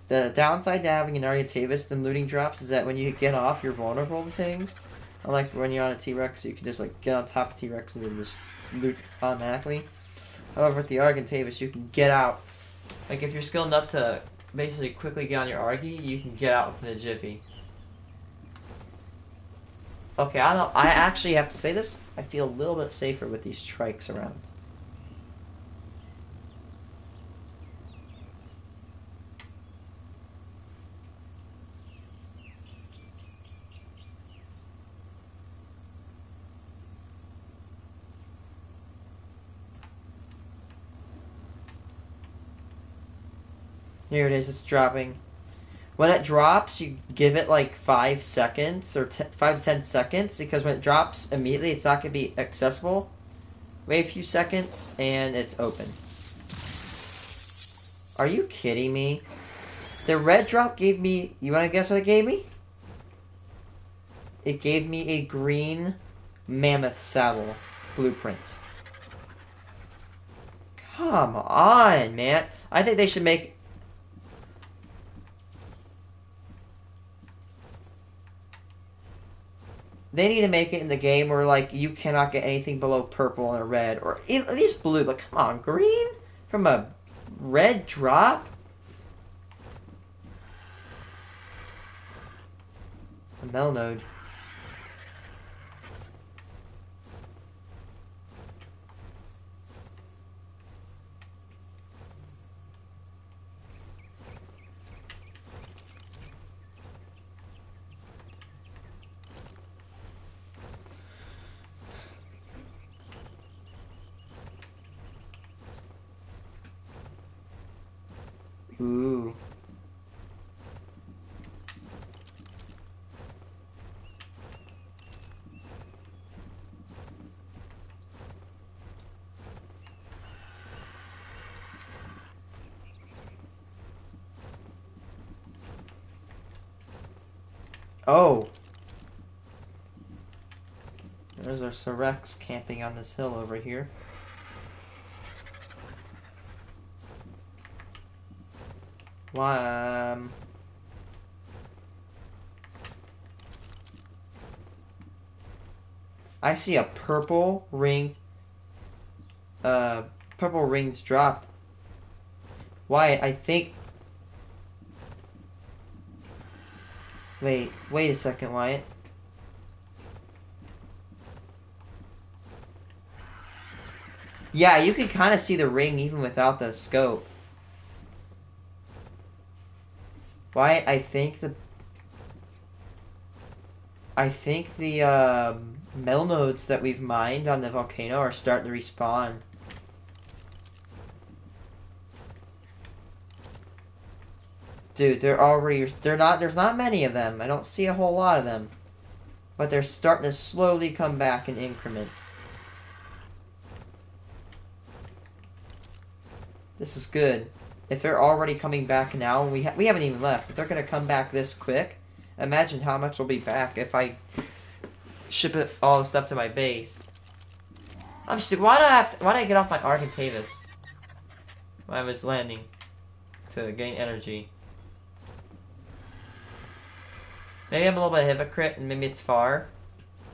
The downside to having an Argentavis and looting drops is that when you get off, you're vulnerable to things. Unlike when you're on a T-Rex, you can just like get on top of T-Rex and then just loot automatically. However, with the Argentavis, you can get out. Like if you're skilled enough to basically quickly get on your Argy, you can get out within a jiffy. Okay, I don't. I actually have to say this. I feel a little bit safer with these trikes around. Here it is. It's dropping. When it drops, you give it like 5 seconds or 5 to 10 seconds because when it drops immediately, it's not going to be accessible. Wait a few seconds and it's open. Are you kidding me? The red drop gave me... You want to guess what it gave me? It gave me a green mammoth saddle blueprint. Come on, man. I think they should make... They need to make it in the game where, like, you cannot get anything below purple and a red. Or at least blue, but come on, green? From a red drop? A Melnode. Ooh. Oh. There's our Serex camping on this hill over here. Why, I see a purple ringed drop. Wyatt, I think... Wait a second, Wyatt. Yeah, you can kind of see the ring even without the scope. Wyatt, I think the metal nodes that we've mined on the volcano are starting to respawn. Dude, there's not many of them. I don't see a whole lot of them. But they're starting to slowly come back in increments. This is good. If they're already coming back now, we haven't even left. If they're going to come back this quick, imagine how much will be back if I ship all the stuff to my base. I'm stupid. Why did I get off my ARK and Tavis when I was landing to gain energy? Maybe I'm a little bit of a hypocrite, and maybe it's far.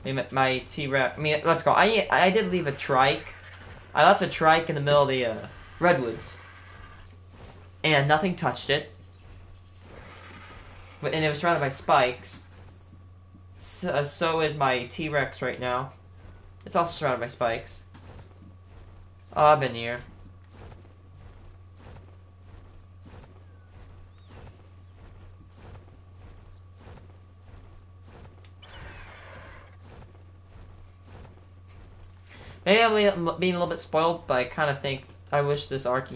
Maybe my T-Rex... I mean, let's go. I did leave a trike. I left a trike in the middle of the redwoods. And nothing touched it. And it was surrounded by spikes. So is my T-Rex right now. It's also surrounded by spikes. Oh, I've been here. Maybe I'm being a little bit spoiled, but I kind of think I wish this ARK...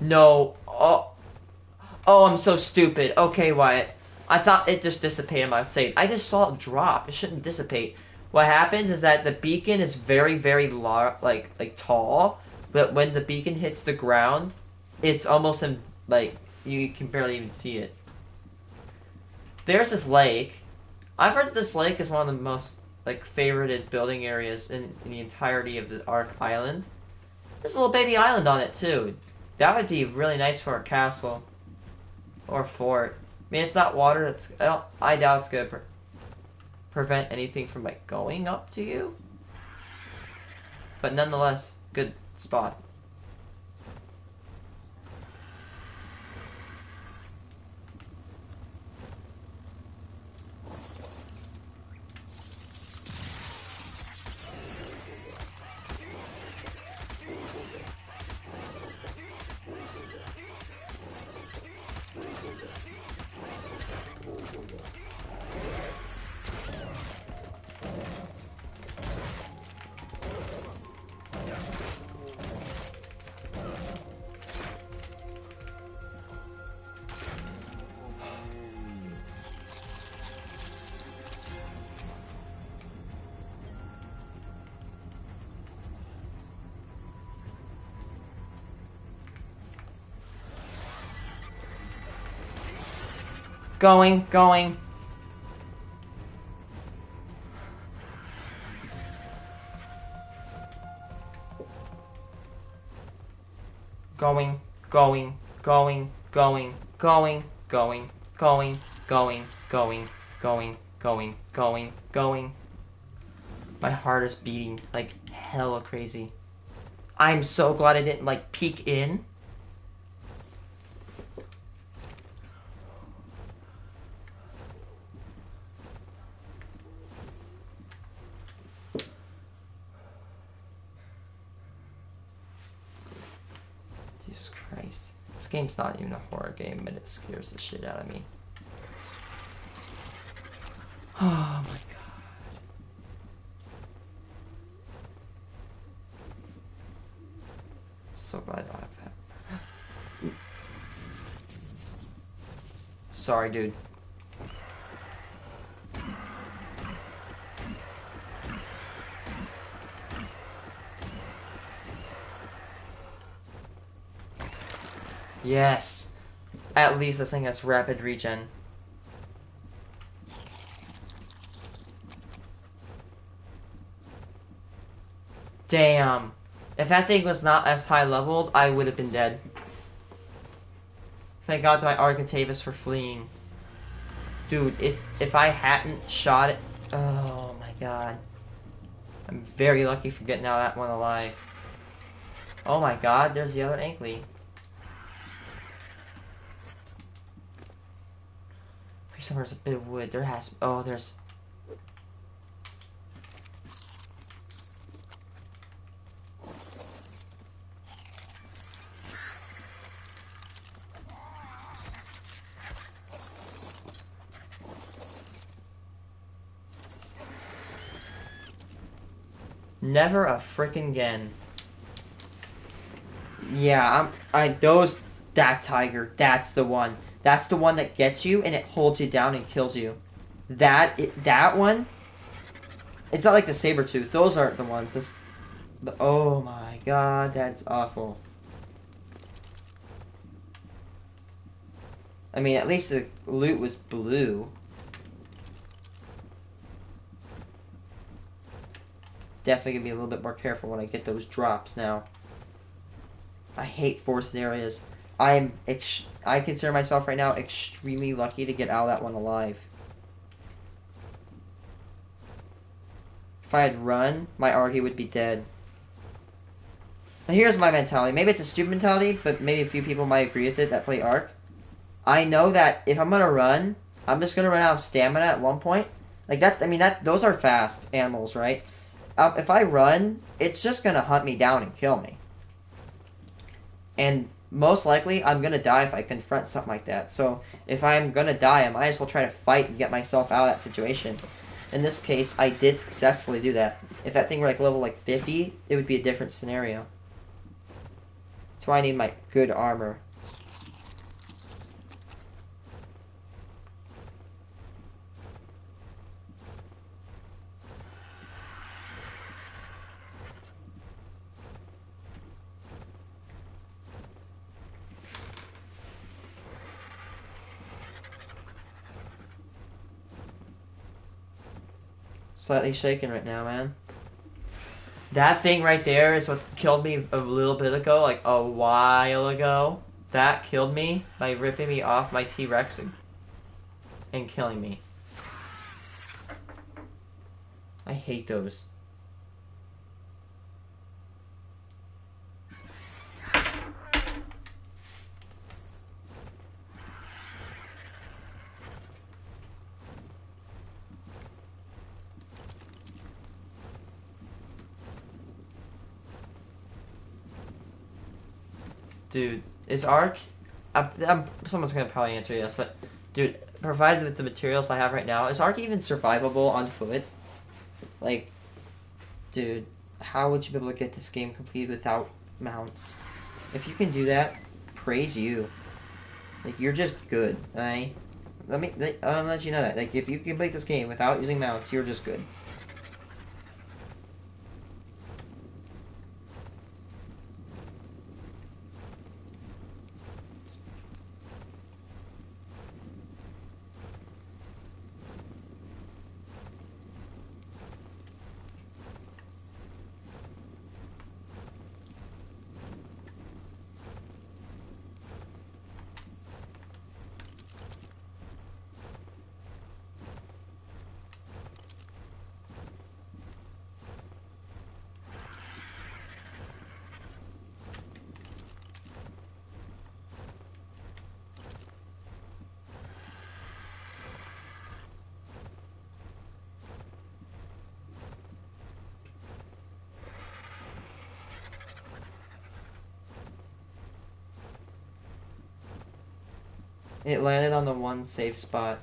No. Oh, I'm so stupid. Okay, Wyatt. I thought it just dissipated my save. I just saw it drop. It shouldn't dissipate. What happens is that the beacon is very, very like tall, but when the beacon hits the ground, it's almost like you can barely even see it. There's this lake. I've heard that this lake is one of the most like favorited building areas in the entirety of the ARK island. There's a little baby island on it too. That would be really nice for a castle or fort. I mean, it's not water. I doubt it's gonna prevent anything from like going up to you. But nonetheless, good spot. Going, going. Going, going, going, going, going, going, going, going, going, going, going, going, going. My heart is beating like hella crazy. I'm so glad I didn't like peek in. Jesus Christ. This game's not even a horror game, but it scares the shit out of me. Oh my god. So glad I don't have that. Sorry, dude. Yes. At least this thing has rapid regen. Damn. If that thing was not as high leveled, I would have been dead. Thank God to my Architavis for fleeing. Dude, if I hadn't shot it... Oh my god. I'm very lucky for getting out of that one alive. Oh my god, there's the other Ankley. Please tell me there's a bit of wood. There has... Oh, there's... Never a frickin' again. Yeah, that tiger, that's the one. That's the one that gets you and it holds you down and kills you. That one, it's not like the saber-tooth. Those aren't the ones. Oh my god, that's awful. I mean, at least the loot was blue. Definitely gonna be a little bit more careful when I get those drops now. I hate forested areas. I consider myself right now extremely lucky to get out of that one alive. If I had run, my Argy would be dead. Now here's my mentality. Maybe it's a stupid mentality, but maybe a few people might agree with it that play ARK. I know that if I'm gonna run, I'm just gonna run out of stamina at one point. Like that. I mean, those are fast animals, right? If I run, it's just gonna hunt me down and kill me. And most likely, I'm gonna die if I confront something like that. So if I'm gonna die, I might as well try to fight and get myself out of that situation. In this case, I did successfully do that. If that thing were like level like 50, it would be a different scenario. That's why I need my good armor. Slightly shaken right now, man. That thing right there is what killed me a little bit ago, like a while ago. That killed me by ripping me off my T-Rex and killing me. I hate those. Dude, is ARK... someone's gonna probably answer yes, but... Dude, provided with the materials I have right now, is ARK even survivable on foot? Like, dude, how would you be able to get this game completed without mounts? If you can do that, praise you. Like, you're just good, alright? I'll let you know that. Like, if you complete this game without using mounts, you're just good. It landed on the one safe spot.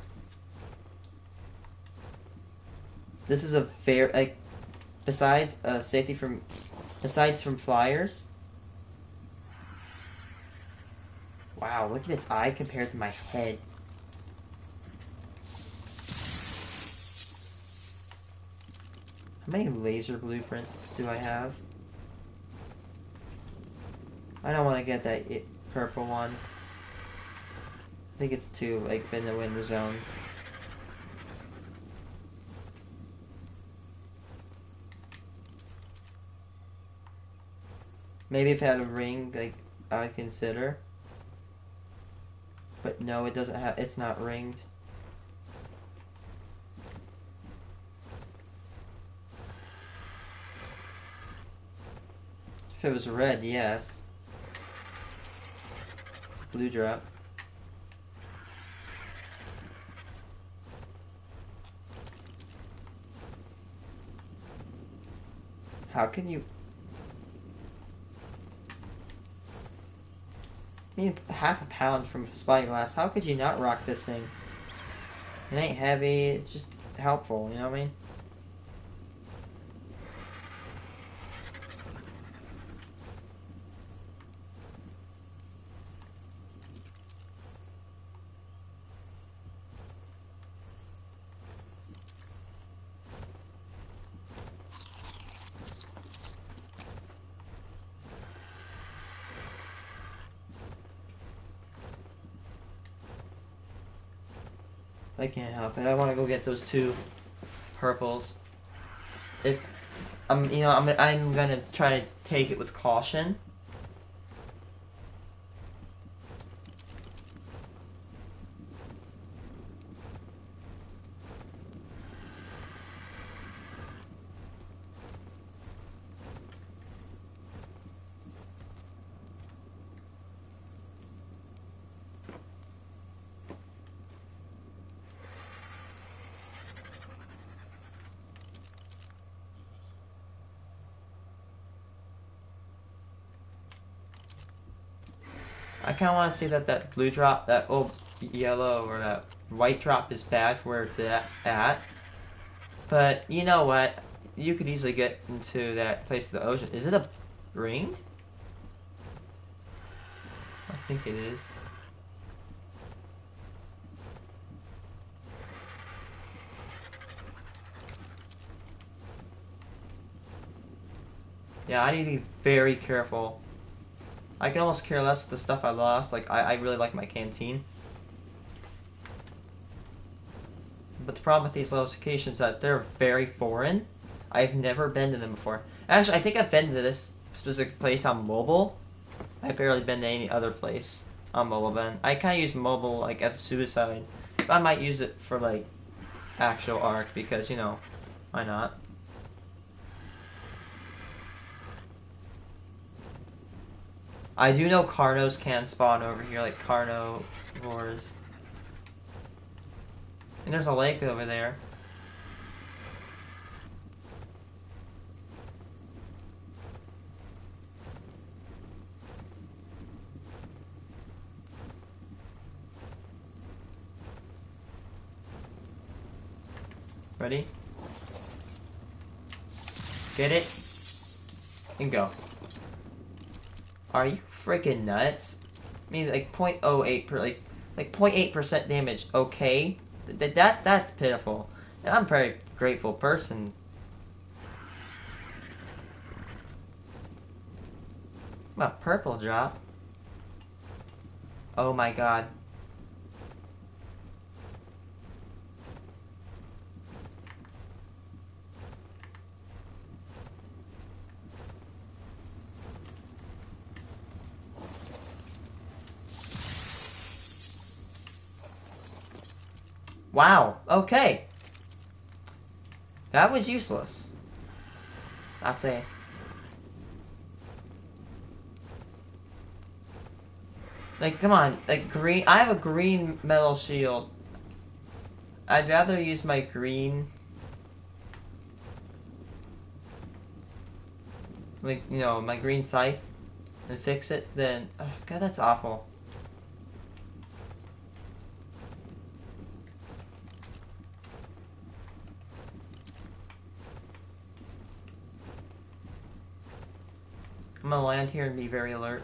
This is a fair, like, besides safety from, besides from flyers. Wow, look at its eye compared to my head. How many laser blueprints do I have? I don't want to get that purple one. I think it's too, like, in the wind zone. Maybe if it had a ring, like, I would consider. But no, it doesn't have, it's not ringed. If it was red, yes. Blue drop. How can you... I mean, half a pound from spyglass. How could you not rock this thing? It ain't heavy, it's just helpful, you know what I mean? I can't help it. I want to go get those two purples. If I'm gonna try to take it with caution. I kind of want to see that blue drop, that old yellow or that white drop is bad for where it's at. But you know what? You could easily get into that place of the ocean. Is it a ring? I think it is. Yeah, I need to be very careful. I can almost care less with the stuff I lost. Like, I really like my canteen. But the problem with these locations is that they're very foreign. I've never been to them before. Actually, I think I've been to this specific place on mobile. I've barely been to any other place on mobile then. I kind of use mobile, like, as a suicide. But I might use it for, like, actual ARK because, you know, why not? I do know Carnos can spawn over here, like carnivores. And there's a lake over there. Ready? Get it? And go. Are you freaking nuts? I mean, like 0.08 per, like 0.8% damage. Okay, that's pitiful. And I'm a very grateful person. What, purple drop? Oh my god. Wow, okay. That was useless. I'd say. Like, come on. Like, green. I have a green metal shield. I'd rather use my green. Like, you know, my green scythe and fix it than. Oh, God, that's awful. I'm gonna land here and be very alert.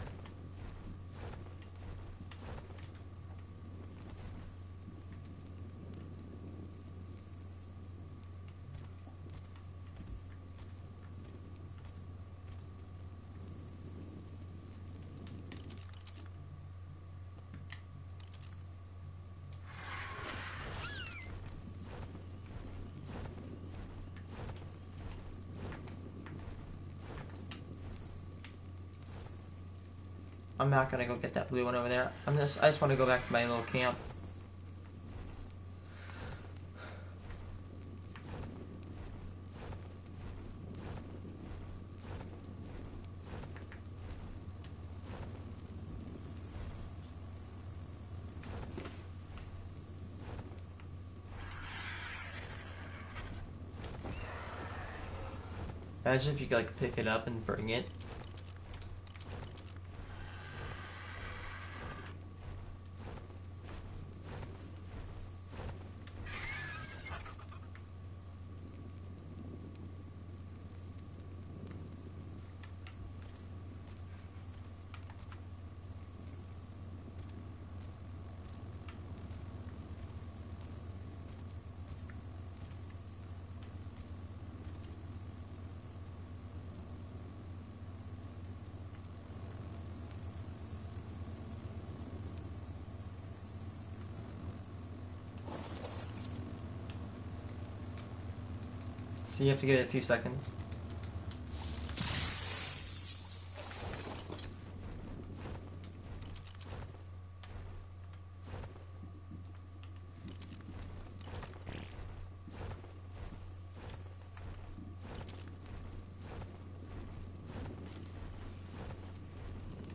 I'm not gonna go get that blue one over there. I just want to go back to my little camp. Imagine if you could like pick it up and bring it. So you have to give it a few seconds.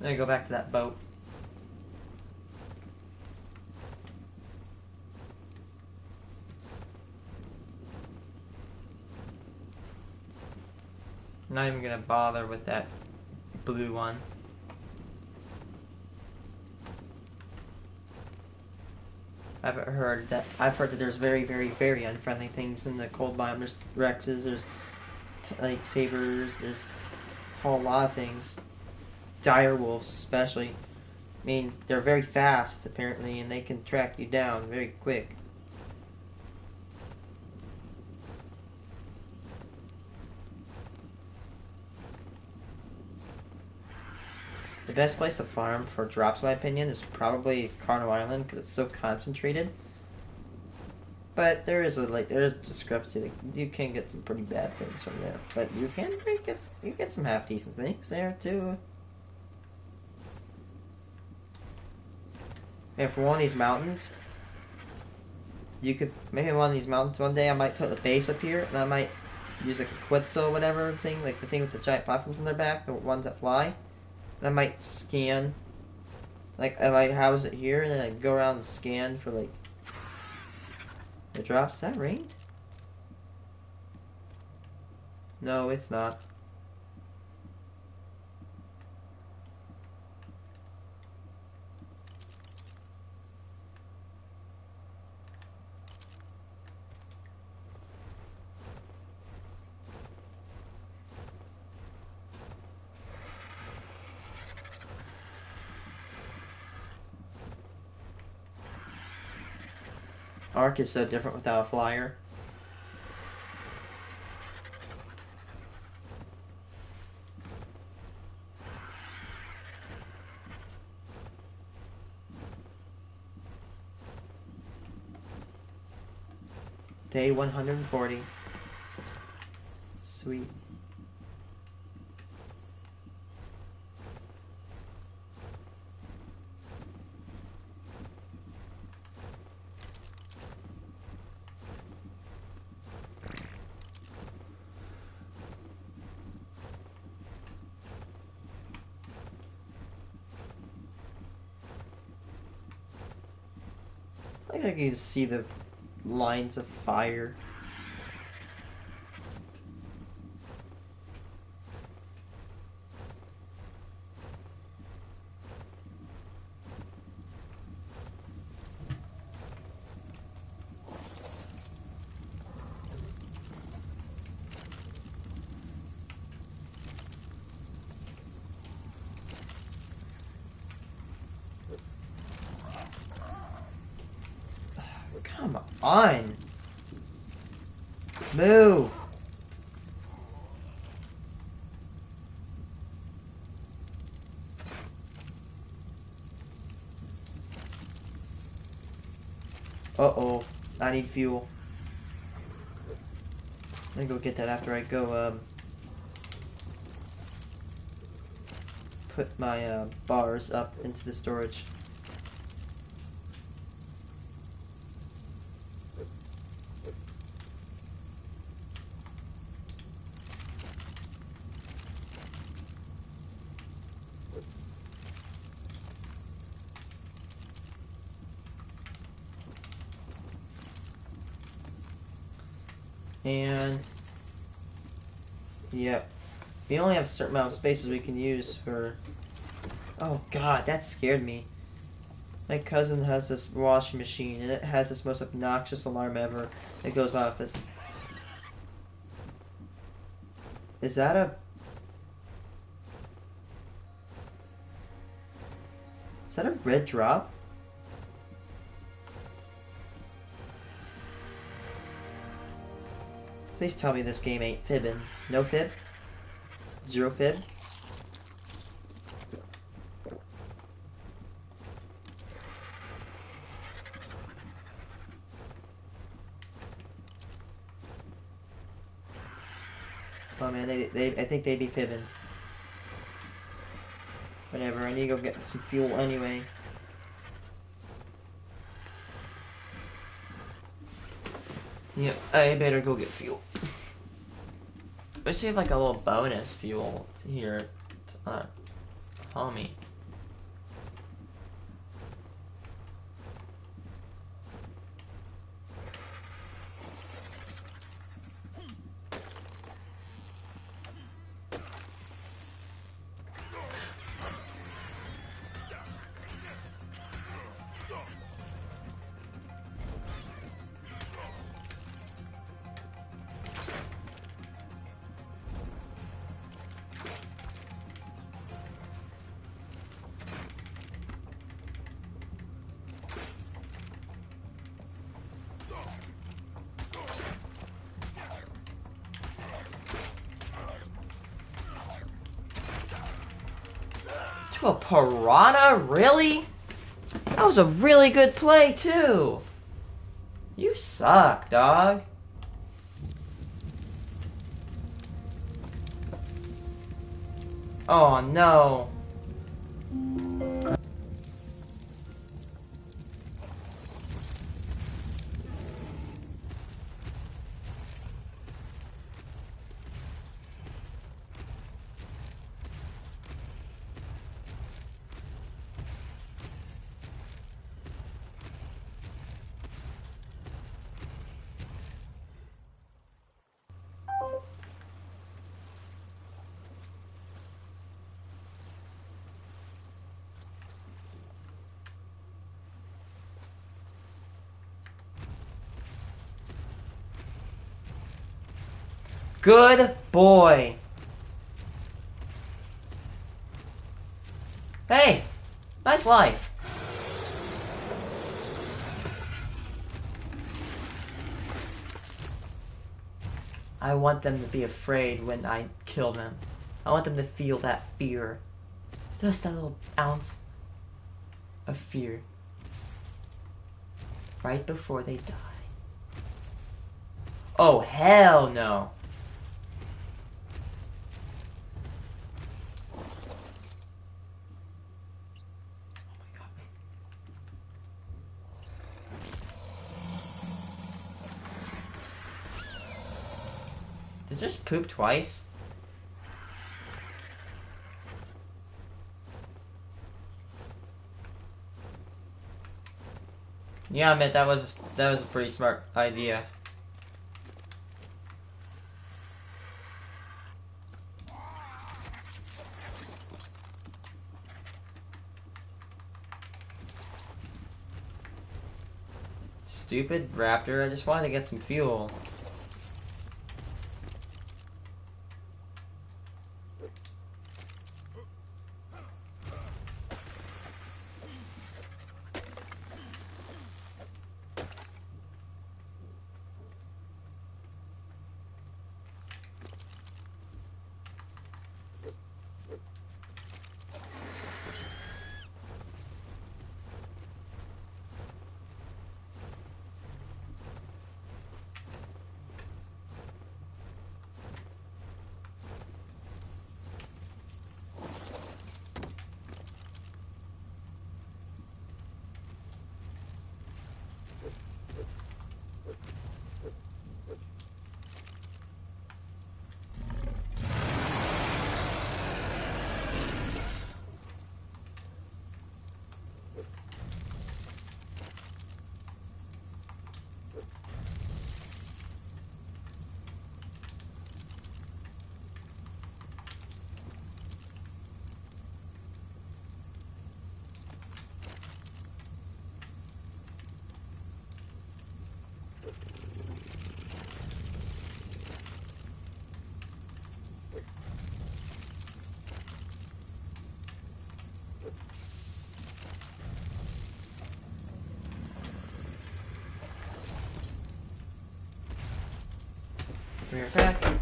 Then go back to that boat. I'm not even gonna bother with that blue one. I've heard that there's very, very, very unfriendly things in the cold biome. There's Rexes, there's like sabers, there's a whole lot of things. Dire wolves, especially. I mean, they're very fast apparently, and they can track you down very quick. The best place to farm for drops, in my opinion, is probably Carno Island because it's so concentrated. But there is discrepancy. Like, you can get some pretty bad things from there, but you get some half decent things there too. And for one of these mountains, you could maybe one of these mountains one day I might put a base up here, and I might use like a Quetzal whatever thing, like the thing with the giant platforms on their back, the ones that fly. And I might scan, like I might house it here, and then I go around and scan for like the drops. Is that rained? No, it's not. ARK is so different without a flyer. Day 140. Sweet. I think I can see the lines of fire. on. Move. Uh-oh. I need fuel. Let me go get that after I go, put my, bars up into the storage. And yep, we only have a certain amount of spaces we can use for. Oh god, that scared me. My cousin has this washing machine and it has this most obnoxious alarm ever that goes off. Is that a? Is that a red drop? Please tell me this game ain't fibbing. No fib? Zero fib? Oh man, I think they'd be fibbing. Whatever, I need to go get some fuel anyway. Yep, I better go get fuel. I should have like a little bonus fuel here. Homie. To a piranha? Really? That was a really good play, too. You suck, dog. Oh, no. Good boy. Hey, nice life. I want them to be afraid when I kill them. I want them to feel that fear. Just that little ounce of fear. Right before they die. Oh, hell no. Did it just poop twice? Yeah, I admit that was a pretty smart idea. Stupid raptor, I just wanted to get some fuel. Mirror pack.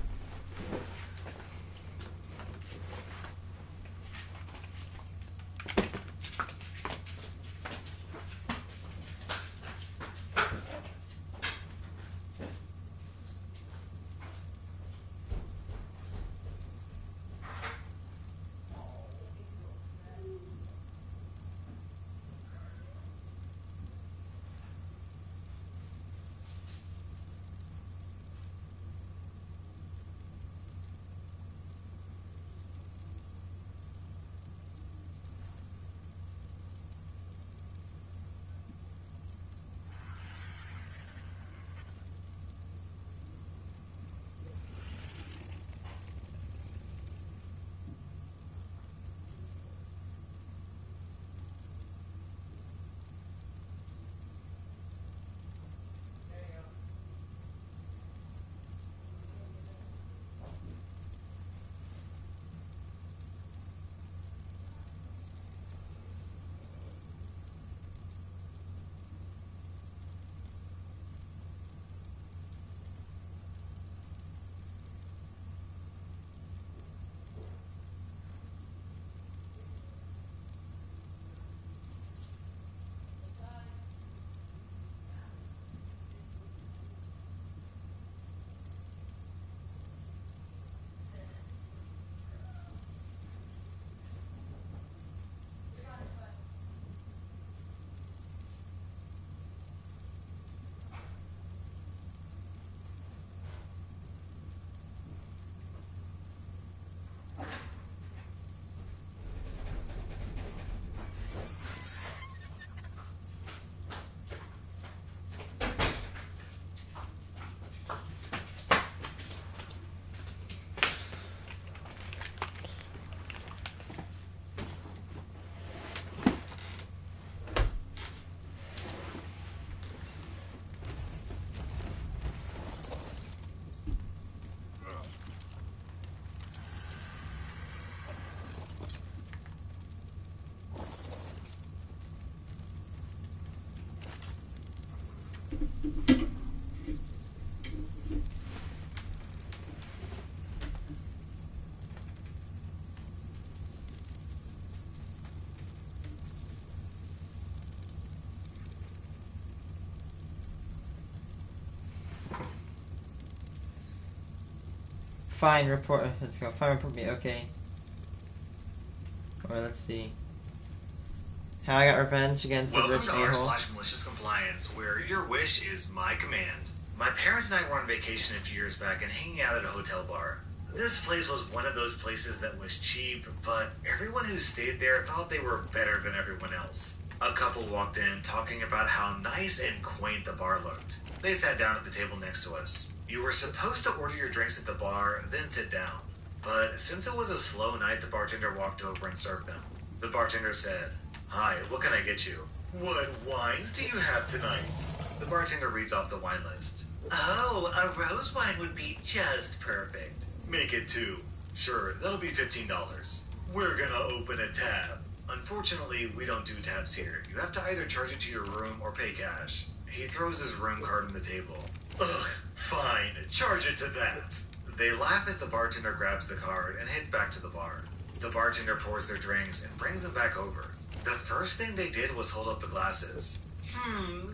Fine, report. Let's go. Fine, report me. Okay. Or let's see. How I got revenge against the Welcome rich to a-hole. r/malicious compliance, where your wish is my command. My parents and I were on vacation a few years back and hanging out at a hotel bar. This place was one of those places that was cheap, but everyone who stayed there thought they were better than everyone else. A couple walked in talking about how nice and quaint the bar looked. They sat down at the table next to us. You were supposed to order your drinks at the bar, then sit down. But since it was a slow night, the bartender walked over and served them. The bartender said, "Hi, what can I get you?" "What wines do you have tonight?" The bartender reads off the wine list. "Oh, a rose wine would be just perfect." "Make it two." "Sure, that'll be $15. "We're gonna open a tab." "Unfortunately, we don't do tabs here. You have to either charge it to your room or pay cash." He throws his room card on the table. "Ugh, fine, charge it to that." They laugh as the bartender grabs the card and heads back to the bar. The bartender pours their drinks and brings them back over. The first thing they did was hold up the glasses.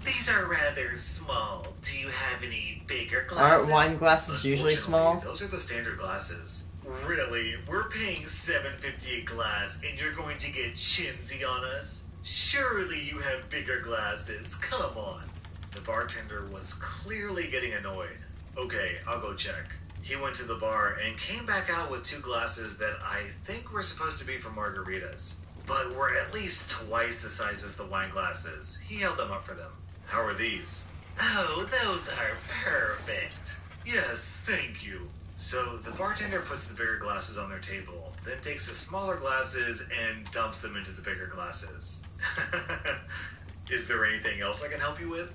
These are rather small. Do you have any bigger glasses?" Aren't wine glasses usually small? Those are the standard glasses. "Really? We're paying $7.50 a glass and you're going to get chintzy on us? Surely you have bigger glasses. Come on." The bartender was clearly getting annoyed. "Okay, I'll go check." He went to the bar and came back out with two glasses that I think were supposed to be for margaritas, but were at least twice the size as the wine glasses. He held them up for them. "How are these?" "Oh, those are perfect." "Yes, thank you." So the bartender puts the bigger glasses on their table, then takes the smaller glasses and dumps them into the bigger glasses. "Is there anything else I can help you with?"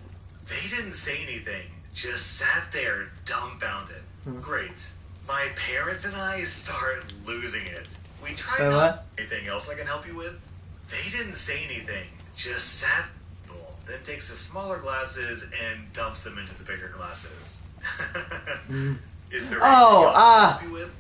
They didn't say anything, just sat there dumbfounded. Great. My parents and I start losing it. We tried Wait, not. what? Anything else I can help you with? They didn't say anything, just sat there, then takes the smaller glasses and dumps them into the bigger glasses. Is there Oh, anything else I can help you with?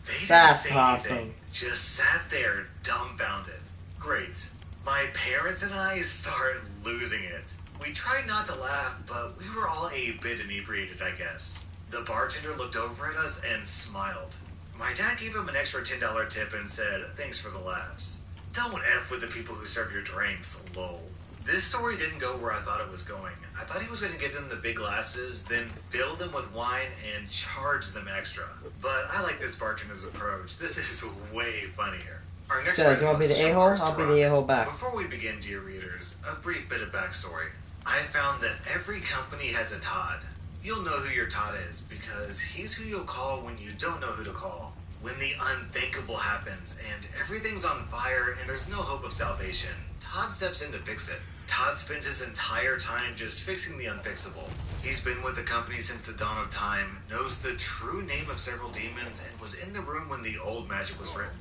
They didn't that's say awesome. anything, just sat there dumbfounded. Great. My parents and I started losing it. We tried not to laugh, but we were all a bit inebriated, I guess. The bartender looked over at us and smiled. My dad gave him an extra $10 tip and said, thanks for the laughs. Don't F with the people who serve your drinks, lol. This story didn't go where I thought it was going. I thought he was going to give them the big glasses, then fill them with wine and charge them extra. But I like this bartender's approach. This is way funnier. Our next Says, you want to be the a-hole? I'll be the a-hole back. Before we begin, dear readers, a brief bit of backstory. I found that every company has a Todd. You'll know who your Todd is because he's who you'll call when you don't know who to call. When the unthinkable happens and everything's on fire and there's no hope of salvation, Todd steps in to fix it. Todd spends his entire time just fixing the unfixable. He's been with the company since the dawn of time, knows the true name of several demons, and was in the room when the old magic was written.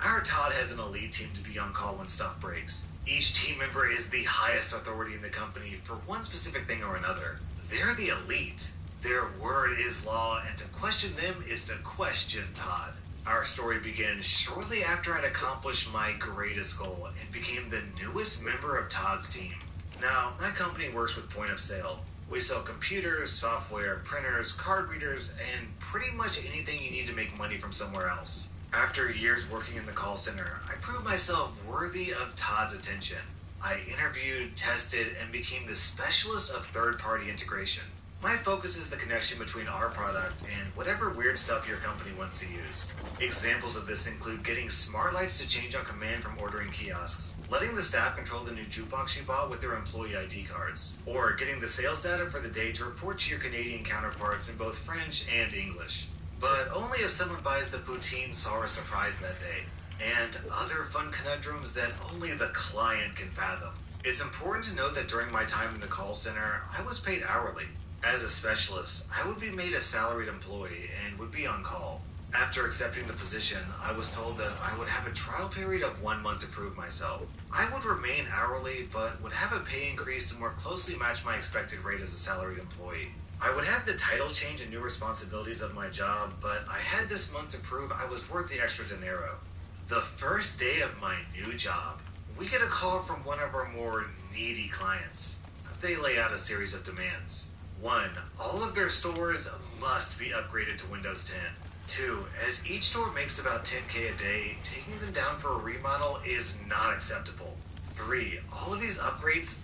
Our Todd has an elite team to be on call when stuff breaks. Each team member is the highest authority in the company for one specific thing or another. They're the elite. Their word is law, and to question them is to question Todd. Our story begins shortly after I'd accomplished my greatest goal and became the newest member of Todd's team. Now, my company works with point of sale. We sell computers, software, printers, card readers, and pretty much anything you need to make money from somewhere else. After years working in the call center, I proved myself worthy of Todd's attention. I interviewed, tested, and became the specialist of third-party integration. My focus is the connection between our product and whatever weird stuff your company wants to use. Examples of this include getting smart lights to change on command from ordering kiosks, letting the staff control the new jukebox you bought with their employee ID cards, or getting the sales data for the day to report to your Canadian counterparts in both French and English. But only if someone buys the poutine Sara surprise that day, and other fun conundrums that only the client can fathom. It's important to note that during my time in the call center, I was paid hourly. As a specialist, I would be made a salaried employee and would be on call. After accepting the position, I was told that I would have a trial period of 1 month to prove myself. I would remain hourly, but would have a pay increase to more closely match my expected rate as a salaried employee. I would have the title change and new responsibilities of my job, but I had this month to prove I was worth the extra dinero. The first day of my new job, we get a call from one of our more needy clients. They lay out a series of demands. 1. All of their stores must be upgraded to Windows 10. 2. As each store makes about $10K a day, taking them down for a remodel is not acceptable. 3. All of these upgrades...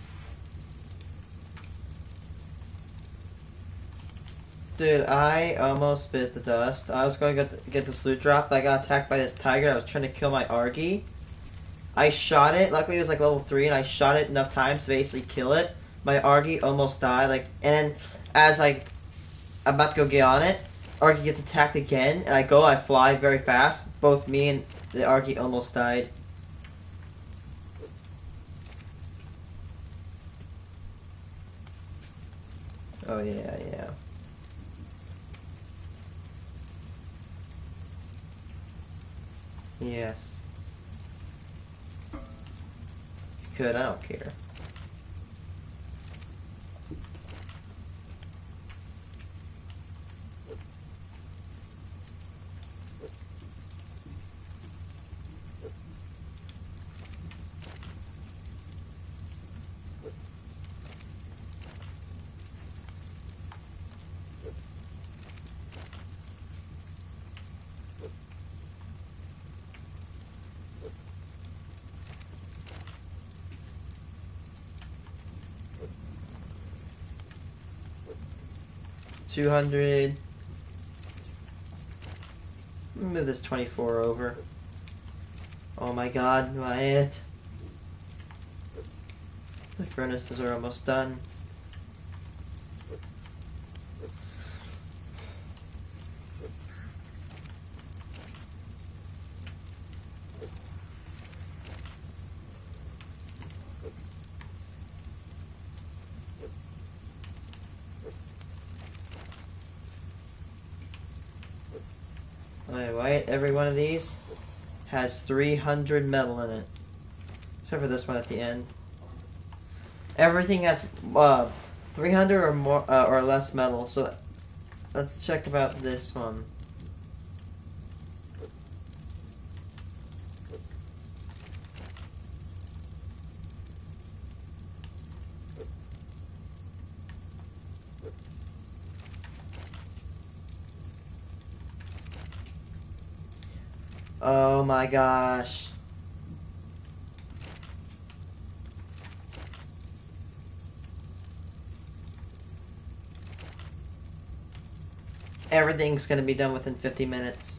Dude, I almost bit the dust. I was going to get this loot drop. I got attacked by this tiger. I was trying to kill my Argy. I shot it. Luckily, it was like level 3, and I shot it enough times to basically kill it. My Argy almost died. And as I'm about to go get on it, Argy gets attacked again, and I fly very fast. Both me and the Argy almost died. Oh yeah. Yes. Good, I don't care. $200. Move this 24 over. Oh my god, am I it? The furnaces are almost done. Alright, every one of these has 300 metal in it. Except for this one at the end. Everything has 300 or more or less metal, so Let's check about this one. Oh my gosh. Everything's gonna be done within 50 minutes.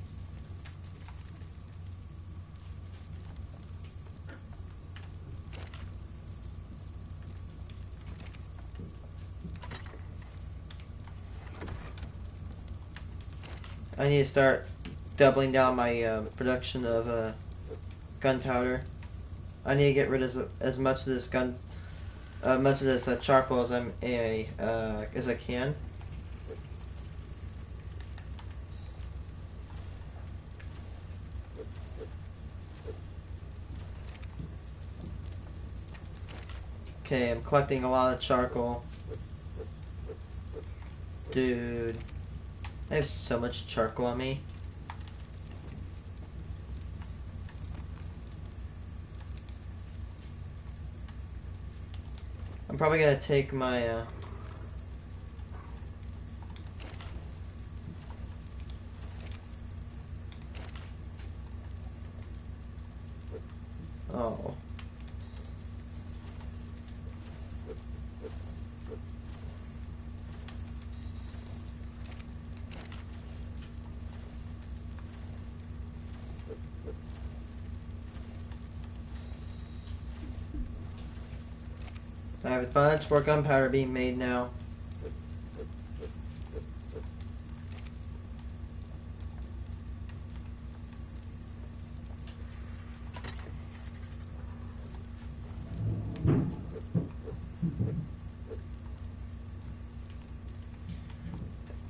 I need to start doubling down my production of gunpowder. I need to get rid of as much of this charcoal as as I can. Okay, I'm collecting a lot of charcoal. Dude, I have so much charcoal on me. I'm probably gonna take my oh. I have a bunch more gunpowder being made now.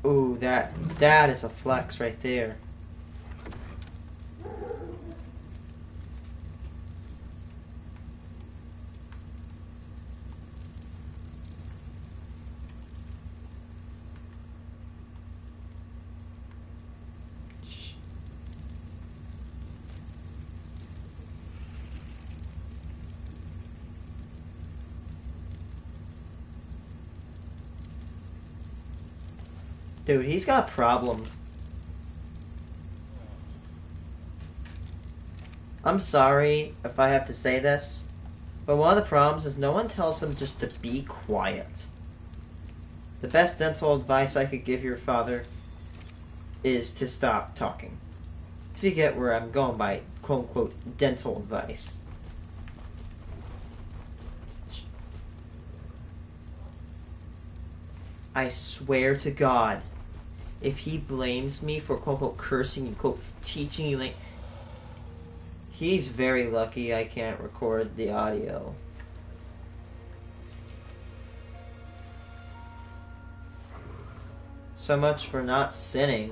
Ooh, that is a flex right there. Dude, he's got problems. I'm sorry if I have to say this, but one of the problems is no one tells him just to be quiet. The best dental advice I could give your father is to stop talking. If you get where I'm going by quote-unquote dental advice. I swear to God, if he blames me for quote-unquote cursing and quote teaching you like, he's very lucky I can't record the audio. So much for not sinning.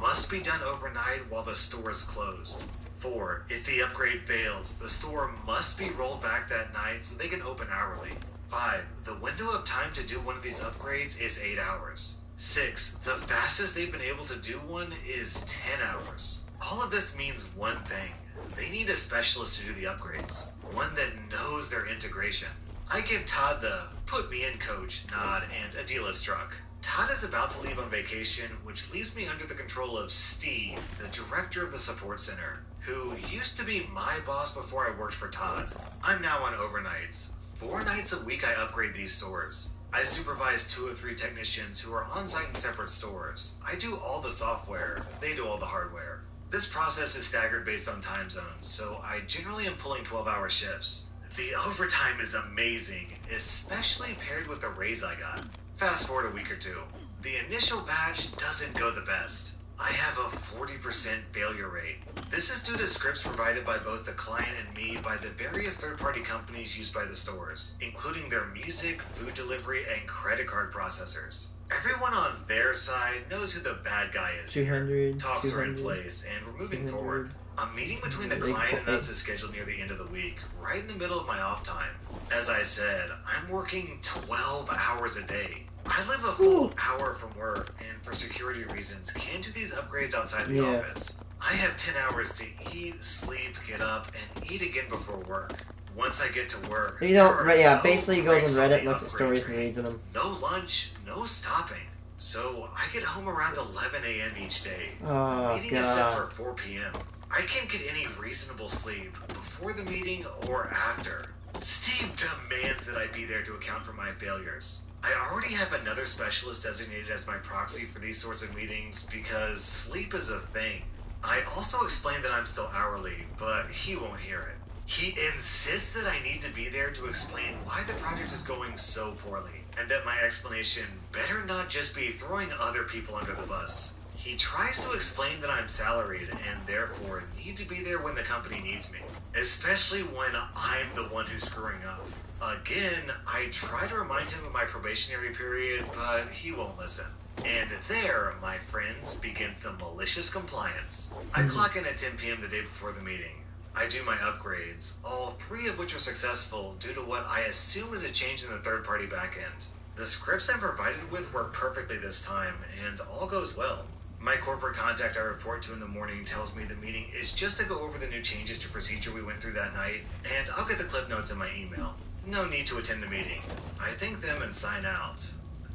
Must be done overnight while the store is closed. 4. If the upgrade fails, the store must be rolled back that night so they can open hourly. 5. The window of time to do one of these upgrades is 8 hours. 6. The fastest they've been able to do one is 10 hours. All of this means one thing. They need a specialist to do the upgrades. One that knows their integration. I give Todd the put me in coach nod and Adila struck. Todd is about to leave on vacation, which leaves me under the control of Steve, the director of the support center, who used to be my boss before I worked for Todd. I'm now on overnights. 4 nights a week I upgrade these stores. I supervise 2 or 3 technicians who are on site in separate stores. I do all the software, they do all the hardware. This process is staggered based on time zones, so I generally am pulling 12-hour shifts. The overtime is amazing, especially paired with the raise I got. Fast forward a week or two. The initial batch doesn't go the best. I have a 40% failure rate. This is due to scripts provided by both the client and me by the various third-party companies used by the stores, including their music, food delivery, and credit card processors. Everyone on their side knows who the bad guy is. 200, Talks are in 200, place, and we're moving 200. forward. A meeting between the client and us is scheduled near the end of the week, right in the middle of my off time. As I said, I'm working 12 hours a day. I live a full hour from work, and for security reasons, can't do these upgrades outside the office. I have 10 hours to eat, sleep, get up, and eat again before work. Once I get to work, You know, no basically he goes breaks on Reddit, the looks at upgrade stories, and train. reads them. No lunch, no stopping. So I get home around 11 a.m. each day. Oh, The meeting is set God. for 4 p.m. I can't get any reasonable sleep before the meeting or after. Steve demands that I be there to account for my failures. I already have another specialist designated as my proxy for these sorts of meetings because sleep is a thing. I also explained that I'm still hourly, but he won't hear it. He insists that I need to be there to explain why the project is going so poorly, and that my explanation better not just be throwing other people under the bus. He tries to explain that I'm salaried and therefore need to be there when the company needs me, especially when I'm the one who's screwing up. Again, I try to remind him of my probationary period, but he won't listen. And there, my friends, begins the malicious compliance. I clock in at 10 p.m. the day before the meeting. I do my upgrades, all 3 of which are successful due to what I assume is a change in the third-party backend. The scripts I'm provided with work perfectly this time, and all goes well. My corporate contact I report to in the morning tells me the meeting is just to go over the new changes to procedure we went through that night, and I'll get the clip notes in my email. No need to attend the meeting. I thank them and sign out.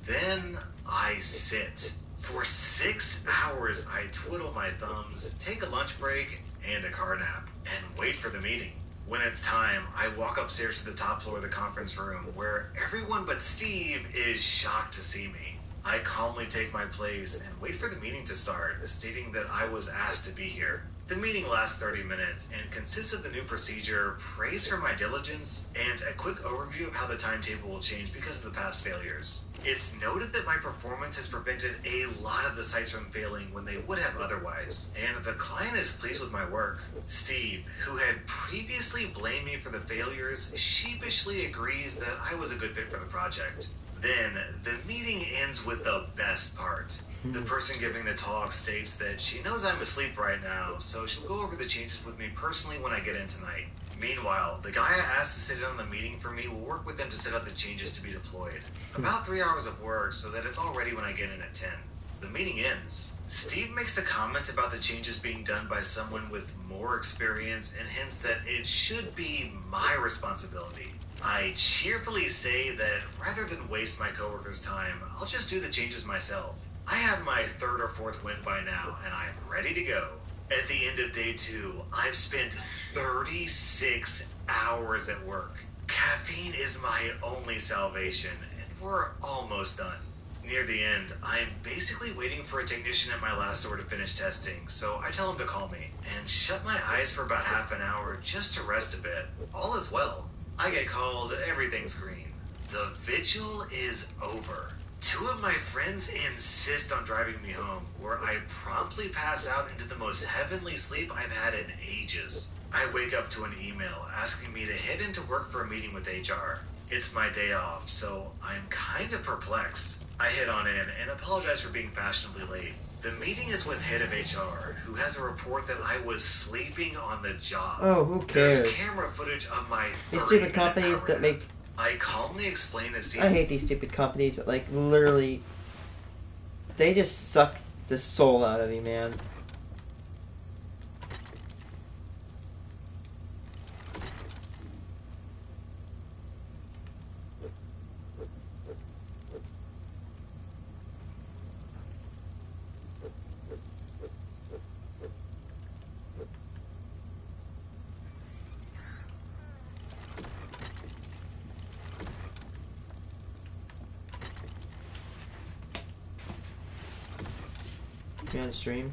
Then I sit. For 6 hours, I twiddle my thumbs, take a lunch break and a car nap, and wait for the meeting. When it's time, I walk upstairs to the top floor of the conference room, where everyone but Steve is shocked to see me. I calmly take my place and wait for the meeting to start, stating that I was asked to be here. The meeting lasts 30 minutes and consists of the new procedure, praise for my diligence, and a quick overview of how the timetable will change because of the past failures. It's noted that my performance has prevented a lot of the sites from failing when they would have otherwise, and the client is pleased with my work. Steve, who had previously blamed me for the failures, sheepishly agrees that I was a good fit for the project. Then, the meeting ends with the best part. The person giving the talk states that she knows I'm asleep right now, so she'll go over the changes with me personally when I get in tonight. Meanwhile, the guy I asked to sit in on the meeting for me will work with them to set up the changes to be deployed. About 3 hours of work so that it's all ready when I get in at 10. The meeting ends. Steve makes a comment about the changes being done by someone with more experience and hints that it should be my responsibility. I cheerfully say that rather than waste my coworkers' time, I'll just do the changes myself. I have my 3rd or 4th win by now, and I'm ready to go. At the end of day 2, I've spent 36 hours at work. Caffeine is my only salvation, and we're almost done. Near the end, I'm basically waiting for a technician at my last store to finish testing, so I tell him to call me, and shut my eyes for about half an hour just to rest a bit. All is well. I get called, everything's green. The vigil is over. 2 of my friends insist on driving me home, where I promptly pass out into the most heavenly sleep I've had in ages. I wake up to an email asking me to head into work for a meeting with HR. It's my day off, so I'm kind of perplexed. I head on in and apologize for being fashionably late. The meeting is with head of HR, who has a report that I was sleeping on the job. Oh, who cares? There's camera footage of my These stupid companies that make... I calmly explain this. I hate these stupid companies that, like, literally... They just suck the soul out of you, man. You on stream?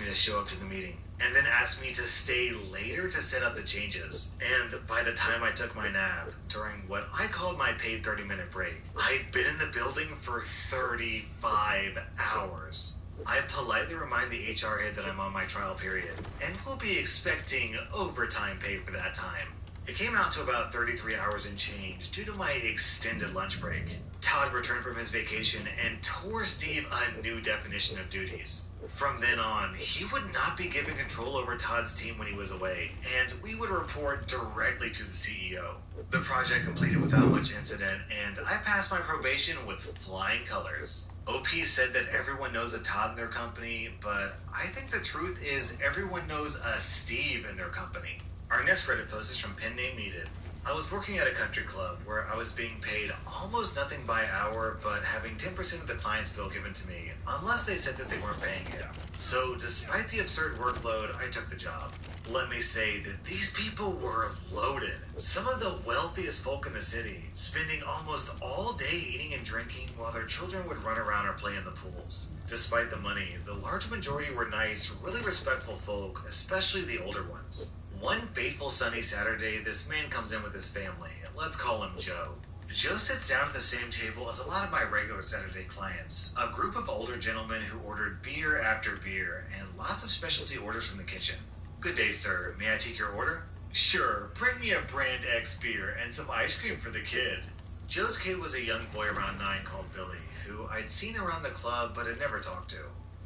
me to show up to the meeting, and then asked me to stay later to set up the changes. And by the time I took my nap, during what I called my paid 30-minute break, I'd been in the building for 35 hours. I politely remind the HR head that I'm on my trial period, and will be expecting overtime pay for that time. It came out to about 33 hours and change due to my extended lunch break. Todd returned from his vacation and tore Steve a new definition of duties. From then on, he would not be given control over Todd's team when he was away, and we would report directly to the CEO. The project completed without much incident, and I passed my probation with flying colors. OP said that everyone knows a Todd in their company, but I think the truth is everyone knows a Steve in their company. Our next Reddit post is from Pen Name Needed. I was working at a country club where I was being paid almost nothing by hour, but having 10% of the client's bill given to me, unless they said that they weren't paying it. So despite the absurd workload, I took the job. Let me say that these people were loaded. Some of the wealthiest folk in the city, spending almost all day eating and drinking while their children would run around or play in the pools. Despite the money, the large majority were nice, really respectful folk, especially the older ones. One fateful sunny Saturday, this man comes in with his family. Let's call him Joe. Joe sits down at the same table as a lot of my regular Saturday clients, a group of older gentlemen who ordered beer after beer and lots of specialty orders from the kitchen. Good day, sir. May I take your order? Sure. Bring me a Brand X beer and some ice cream for the kid. Joe's kid was a young boy around 9 called Billy, who I'd seen around the club but had never talked to.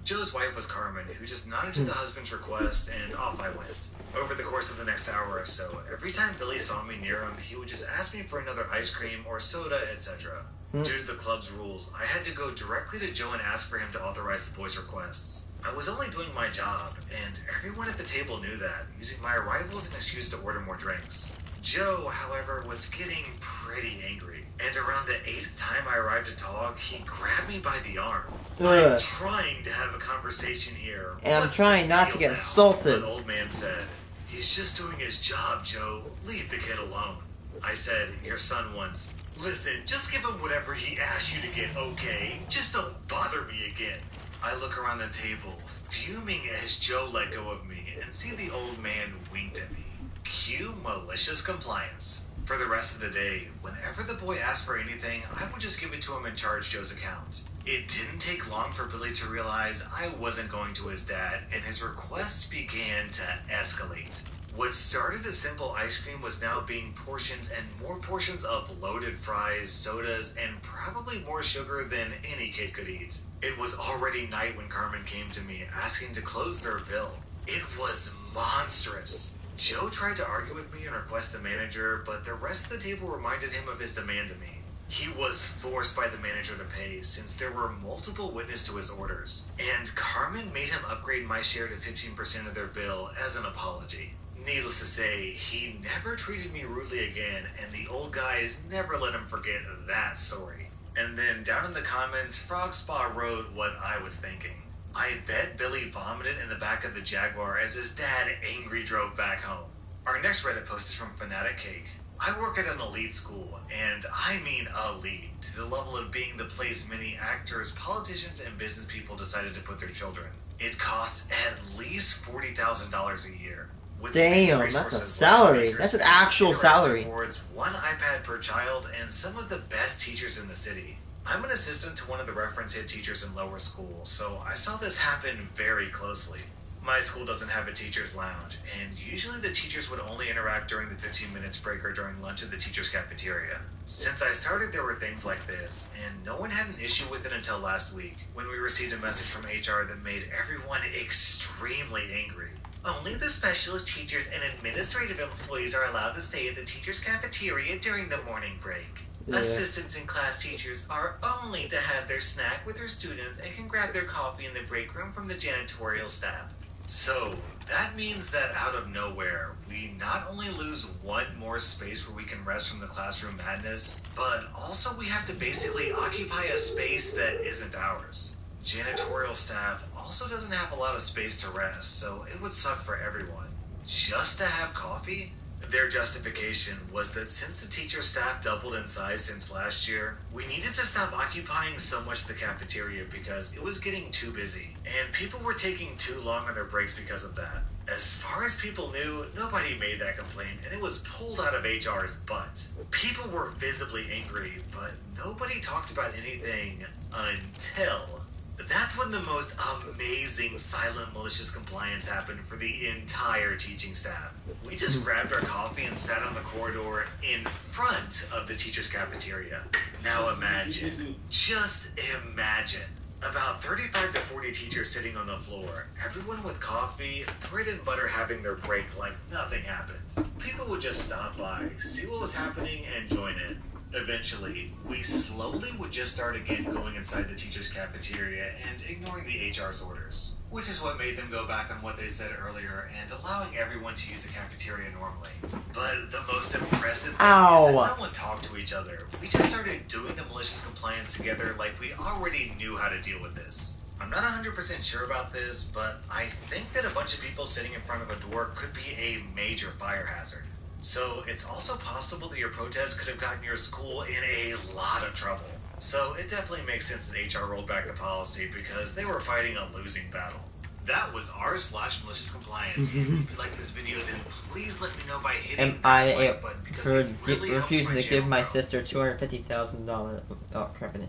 Joe's wife was Carmen, who just nodded to the husband's request, and off I went. Over the course of the next hour or so, every time Billy saw me near him, he would just ask me for another ice cream or soda, etc. Due to the club's rules, I had to go directly to Joe and ask for him to authorize the boys' requests. I was only doing my job, and everyone at the table knew that, using my arrival as an excuse to order more drinks. Joe, however, was getting pretty angry, and around the 8th time I arrived to talk, he grabbed me by the arm. I'm trying to have a conversation here. And I'm trying not to get assaulted. The old man said, "He's just doing his job, Joe. Leave the kid alone." I said, "Your son wants..." "Listen, just give him whatever he asks you to get, okay? Just don't bother me again." I look around the table, fuming as Joe let go of me, and see the old man winked at me. Cue malicious compliance. For the rest of the day, whenever the boy asked for anything, I would just give it to him and charge Joe's account. It didn't take long for Billy to realize I wasn't going to his dad, and his requests began to escalate. What started as simple ice cream was now being portions and more portions of loaded fries, sodas, and probably more sugar than any kid could eat. It was already night when Carmen came to me asking to close their bill. It was monstrous. Joe tried to argue with me and request the manager, but the rest of the table reminded him of his demand to me. He was forced by the manager to pay since there were multiple witnesses to his orders, and Carmen made him upgrade my share to 15% of their bill as an apology. Needless to say, he never treated me rudely again, and the old guys never let him forget that story. And then down in the comments, Frog Spa wrote what I was thinking. I bet Billy vomited in the back of the Jaguar as his dad angry drove back home. Our next Reddit post is from Fanatic Cake. I work at an elite school, and I mean elite, to the level of being the place many actors, politicians, and business people decided to put their children. It costs at least $40,000 a year. With Damn, that's a salary. That's an actual salary. Towards one iPad per child and some of the best teachers in the city. I'm an assistant to one of the reference hit teachers in lower school, so I saw this happen very closely. My school doesn't have a teacher's lounge, and usually the teachers would only interact during the 15 minutes break or during lunch at the teacher's cafeteria. Since I started, there were things like this, and no one had an issue with it until last week, when we received a message from HR that made everyone extremely angry. Only the specialist teachers and administrative employees are allowed to stay at the teacher's cafeteria during the morning break. Yeah. Assistants and class teachers are only to have their snack with their students and can grab their coffee in the break room from the janitorial staff. So, that means that out of nowhere, we not only lose one more space where we can rest from the classroom madness, but also we have to basically occupy a space that isn't ours. Janitorial staff also doesn't have a lot of space to rest, so it would suck for everyone. Just to have coffee? Their justification was that since the teacher staff doubled in size since last year, we needed to stop occupying so much of the cafeteria because it was getting too busy, and people were taking too long on their breaks because of that. As far as people knew, nobody made that complaint, and it was pulled out of HR's butt. People were visibly angry, but nobody talked about anything until... That's when the most amazing silent malicious compliance happened for the entire teaching staff. We just grabbed our coffee and sat on the corridor in front of the teacher's cafeteria. Now imagine, just imagine, about 35 to 40 teachers sitting on the floor, everyone with coffee, bread and butter having their break like nothing happened. People would just stop by, see what was happening, and join in. Eventually, we slowly would just start again going inside the teacher's cafeteria and ignoring the HR's orders, which is what made them go back on what they said earlier and allowing everyone to use the cafeteria normally. But the most impressive thing is that no one talked to each other. We just started doing the malicious compliance together like we already knew how to deal with this. I'm not 100% sure about this, but I think that a bunch of people sitting in front of a door could be a major fire hazard. So it's also possible that your protest could have gotten your school in a lot of trouble. So it definitely makes sense that HR rolled back the policy because they were fighting a losing battle. That was r/malicious compliance. And if you like this video, then please let me know by hitting that like button because it really helps refusing my to give my channel grow. sister $250,000. Oh, crap in it.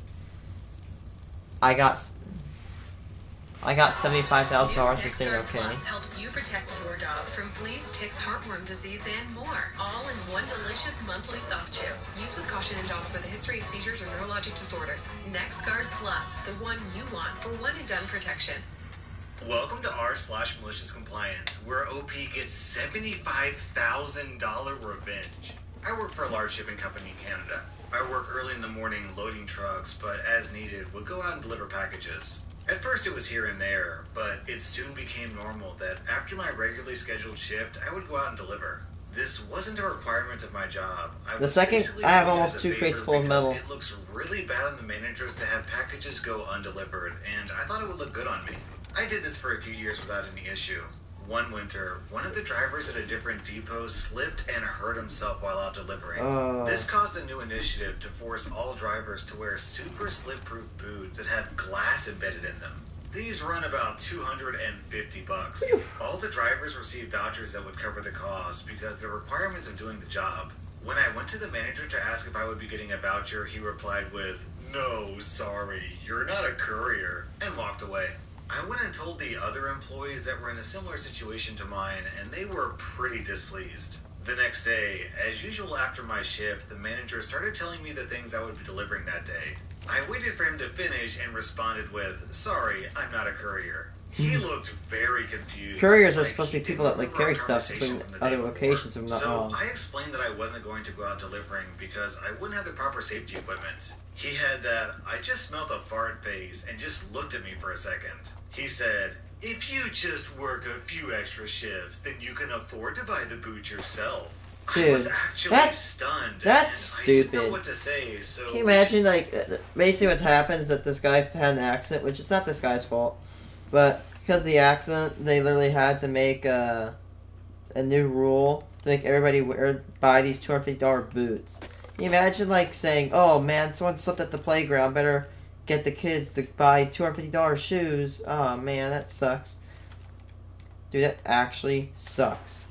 I got $75,000 for saying okay. Plus helps you protect your dog from fleas, ticks, heartworm disease, and more. All in one delicious monthly soft chew. Use with caution in dogs with a history of seizures or neurologic disorders. NexGuard Plus, the one you want for one and done protection. Welcome to r/malicious compliance, where OP gets $75,000 revenge. I work for a large shipping company in Canada. I work early in the morning loading trucks, but as needed, would go out and deliver packages. At first it was here and there, but it soon became normal that after my regularly scheduled shift, I would go out and deliver. This wasn't a requirement of my job. The second, I have almost 2 crates full of metal. It looks really bad on the managers to have packages go undelivered, and I thought it would look good on me. I did this for a few years without any issue. One winter, one of the drivers at a different depot slipped and hurt himself while out delivering. This caused a new initiative to force all drivers to wear super slip-proof boots that have glass embedded in them. These run about $250. All the drivers received vouchers that would cover the cost because the requirements of doing the job. When I went to the manager to ask if I would be getting a voucher, he replied with, "No, sorry, you're not a courier," and walked away. I went and told the other employees that were in a similar situation to mine, and they were pretty displeased. The next day, as usual after my shift, the manager started telling me the things I would be delivering that day. I waited for him to finish and responded with, "Sorry, I'm not a courier." He looked very confused. Couriers are supposed to be people that carry stuff between other locations, if I'm not wrong. So I explained that I wasn't going to go out delivering because I wouldn't have the proper safety equipment. He had that "I just smelled a fart" face and just looked at me for a second. He said, "If you just work a few extra shifts, then you can afford to buy the boot yourself." Dude, I was actually stunned. That's and I didn't know stupid. what to say, so... Can you imagine, basically what happens is that this guy had an accident, which it's not this guy's fault, but because of the accident, they literally had to make a new rule to make everybody buy these $250 boots. Can you imagine, saying, "Oh man, someone slipped at the playground, better get the kids to buy $250 shoes." Oh man, that sucks. Dude, that actually sucks.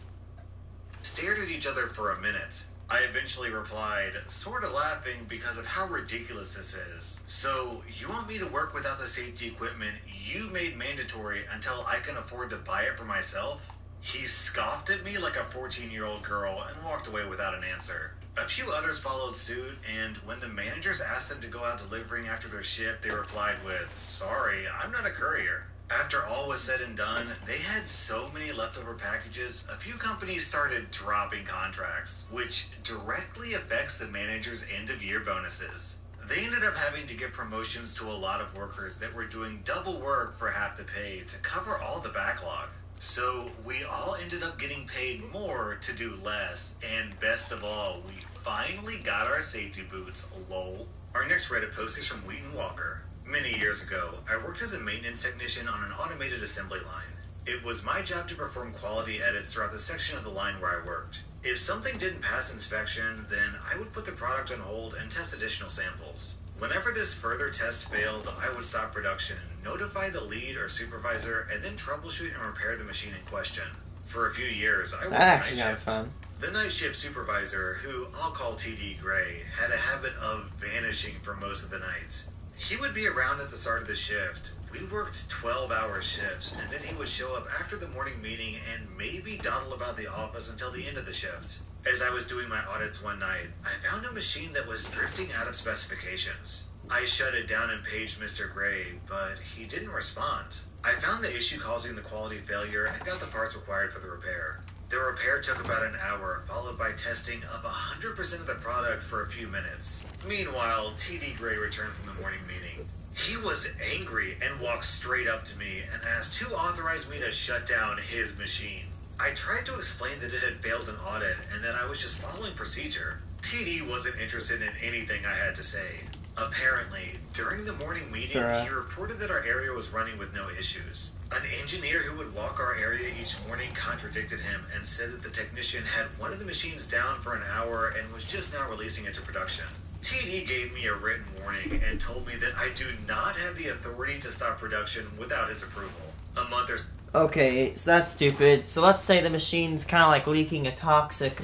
Stared at each other for a minute. I eventually replied, sort of laughing because of how ridiculous this is. "So, you want me to work without the safety equipment you made mandatory until I can afford to buy it for myself?" He scoffed at me like a 14-year-old girl and walked away without an answer. A few others followed suit, and when the managers asked them to go out delivering after their shift, they replied with, "Sorry, I'm not a courier." After all was said and done, they had so many leftover packages, a few companies started dropping contracts, which directly affects the manager's end-of-year bonuses. They ended up having to give promotions to a lot of workers that were doing double work for half the pay to cover all the backlog. So we all ended up getting paid more to do less, and best of all, we finally got our safety boots, lol. Our next Reddit post is from Wheaton Walker. "Many years ago, I worked as a maintenance technician on an automated assembly line. It was my job to perform quality edits throughout the section of the line where I worked. If something didn't pass inspection, then I would put the product on hold and test additional samples. Whenever this further test failed, I would stop production, notify the lead or supervisor, and then troubleshoot and repair the machine in question. For a few years, I worked That actually night sounds shift. fun. The night shift supervisor, who I'll call TD Gray, had a habit of vanishing for most of the nights. He would be around at the start of the shift. We worked 12-hour shifts, and then he would show up after the morning meeting and maybe dawdle about the office until the end of the shift. As I was doing my audits one night, I found a machine that was drifting out of specifications. I shut it down and paged Mr. Gray, but he didn't respond. I found the issue causing the quality failure and got the parts required for the repair. The repair took about an hour, followed by testing of 100% of the product for a few minutes. Meanwhile, TD Gray returned from the morning meeting. He was angry and walked straight up to me and asked who authorized me to shut down his machine. I tried to explain that it had failed an audit and that I was just following procedure. TD wasn't interested in anything I had to say. Apparently, during the morning meeting, he reported that our area was running with no issues. An engineer who would walk our area each morning contradicted him and said that the technician had one of the machines down for an hour and was just now releasing it to production. TD gave me a written warning and told me that I do not have the authority to stop production without his approval. A month or Okay, so that's stupid. So let's say the machine's kind of like leaking a toxic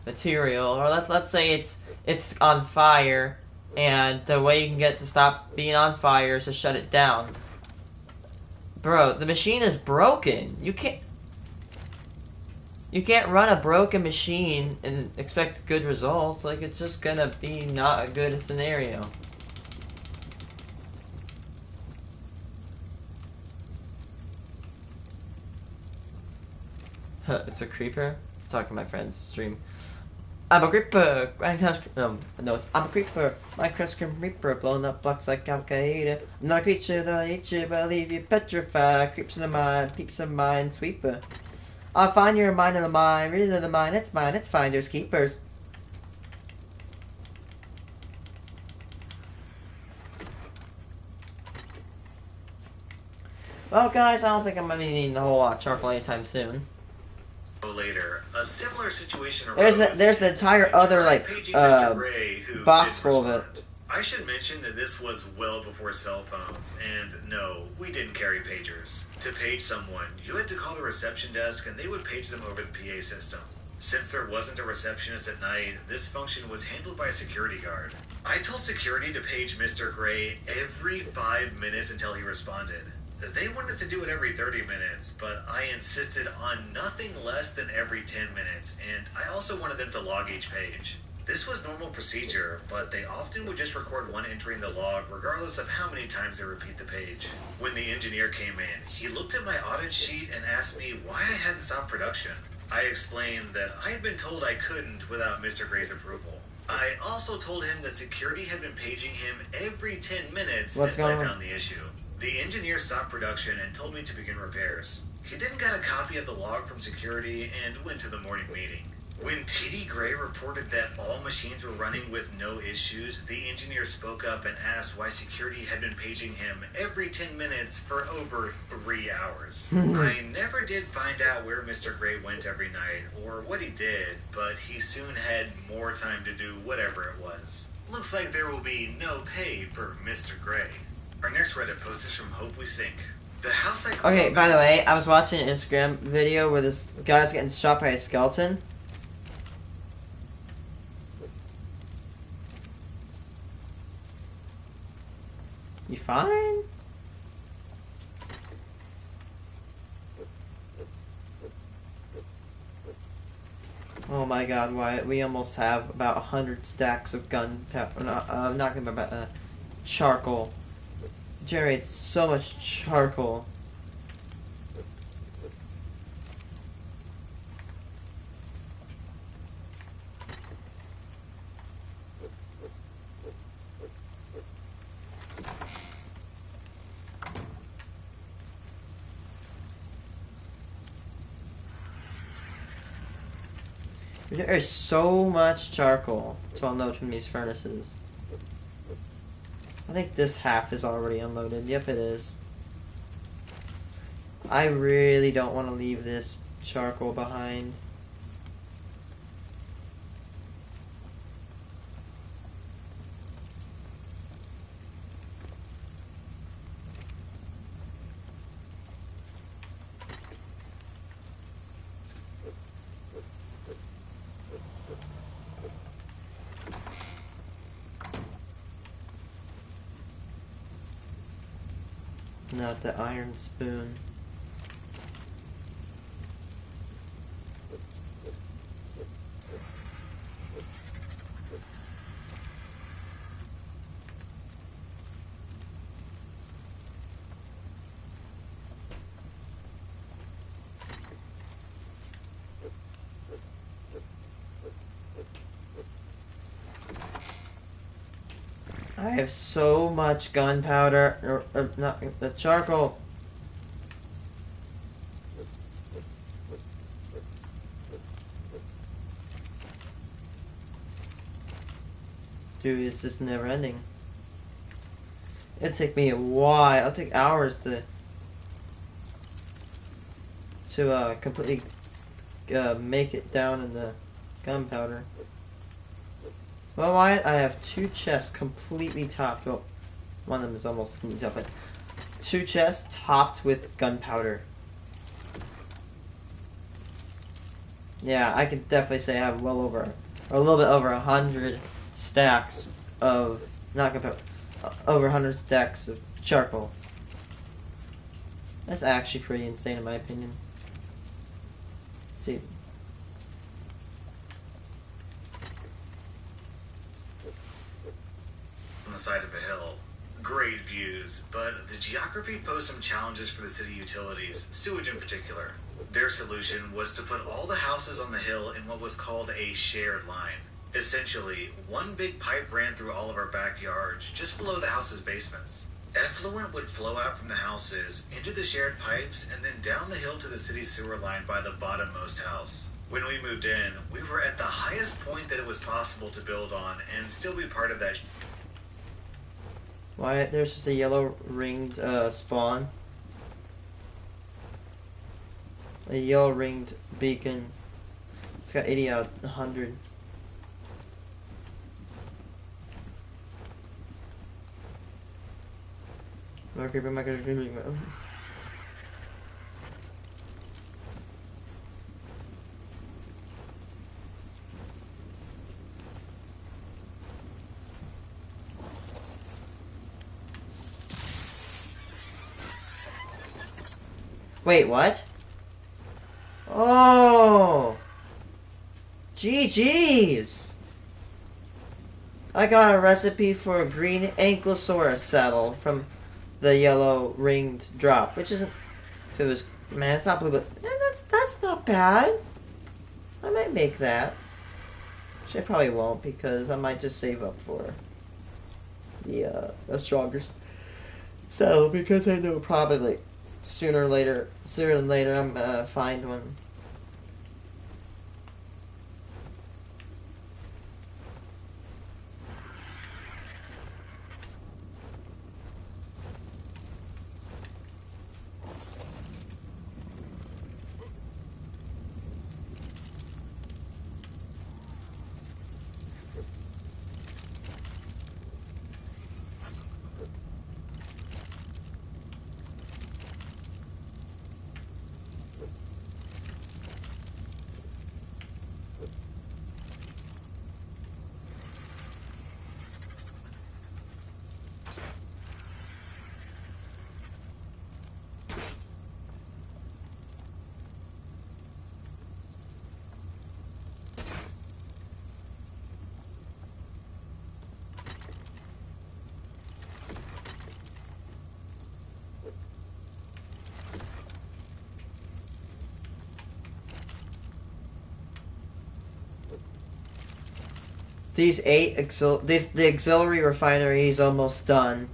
material, or let's say it's on fire, and the way you can get it to stop being on fire is to shut it down. Bro, the machine is broken. You can't run a broken machine and expect good results. Like, it's just gonna be not a good scenario. It's a creeper? I'm talking to my friend's stream. I'm a creeper. I'm a creeper. Minecraft creeper blowing up blocks like Al Qaeda. I'm not a creature that'll eat you, but I'll leave you petrified. Creeps in the mind, peeps in the mind, sweeper. I'll find your mind in the mine, read it in the mine, it's mine, it's finders, keepers. Well, guys, I don't think I'm gonna be needing a whole lot of charcoal anytime soon. later, a similar situation There's arose. the entire and other, tried like, paging Mr. Gray, who box didn't full of it. respond. I should mention that this was well before cell phones, and no, we didn't carry pagers. To page someone, you had to call the reception desk and they would page them over the PA system. Since there wasn't a receptionist at night, this function was handled by a security guard. I told security to page Mr. Gray every 5 minutes until he responded. They wanted to do it every 30 minutes, but I insisted on nothing less than every 10 minutes, and I also wanted them to log each page. This was normal procedure, but they often would just record one entry in the log regardless of how many times they repeat the page. When the engineer came in, he looked at my audit sheet and asked me why I had to stop production. I explained that I had been told I couldn't without Mr. Gray's approval. I also told him that security had been paging him every 10 minutes since I found the issue. The engineer stopped production and told me to begin repairs. He then got a copy of the log from security and went to the morning meeting. When TD Gray reported that all machines were running with no issues, the engineer spoke up and asked why security had been paging him every 10 minutes for over 3 hours. I never did find out where Mr. Gray went every night or what he did, but he soon had more time to do whatever it was. Looks like there will be no pay for Mr. Gray. Our next Reddit post is from Hope We Sink. The house I Okay, by the way, I was watching an Instagram video where this guy's getting shot by a skeleton. You fine? Oh my god, Wyatt, we almost have about 100 stacks of gunpowder. Not gunpowder, charcoal. Generates so much charcoal. There is so much charcoal to unload from these furnaces. I think this half is already unloaded. Yep, it is. I really don't want to leave this charcoal behind. Not the iron spoon. I have so much gunpowder, or not the charcoal. Dude, it's just never ending. It'll take me a while. It'll take hours to completely make it down in the gunpowder. Well, Wyatt, I have 2 chests completely topped. Well, one of them is almost completely topped, but 2 chests topped with gunpowder. Yeah, I can definitely say I have well over, or a little bit over 100 stacks of, not gunpowder, over 100 stacks of charcoal. That's actually pretty insane in my opinion. Let's see. On the side of a hill. Great views, but the geography posed some challenges for the city utilities, sewage in particular. Their solution was to put all the houses on the hill in what was called a shared line. Essentially, one big pipe ran through all of our backyards, just below the house's basements. Effluent would flow out from the houses, into the shared pipes, and then down the hill to the city sewer line by the bottommost house. When we moved in, we were at the highest point that it was possible to build on and still be part of that. Wyatt, there's just a yellow ringed spawn. A yellow ringed beacon. It's got 80 out of 100. Wait, what? Oh! GG's! I got a recipe for a green ankylosaurus saddle from the yellow ringed drop, which isn't. If it was, man, it's not blue, but that's not bad. I might make that. Which I probably won't because I might just save up for the a stronger saddle because I know probably sooner than later, I'm gonna find one. The auxiliary refinery is almost done.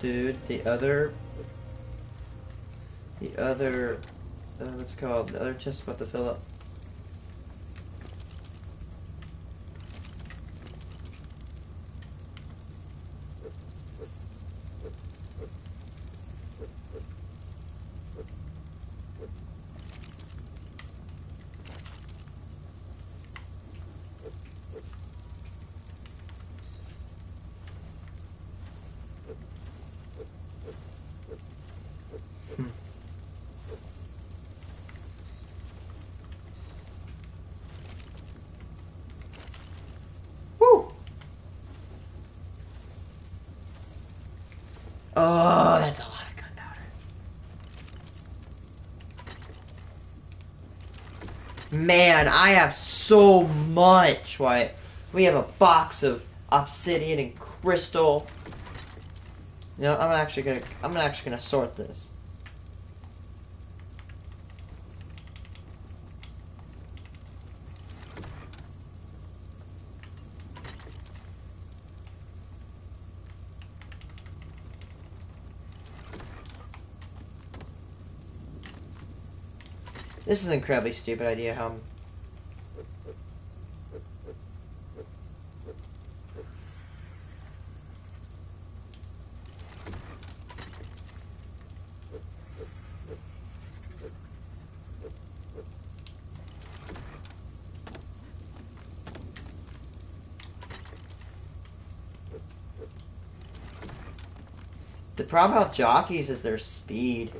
Dude, the other, what's it called? The other chest about to fill up. Woo! Oh, that's a lot of gunpowder. Man, I have so much. Why? We have a box of obsidian and crystal. You know, I'm actually gonna sort this. This is an incredibly stupid idea. How? The problem about jockeys is their speed.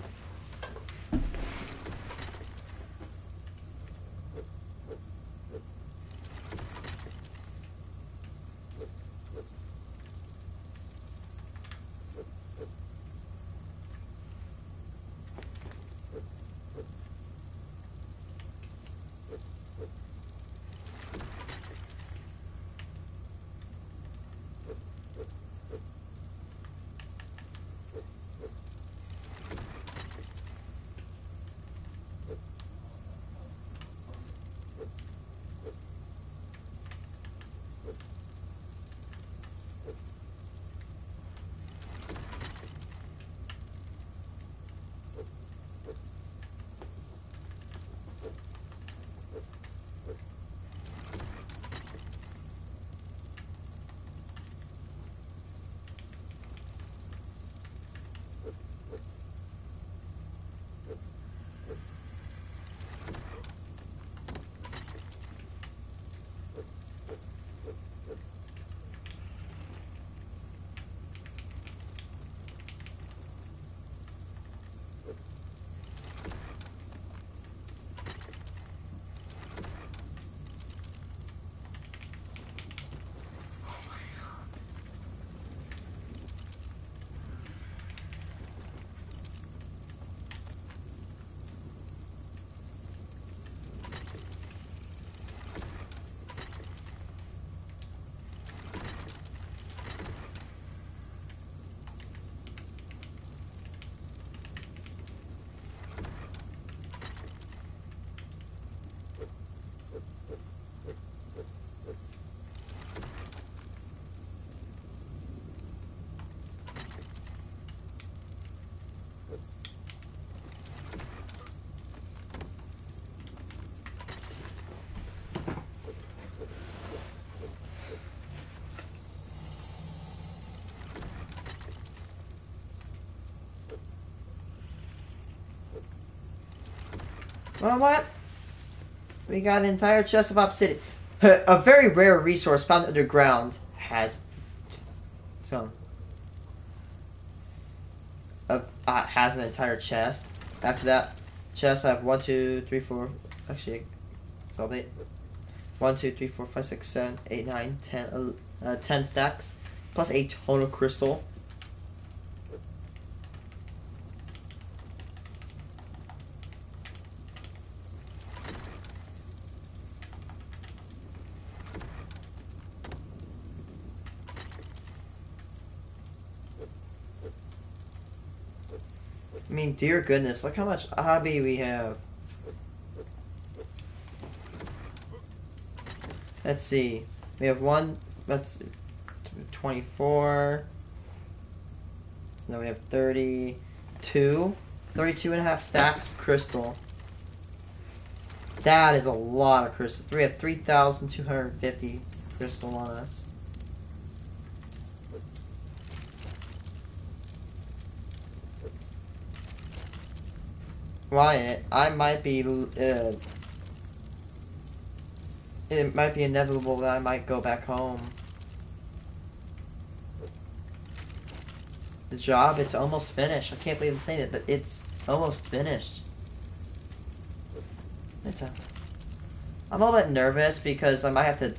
Well, what? We got an entire chest of obsidian. A very rare resource found underground has some. Has an entire chest. After that chest, I have 1, 2, 3, 4. Actually, it's all 8. 1, 2, 3, 4, 5, 6, 7, 8, 9, 10, 10 stacks. Plus a ton of crystal. I mean, dear goodness, look how much hobby we have. Let's see. We have one. That's 24. Now we have 32 and a half stacks of crystal. That is a lot of crystal. We have 3,250 crystal on us. Wyatt, I might be, it might be inevitable that I might go back home. The job, it's almost finished. I can't believe I'm saying it, but it's almost finished. I'm a little bit nervous because I might have to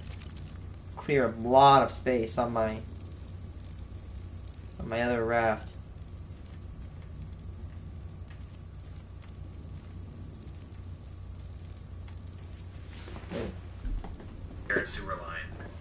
clear a lot of space on my other raft. Sewer line.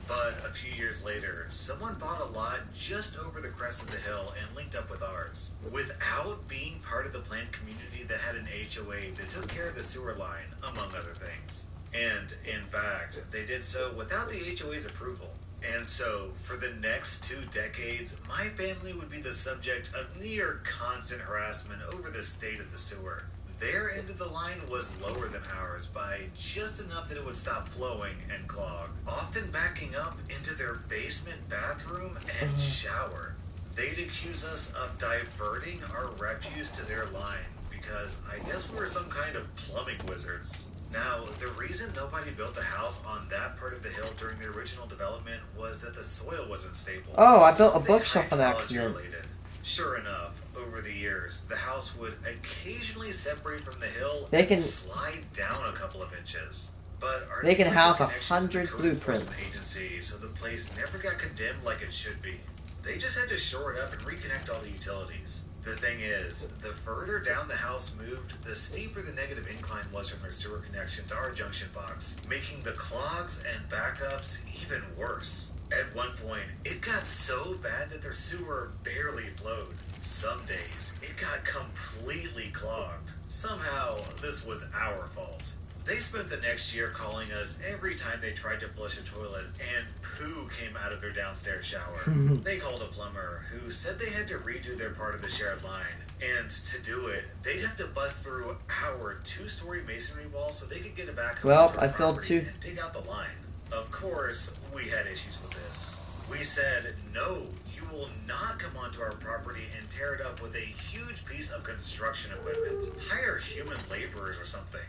But a few years later, someone bought a lot just over the crest of the hill and linked up with ours, without being part of the planned community that had an HOA that took care of the sewer line, among other things. And, in fact, they did so without the HOA's approval. And so, for the next 2 decades, my family would be the subject of near constant harassment over the state of the sewer. Their end of the line was lower than ours by just enough that it would stop flowing and clog, often backing up into their basement bathroom and shower. They'd accuse us of diverting our refuse to their line because I guess we were some kind of plumbing wizards. Now, the reason nobody built a house on that part of the hill during the original development was that the soil wasn't stable. Oh, I built a bookshelf on accident. Related. Sure enough, over the years, the house would occasionally separate from the hill and slide down a couple of inches. But our they can house connections to the 100 code blueprints. enforcement agency, so the place never got condemned like it should be. They just had to shore it up and reconnect all the utilities. The thing is, the further down the house moved, the steeper the negative incline was from their sewer connection to our junction box, making the clogs and backups even worse. At one point, it got so bad that their sewer barely flowed. Some days, it got completely clogged. Somehow, this was our fault. They spent the next year calling us every time they tried to flush a toilet and poo came out of their downstairs shower. They called a plumber who said they had to redo their part of the shared line. And to do it, they'd have to bust through our 2-story masonry wall so they could get it back home Well, to I our filled property 2. and dig out the line. Of course, we had issues with this. We said, no, you will not come onto our property and tear it up with a huge piece of construction equipment. Hire human laborers or something.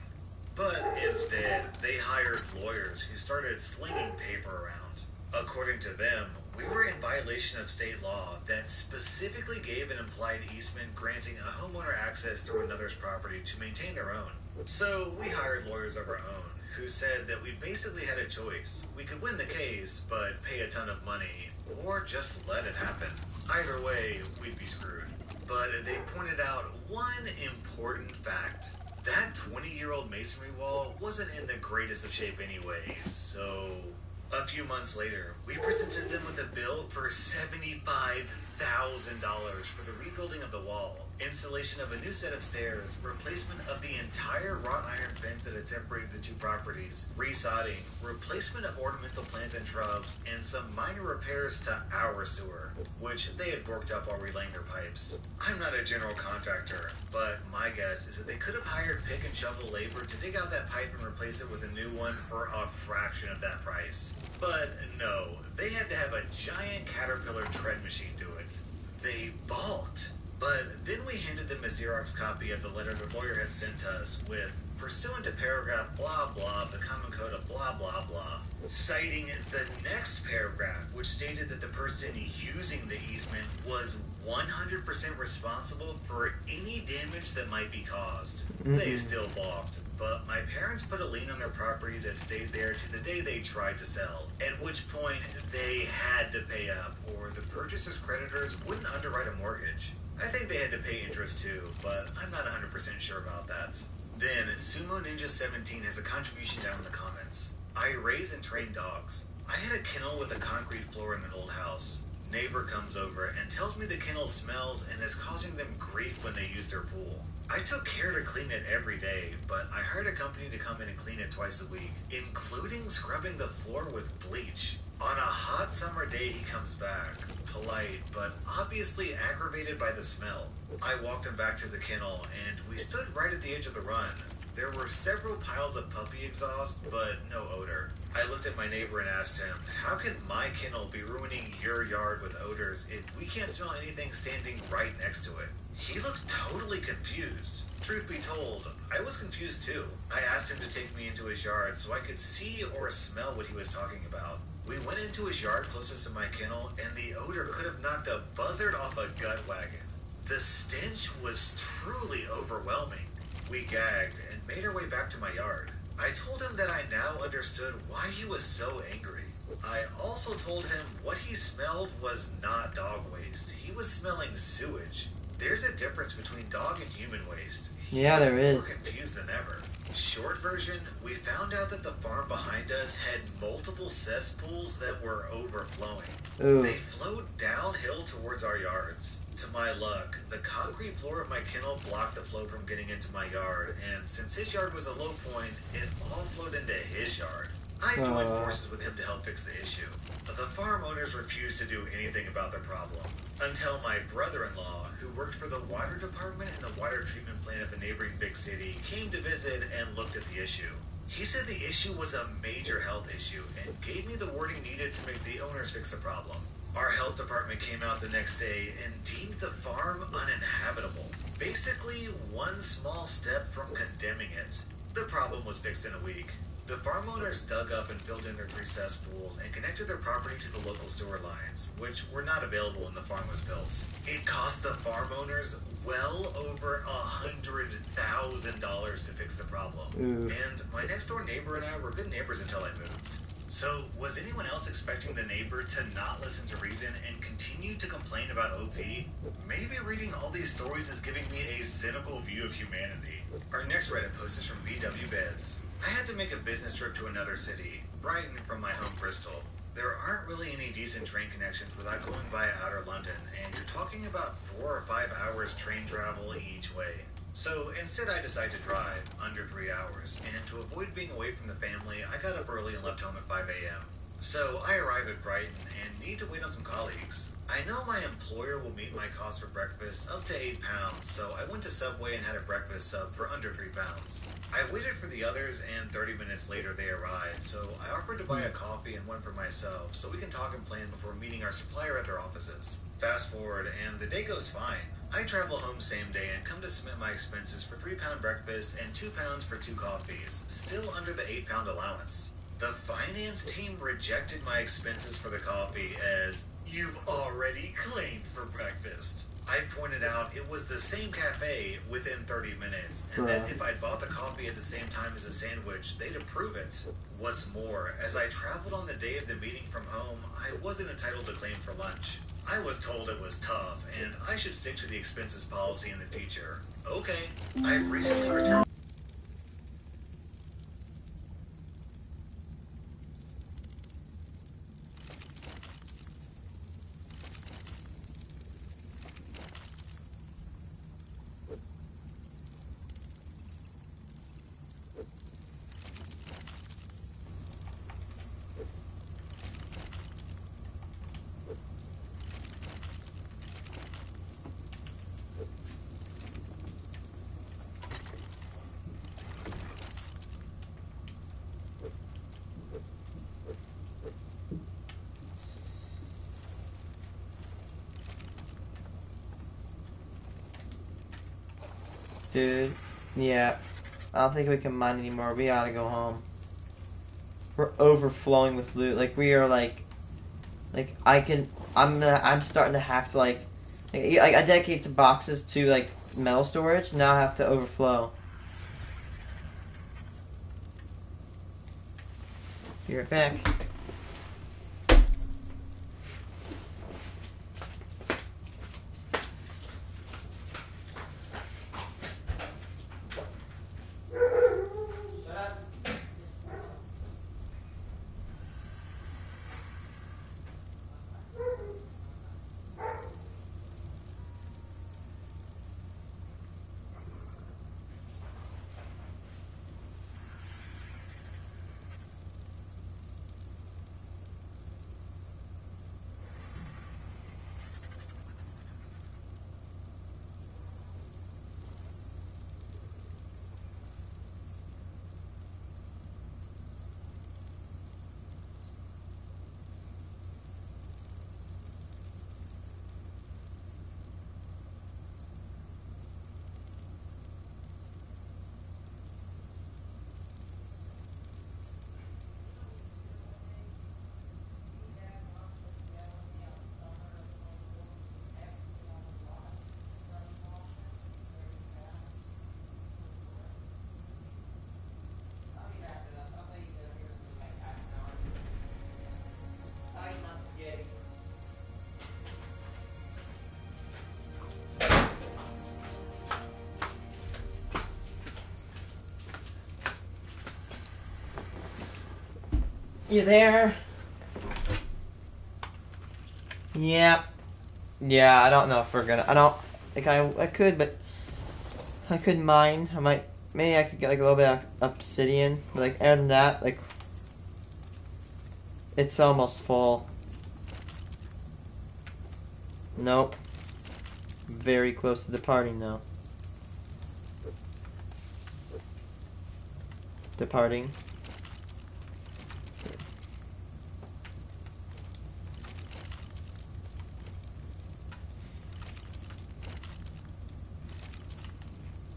But instead, they hired lawyers who started slinging paper around. According to them, we were in violation of state law that specifically gave an implied easement granting a homeowner access through another's property to maintain their own. So we hired lawyers of our own who said that we basically had a choice. We could win the case, but pay a ton of money, or just let it happen. Either way, we'd be screwed. But they pointed out one important fact. That 20-year-old masonry wall wasn't in the greatest of shape anyway, so... A few months later, we presented them with a bill for $75,000 for the rebuilding of the wall, installation of a new set of stairs, replacement of the entire wrought iron fence that had separated the two properties, resodding, replacement of ornamental plants and shrubs, and some minor repairs to our sewer, which they had worked up while relaying their pipes. I'm not a general contractor, but my guess is that they could have hired pick and shovel labor to dig out that pipe and replace it with a new one for a fraction of that price. But no, they had to have a giant Caterpillar tread machine do it. They balked. But then we handed them a Xerox copy of the letter the lawyer had sent us with, pursuant to paragraph blah blah of the common code of blah blah blah, citing the next paragraph, which stated that the person using the easement was 100% responsible for any damage that might be caused. They still balked, but my parents put a lien on their property that stayed there to the day they tried to sell, at which point they had to pay up, or the purchaser's creditors wouldn't underwrite a mortgage. I think they had to pay interest too, but I'm not 100% sure about that. Then, Sumo Ninja 17 has a contribution down in the comments. I raise and train dogs. I had a kennel with a concrete floor in an old house. Neighbor comes over and tells me the kennel smells and is causing them grief when they use their pool. I took care to clean it every day, but I hired a company to come in and clean it twice a week, including scrubbing the floor with bleach. On a hot summer day, he comes back, polite, but obviously aggravated by the smell. I walked him back to the kennel, and we stood right at the edge of the run. There were several piles of puppy exhaust, but no odor. I looked at my neighbor and asked him, how can my kennel be ruining your yard with odors if we can't smell anything standing right next to it? He looked totally confused. Truth be told, I was confused too. I asked him to take me into his yard so I could see or smell what he was talking about. We went into his yard closest to my kennel, and the odor could have knocked a buzzard off a gut wagon. The stench was truly overwhelming. We gagged and made our way back to my yard. I told him that I now understood why he was so angry. I also told him what he smelled was not dog waste. He was smelling sewage. There's a difference between dog and human waste. Yeah, there He was is. more confused than ever. Short version, we found out that the farm behind us had multiple cesspools that were overflowing. Ooh. They flowed downhill towards our yards. To my luck, the concrete floor of my kennel blocked the flow from getting into my yard, and since his yard was a low point, it all flowed into his yard. I joined forces with him to help fix the issue. The farm owners refused to do anything about the problem, until my brother-in-law, who worked for the water department in the water treatment plant of a neighboring big city, came to visit and looked at the issue. He said the issue was a major health issue and gave me the wording needed to make the owners fix the problem. Our health department came out the next day and deemed the farm uninhabitable. Basically, one small step from condemning it. The problem was fixed in a week. The farm owners dug up and filled in their 3 cesspools and connected their property to the local sewer lines, which were not available when the farm was built. It cost the farm owners well over $100,000 to fix the problem. And my next door neighbor and I were good neighbors until I moved. So, was anyone else expecting the neighbor to not listen to reason and continue to complain about OP? Maybe reading all these stories is giving me a cynical view of humanity. Our next Reddit post is from VW Beds. I had to make a business trip to another city, Brighton from my home Bristol. There aren't really any decent train connections without going via outer London, and you're talking about 4 or 5 hours train travel each way. So instead I decided to drive, under 3 hours, and to avoid being away from the family, I got up early and left home at 5 a.m. So I arrive at Brighton and need to wait on some colleagues. I know my employer will meet my cost for breakfast up to £8, so I went to Subway and had a breakfast sub for under £3. I waited for the others, and 30 minutes later they arrived, so I offered to buy a coffee and one for myself so we can talk and plan before meeting our supplier at their offices. Fast forward, and the day goes fine. I travel home same day and come to submit my expenses for £3 breakfast and £2 for 2 coffees, still under the £8 allowance. The finance team rejected my expenses for the coffee as, "You've already claimed for breakfast." I pointed out it was the same cafe within 30 minutes, and that if I'd bought the coffee at the same time as a sandwich, they'd approve it. What's more, as I traveled on the day of the meeting from home, I wasn't entitled to claim for lunch. I was told it was tough, and I should stick to the expenses policy in the future. Okay, I've recently returned. Dude, yeah. I don't think we can mine anymore. We gotta go home. We're overflowing with loot. Like, we are I'm starting to have to like I dedicate some boxes to like metal storage. Now I have to overflow. Be right back. You there? Yeah. Yeah, I don't know if we're gonna. I don't think I could, but I could mine. I might. Maybe I could get like a little bit of obsidian. But like other than that, like it's almost full. Nope. Very close to departing though. Departing.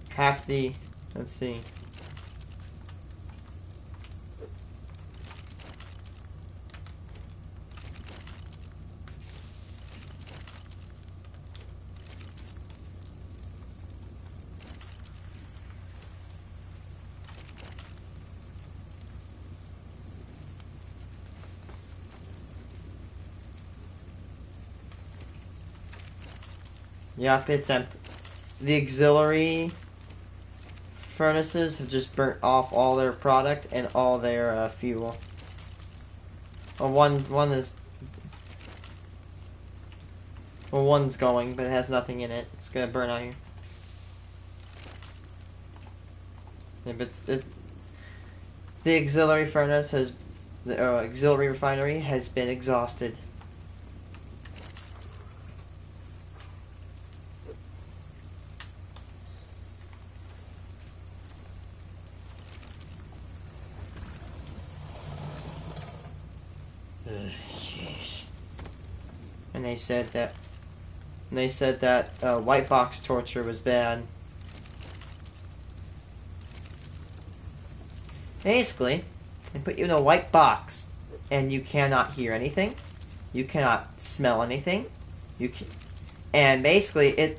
Half the. Let's see. Yep, it's empty. The auxiliary furnaces have just burnt off all their product and all their fuel. Well, one is. Well, one's going, but it has nothing in it. It's gonna burn out here. Yeah, but the auxiliary furnace has. The auxiliary refinery has been exhausted. Jeez. And they said that. And they said that white box torture was bad. Basically, they put you in a white box, and you cannot hear anything, you cannot smell anything, and basically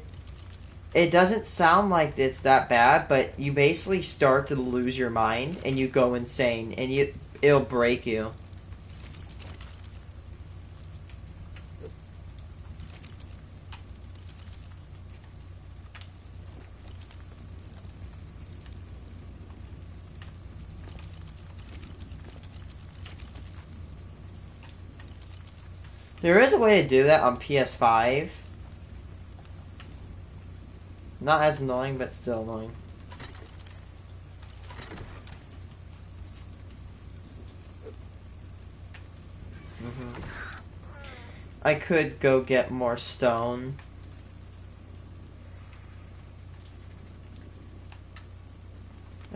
it doesn't sound like it's that bad, but you basically start to lose your mind, and you go insane, and it'll break you. There is a way to do that on PS5. Not as annoying, but still annoying. I could go get more stone.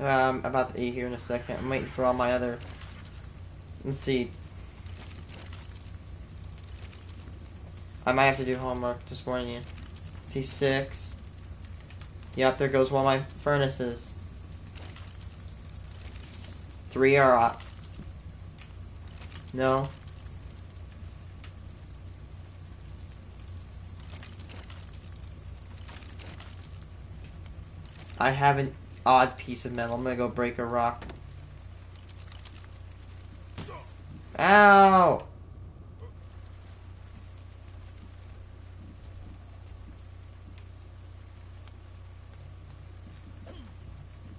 I'm about to eat here in a second. I'm waiting for all my other... Let's see. I might have to do homework, just warning you. See, 6. Yep, there goes one of my furnaces. 3 are up. No. I have an odd piece of metal. I'm gonna go break a rock. Ow!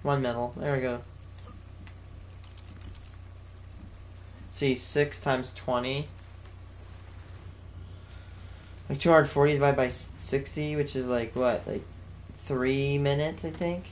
One metal. There we go. See, 6 times 20. Like 240 divided by 60, which is like what? Like 3 minutes, I think?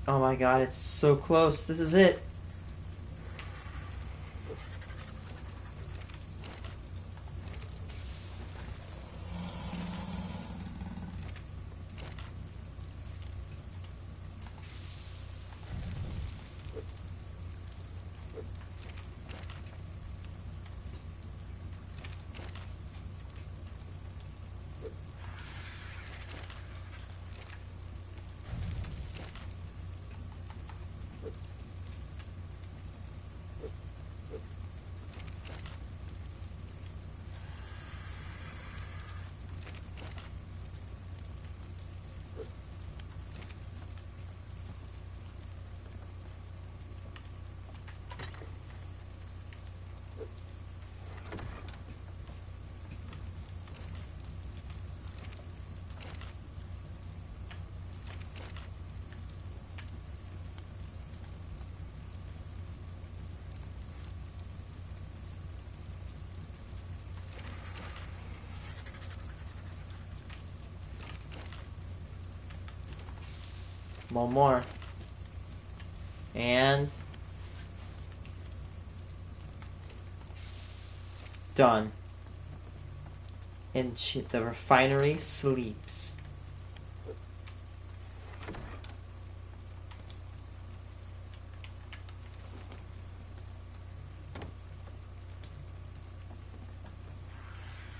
Oh my god, it's so close. This is it. One more. And done. And the refinery sleeps.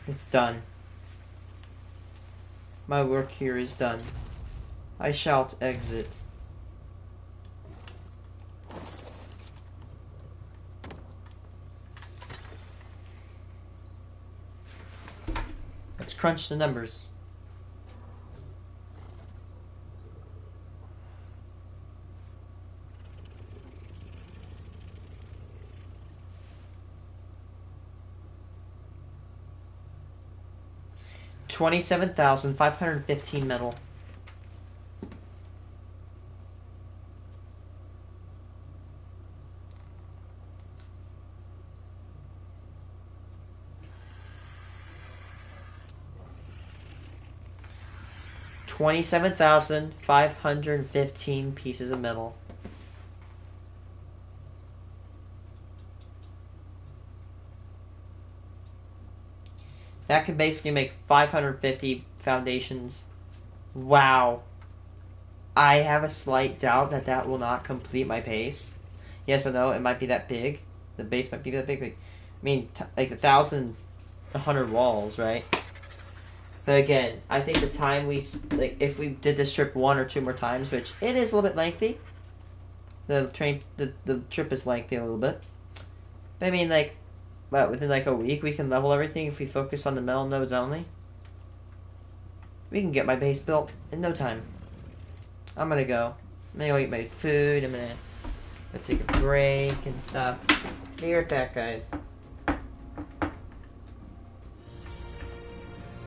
It's done. My work here is done. I shall exit. Let's crunch the numbers. $27,515 metal. $27,515 pieces of metal. That can basically make 550 foundations. Wow. I have a slight doubt that that will not complete my base. Yes, I know it might be that big. The base might be that big. I mean, like 1,100 walls, right? But again, I think the time if we did this trip one or two more times, which it is a little bit lengthy. The trip is lengthy a little bit. But I mean, but within a week, we can level everything if we focus on the metal nodes only. We can get my base built in no time. I'm gonna go. I'm gonna go eat my food. I'm gonna take a break and stuff. Be right back, guys.